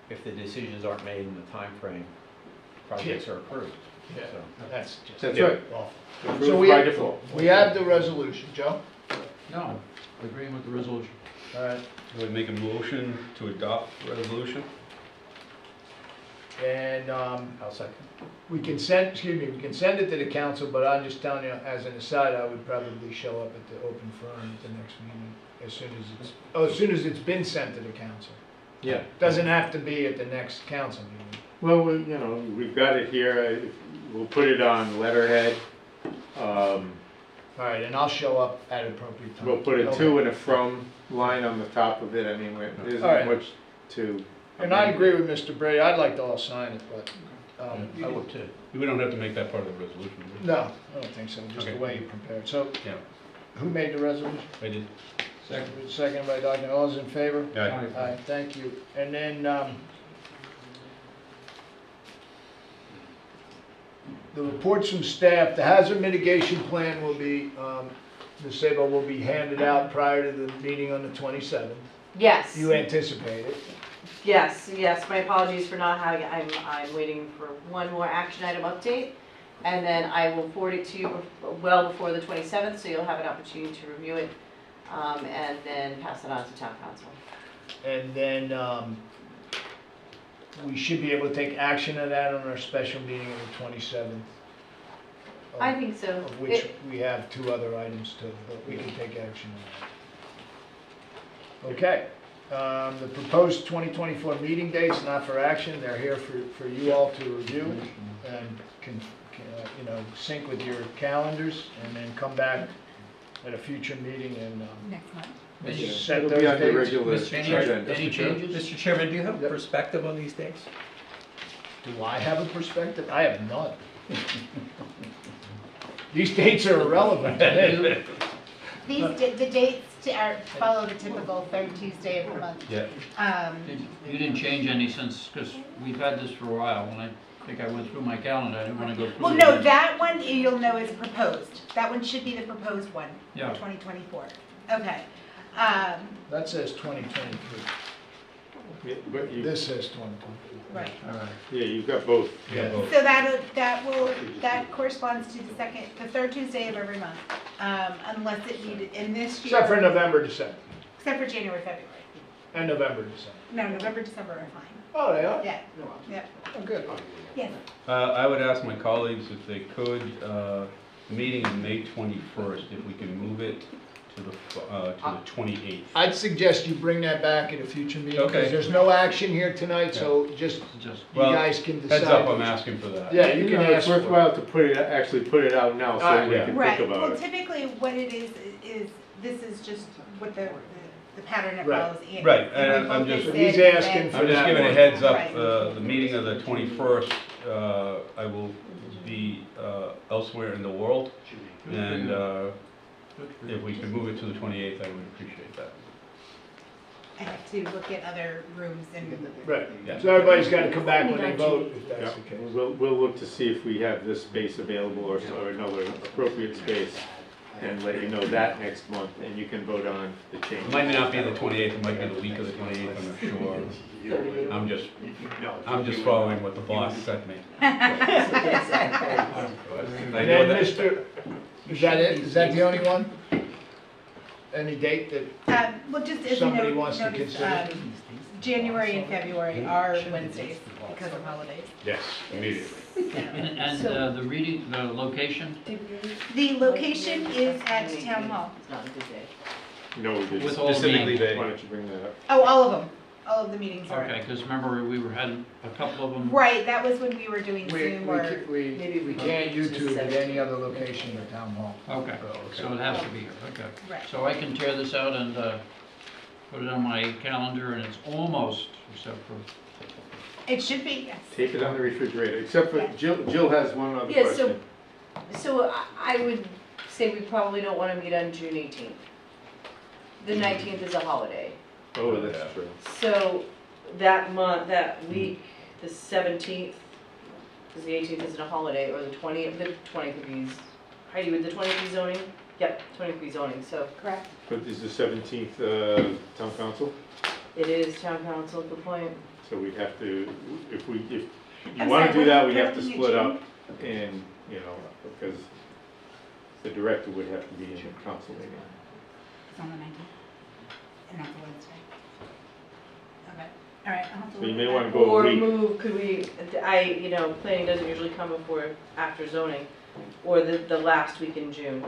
if the decisions aren't made in the time frame, projects are approved. Yeah, So- that's just That's right. awful. Approved So by default. we have the resolution, Joe? No, agreeing with the resolution. All right. I would make a motion to adopt the resolution. And I'll second. we can send it to the council, but I'm just telling you, as an aside, I would probably show up at the open forum at the next meeting as soon as it's been sent to the council. Yeah. Doesn't have to be at the next council meeting. Well, you know, we've got it here. We'll put it on letterhead. All right, and I'll show up at appropriate time. We'll put a Okay. to and a from line on the top of it. I mean, there isn't All right. much to. And I agree with Mr. Brady, I'd like to all sign it, but, I would too. We don't have to make that part of the resolution. do we? no, I don't think so, just the Okay. way you prepared. So, Yeah, who made the resolution? I did. Second by Dr. All those in favor? Aye. Aye, thank you. And then, the reports from staff, the hazard mitigation plan will be, Ms. Sabo, will be handed out prior to the meeting on the 27th. Yes. You anticipate it? Yes, my apologies for not having it. I'm waiting for one more action item update. And then I will forward it to you well before the 27th, so you'll have an opportunity to review it, and then pass it on to town council. And then, we should be able to take action on that on our special meeting on the 27th. I think so. Of which we have two other items too, but we can take action on that. Okay, the proposed 2024 meeting dates, not for action, they're here for you all to review and sync with your calendars, and then come back at a future meeting and, Next month. set It'll those be on the dates. regular Any agenda. any changes? Mr. Chairman, do you have Yep. perspective on these dates? Do I have a perspective? I have none. These dates are irrelevant to me. The dates follow the typical third Tuesday of the month. Yeah. You didn't change any since, because we've had this for a while, and I think I went through my calendar, I didn't want to go through. Well, it no, again. that one you'll know is proposed. That one should be the proposed one Yeah. for 2024. Okay. That says 2023. Yeah, but you, This says 2023. Right. All right. yeah, you've got both. Yeah. So that corresponds to the third Tuesday of every month, unless it needed, in this year. Except for November, December, Except for January, February. and November, December. No, November, December are fine. Oh, they are? Yeah, yeah, Oh, good. yes. I would ask my colleagues if they could, meeting on May 21st, if we can move it to the 28th. I'd suggest you bring that back at a future meeting, because Okay. there's no action here tonight, so just, Just, you Well, guys can decide. Heads up, I'm asking for that. Yeah, you can It's ask for it. worthwhile to actually put it out now so we yeah. can Right, think well, about it. typically what it is this is just what the pattern it Right. follows in. Right, And and we I'm focus just- So in he's and asking then- for I'm just that giving a one. heads up, Right. the meeting of the 21st, I will be elsewhere in the world, and if we could move it to the 28th, I would appreciate that. I have to look at other rooms and. Right, Yeah. so everybody's gotta come back when they vote, if that's the case. We'll look to see if we have this space available or another appropriate space and let you know that next month, and you can vote on the change. It might not be the 28th, it might be the week of the 28th, I'm not sure. I'm just following what the boss sent me. I And know then that, Mr., is that it? Is that the only one? Any date that Well, just as you somebody know, wants to notice, consider? January and February are Wednesdays because of holidays. yes, immediately. and the reading, the location, The location is at Town Hall. It's not a good day. No, we didn't. with all Specifically, the, they, Why don't you bring that up? Oh, all of them. All of the meetings are. okay, because remember, we were having a couple of them. Right, that was when we were doing Zoom or. We can't YouTube at any other location but Town Hall. Okay, so it has to be here, okay. Right. So I can tear this out and put it on my calendar, and it's almost, except for, It should be, yes. Tape it on the refrigerator, except for Jill has one other Yeah, question. so I would say we probably don't want to meet on June 18th. The 19th is a holiday. Oh, that's true. So that month, that week, the 17th, because the 18th isn't a holiday, or the 20th would be, Heidi, would the 20th be zoning? Yep, 20th be zoning, so Correct. But is the 17th town council? it is town council, good point. So we'd have to, if you I'm want to sorry, do that, what- we have to what split looking at up and, because the director would have to be in the council meeting. It's on the 19th. And not the Wednesday. Okay, all right, I'll have to So look you at may that. want to go a Or week. move, could we, planning doesn't usually come before, after zoning, or the last week in June.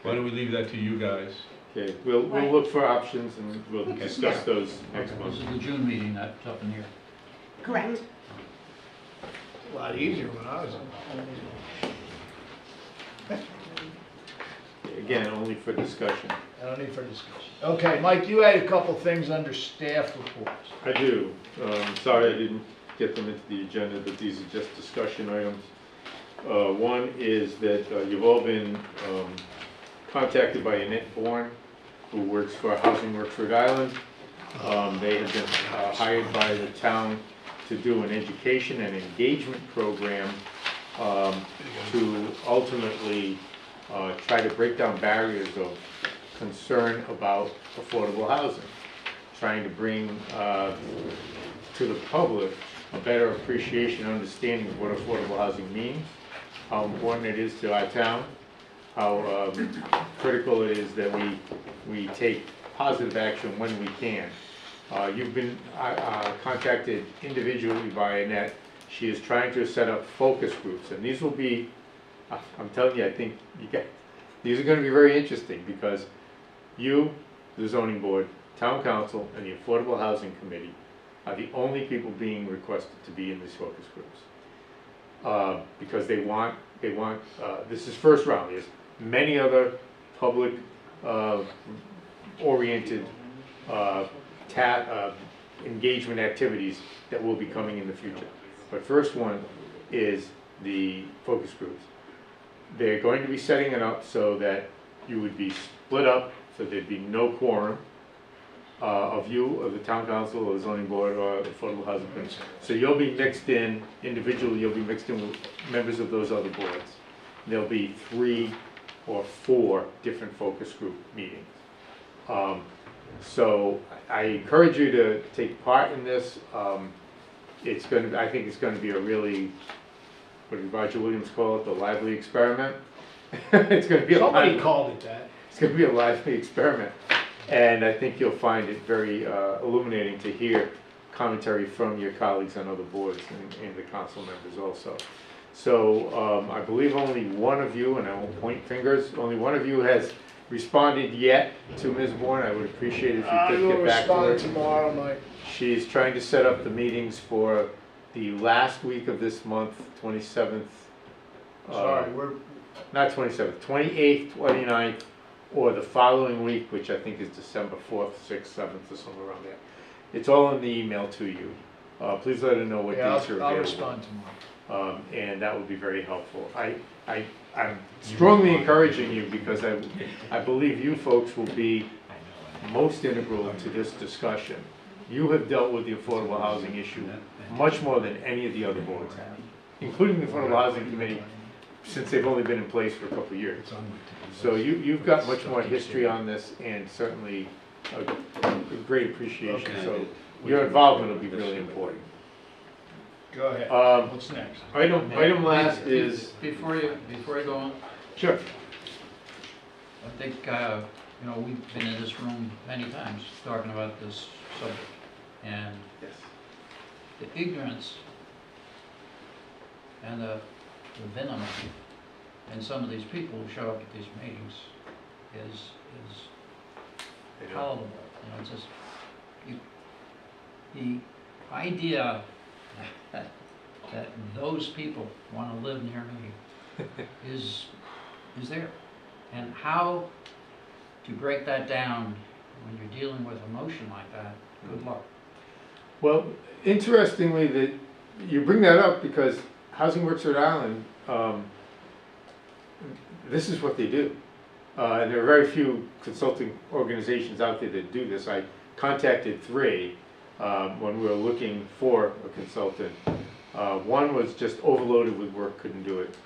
why don't we leave that to you guys? Okay, we'll Right. look for options and we'll Okay. discuss those next this month. is the June meeting that's up in here. Correct. A lot easier when I was. Again, only for discussion. Only for discussion. Okay, Mike, you had a couple things under staff reports. I do. Sorry I didn't get them into the agenda, but these are just discussion items. One is that you've all been contacted by Annette Bourne, who works for Housing Works Rhode Island. They have been hired by the town to do an education and engagement program to ultimately try to break down barriers of concern about affordable housing, trying to bring to the public a better appreciation and understanding of what affordable housing means, how important it is to our town, how critical it is that we take positive action when we can. You've been contacted individually by Annette. She is trying to set up focus groups, and these will be, I'm telling you, I think these are going to be very interesting because you, the zoning board, town council, and the Affordable Housing Committee are the only people being requested to be in these focus groups. Because they want, this is first round, many other public oriented engagement activities that will be coming in the future. But first one is the focus groups. They're going to be setting it up so that you would be split up, so there'd be no quorum of you, of the town council, or the zoning board, or the affordable housing committee. So you'll be mixed in individually, you'll be mixed in with members of those other boards. There'll be 3 or 4 different focus group meetings. So I encourage you to take part in this. It's going to, I think it's going to be a really, what did Roger Williams call it, the lively experiment? It's going to be Somebody called it that. It's going to be a lively experiment. And I think you'll find it very illuminating to hear commentary from your colleagues on other boards and the council members also. So I believe only one of you, and I won't point fingers, only one of you has responded yet to Ms. Bourne. I would appreciate it if you could get back to her. Respond tomorrow, Mike. She's trying to set up the meetings for the last week of this month, 27th. Sorry, we're, Not 27th, 28th, 29th, or the following week, which I think is December 4th, 6th, 7th, or somewhere around there. It's all in the email to you. Please let her know what yeah, dates are available. I'll respond tomorrow. And that would be very helpful. I'm strongly encouraging you because I believe you folks will be most integral to this discussion. You have dealt with the affordable housing issue much more than any of the other boards have, including the Affordable Housing Committee, since they've only been in place for a couple of years. So you've got much more history on this and certainly a great appreciation. Okay. So your involvement will be really important. Go ahead. What's next? Item last is... Before you go on, Sure. I think, you know, we've been in this room many times talking about this subject. And Yes. the ignorance and the venom in some of these people who show up at these meetings is palatable. You know, it's just, the idea that those people want to live near me is there. And how to break that down when you're dealing with emotion like that, good luck. Well, interestingly, that you bring that up because Housing Works Rhode Island, this is what they do. And there are very few consulting organizations out there that do this. I contacted 3 when we were looking for a consultant. One was just overloaded with work, couldn't do it.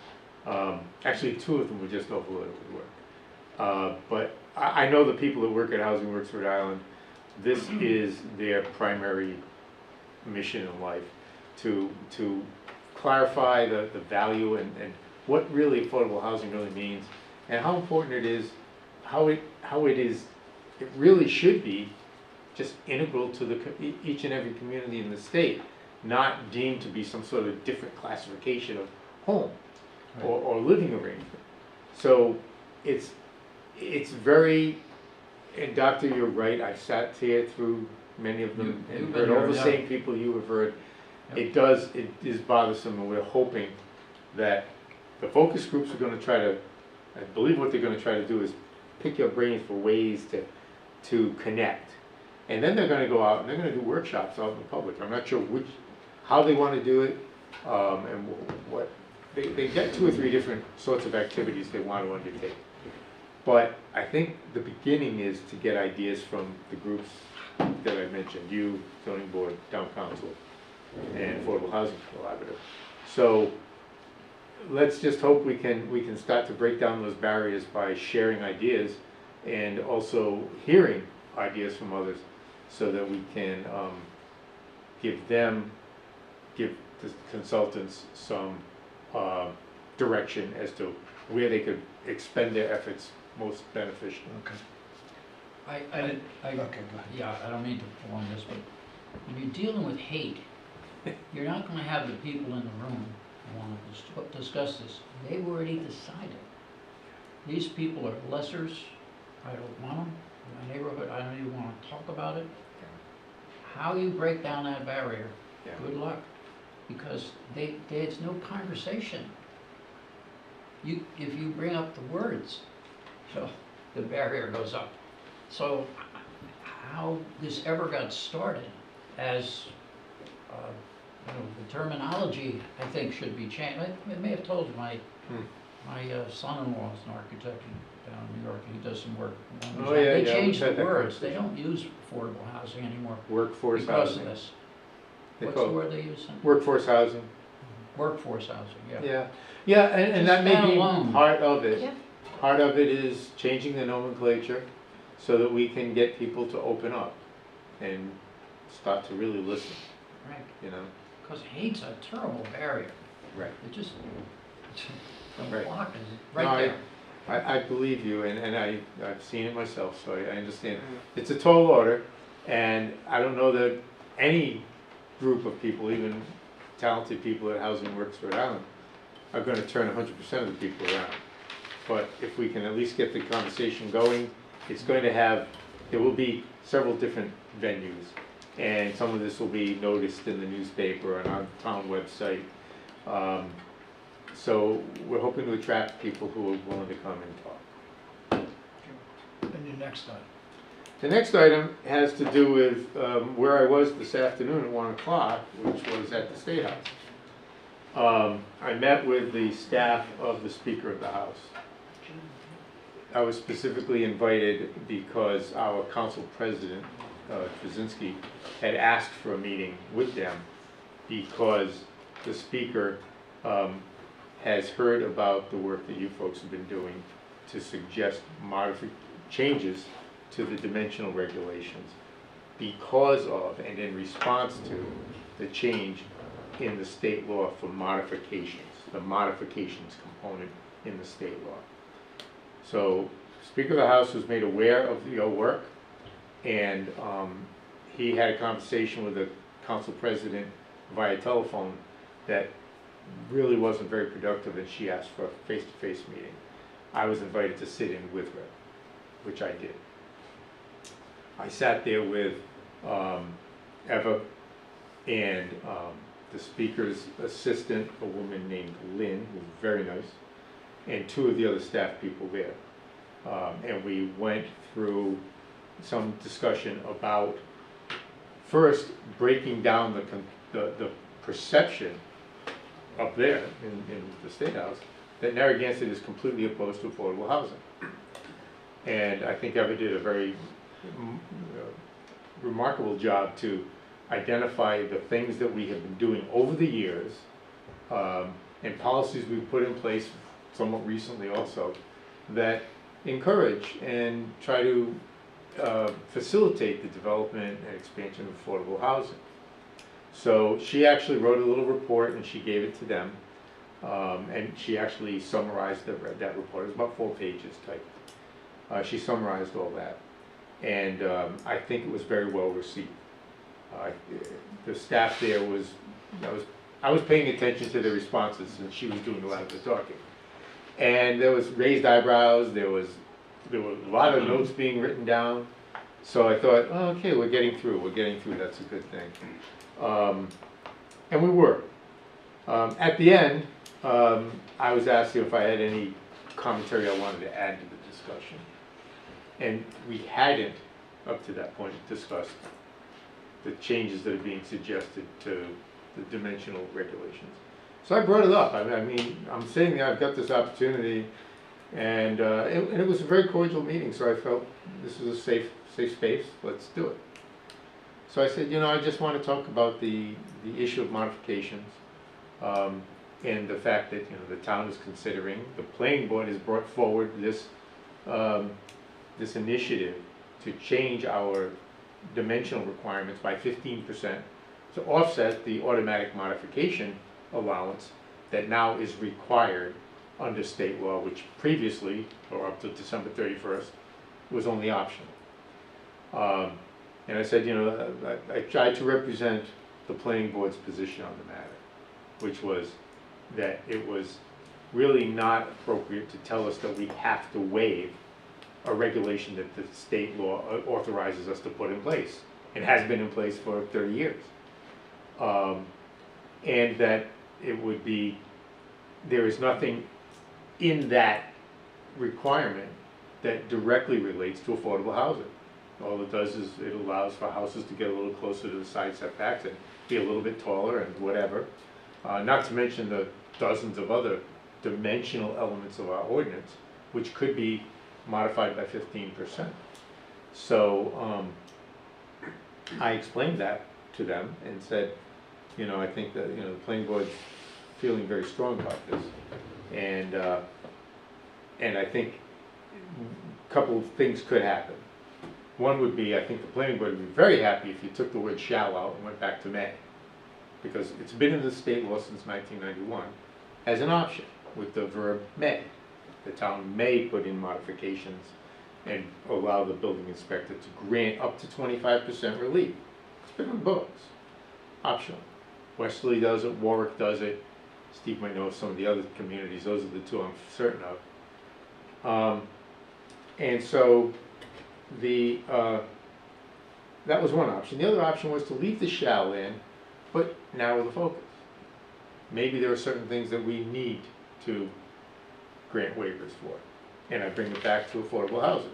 Actually, 2 of them were just overloaded with work. But I know the people that work at Housing Works Rhode Island, this is their primary mission in life, to clarify the value and what really affordable housing really means, and how important it is, how it really should be just integral to each and every community in the state, not deemed to be some sort of different classification of home or living arrangement. So it's very, and Doctor, you're right, I've sat here through many of them and heard all the same people you have heard. Yep. It is bothersome, and we're hoping that the focus groups are going to try to, I believe what they're going to try to do is pick your brains for ways to connect. And then they're going to go out and they're going to do workshops out in the public. I'm not sure how they want to do it, and what, they get 2 or 3 different sorts of activities they want to undertake. But I think the beginning is to get ideas from the groups that I mentioned, you, Zoning Board, Town Council, and Affordable Housing Collaborative. So let's just hope we can start to break down those barriers by sharing ideas and also hearing ideas from others, so that we can give the consultants some direction as to where they could expend their efforts most beneficial. Okay. Okay, go ahead. Yeah, I don't mean to prolong this, but when you're dealing with hate, you're not going to have the people in the room who want to discuss this. They've already decided. These people are lessers. I don't want them in my neighborhood. I don't even want to talk about it. How you break down that barrier, good luck. Because there's no conversation. if you bring up the words, so the barrier goes up. So how this ever got started as, the terminology, I think, should be changed. I may have told you, my son-in-law is an architect down in New York, and he does some work. Oh, yeah, They yeah, changed we've had the that words, they conversation. don't use affordable housing anymore Workforce because of housing. this. They What's call the it word they use? Workforce housing. Workforce housing, yeah. Yeah, yeah, and that may Just be alone. part of it. Yeah. Part of it is changing the nomenclature so that we can get people to open up and start to really listen, Right, you know? because hate's a terrible barrier. Right. It just, the Right. block is No, right there. I believe you, and I've seen it myself, so I understand. It's a tall order, and I don't know that any group of people, even talented people at Housing Works Rhode Island, are gonna turn 100% of the people around. But if we can at least get the conversation going, it's going to have, there will be several different venues, and some of this will be noticed in the newspaper and on the town website. So we're hoping to attract people who are willing to come and talk. And your next item. The next item has to do with where I was this afternoon at 1 o'clock, which was at the State House. I met with the staff of the Speaker of the House. I was specifically invited because our council president, Krasinski, had asked for a meeting with them because the Speaker has heard about the work that you folks have been doing to suggest changes to the dimensional regulations because of and in response to the change in the state law for modifications, the modifications component in the state law. So Speaker of the House was made aware of your work, and he had a conversation with the council president via telephone that really wasn't very productive, and she asked for a face-to-face meeting. I was invited to sit in with her, which I did. I sat there with Eva and the Speaker's assistant, a woman named Lynn, who was very nice, and two of the other staff people there. And we went through some discussion about, first, breaking down the perception up there in the State House that Narragansett is completely opposed to affordable housing. And I think Eva did a very remarkable job to identify the things that we have been doing over the years and policies we've put in place somewhat recently also that encourage and try to facilitate the development and expansion of affordable housing. So she actually wrote a little report and she gave it to them, and she actually summarized that report. It was about 4 pages type. She summarized all that, and I think it was very well received. The staff there I was paying attention to the responses, and she was doing a lot of the talking. And there was raised eyebrows, there were a lot of notes being written down. So I thought, oh, okay, we're getting through, that's a good thing. And we were. At the end, I was asked if I had any commentary I wanted to add to the discussion. And we hadn't, up to that point, discussed the changes that are being suggested to the dimensional regulations. So I brought it up. I mean, I'm sitting there, I've got this opportunity, and it was a very cordial meeting, so I felt this is a safe space, let's do it. So I said, I just want to talk about the issue of modifications, and the fact that, the town is considering, the planning board has brought forward this, this initiative to change our dimensional requirements by 15% to offset the automatic modification allowance that now is required under state law, which previously, or up to December 31st, was only optional. And I said, I tried to represent the planning board's position on the matter, which was that it was really not appropriate to tell us that we have to waive a regulation that the state law authorizes us to put in place. It has been in place for 30 years. And that it would be, there is nothing in that requirement that directly relates to affordable housing. All it does is it allows for houses to get a little closer to the side setbacks and be a little bit taller and whatever. Not to mention the dozens of other dimensional elements of our ordinance, which could be modified by 15%. So I explained that to them and said, you know, I think that, you know, the planning board's feeling very strong about this. And I think a couple of things could happen. One would be, I think the planning board would be very happy if you took the word shall out and went back to may. Because it's been in the state law since 1991 as an option with the verb may. The town may put in modifications and allow the building inspector to grant up to 25% relief. It's been on the books. Optional. Westerly does it, Warwick does it. Steve might know of some of the other communities. Those are the two I'm certain of. And so that was one option. The other option was to leave the shall in, but narrow the focus. Maybe there are certain things that we need to grant waivers for. And I bring it back to affordable housing.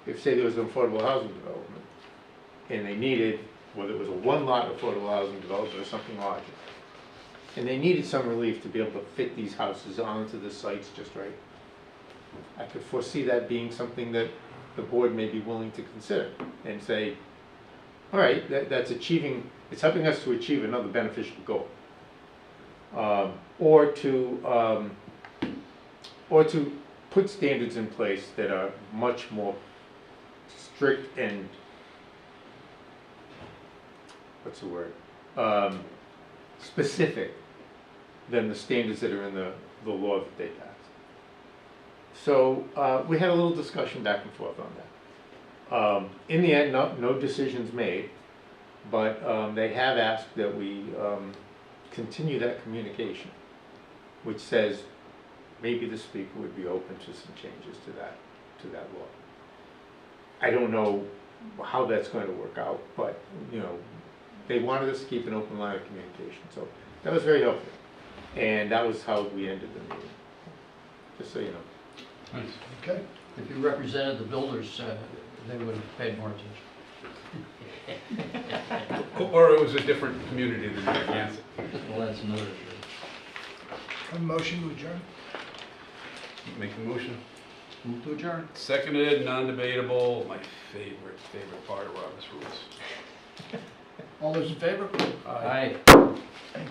If, say, there was an affordable housing development, and they needed, whether it was a one-lot affordable housing development or something larger, and they needed some relief to be able to fit these houses onto the sites just right, I could foresee that being something that the board may be willing to consider and say, all right, that's achieving, it's helping us to achieve another beneficial goal. Or to put standards in place that are much more strict and, what's the word, specific than the standards that are in the law that they passed. So we had a little discussion back and forth on that. In the end, no decisions made, but they have asked that we continue that communication, which says maybe the speaker would be open to some changes to that law. I don't know how that's going to work out, but you know, they wanted us to keep an open line of communication, so that was very helpful, and that was how we ended the meeting. Just so you know. Nice. Okay. If you represented the builders, they would have paid more attention. Or it was a different community than Narragansett. Well, that's another issue. A motion to adjourn? Make a motion. Move to adjourn. Seconded, non-debatable, my favorite part of Robert's rules. All those in favor? Aye. Thank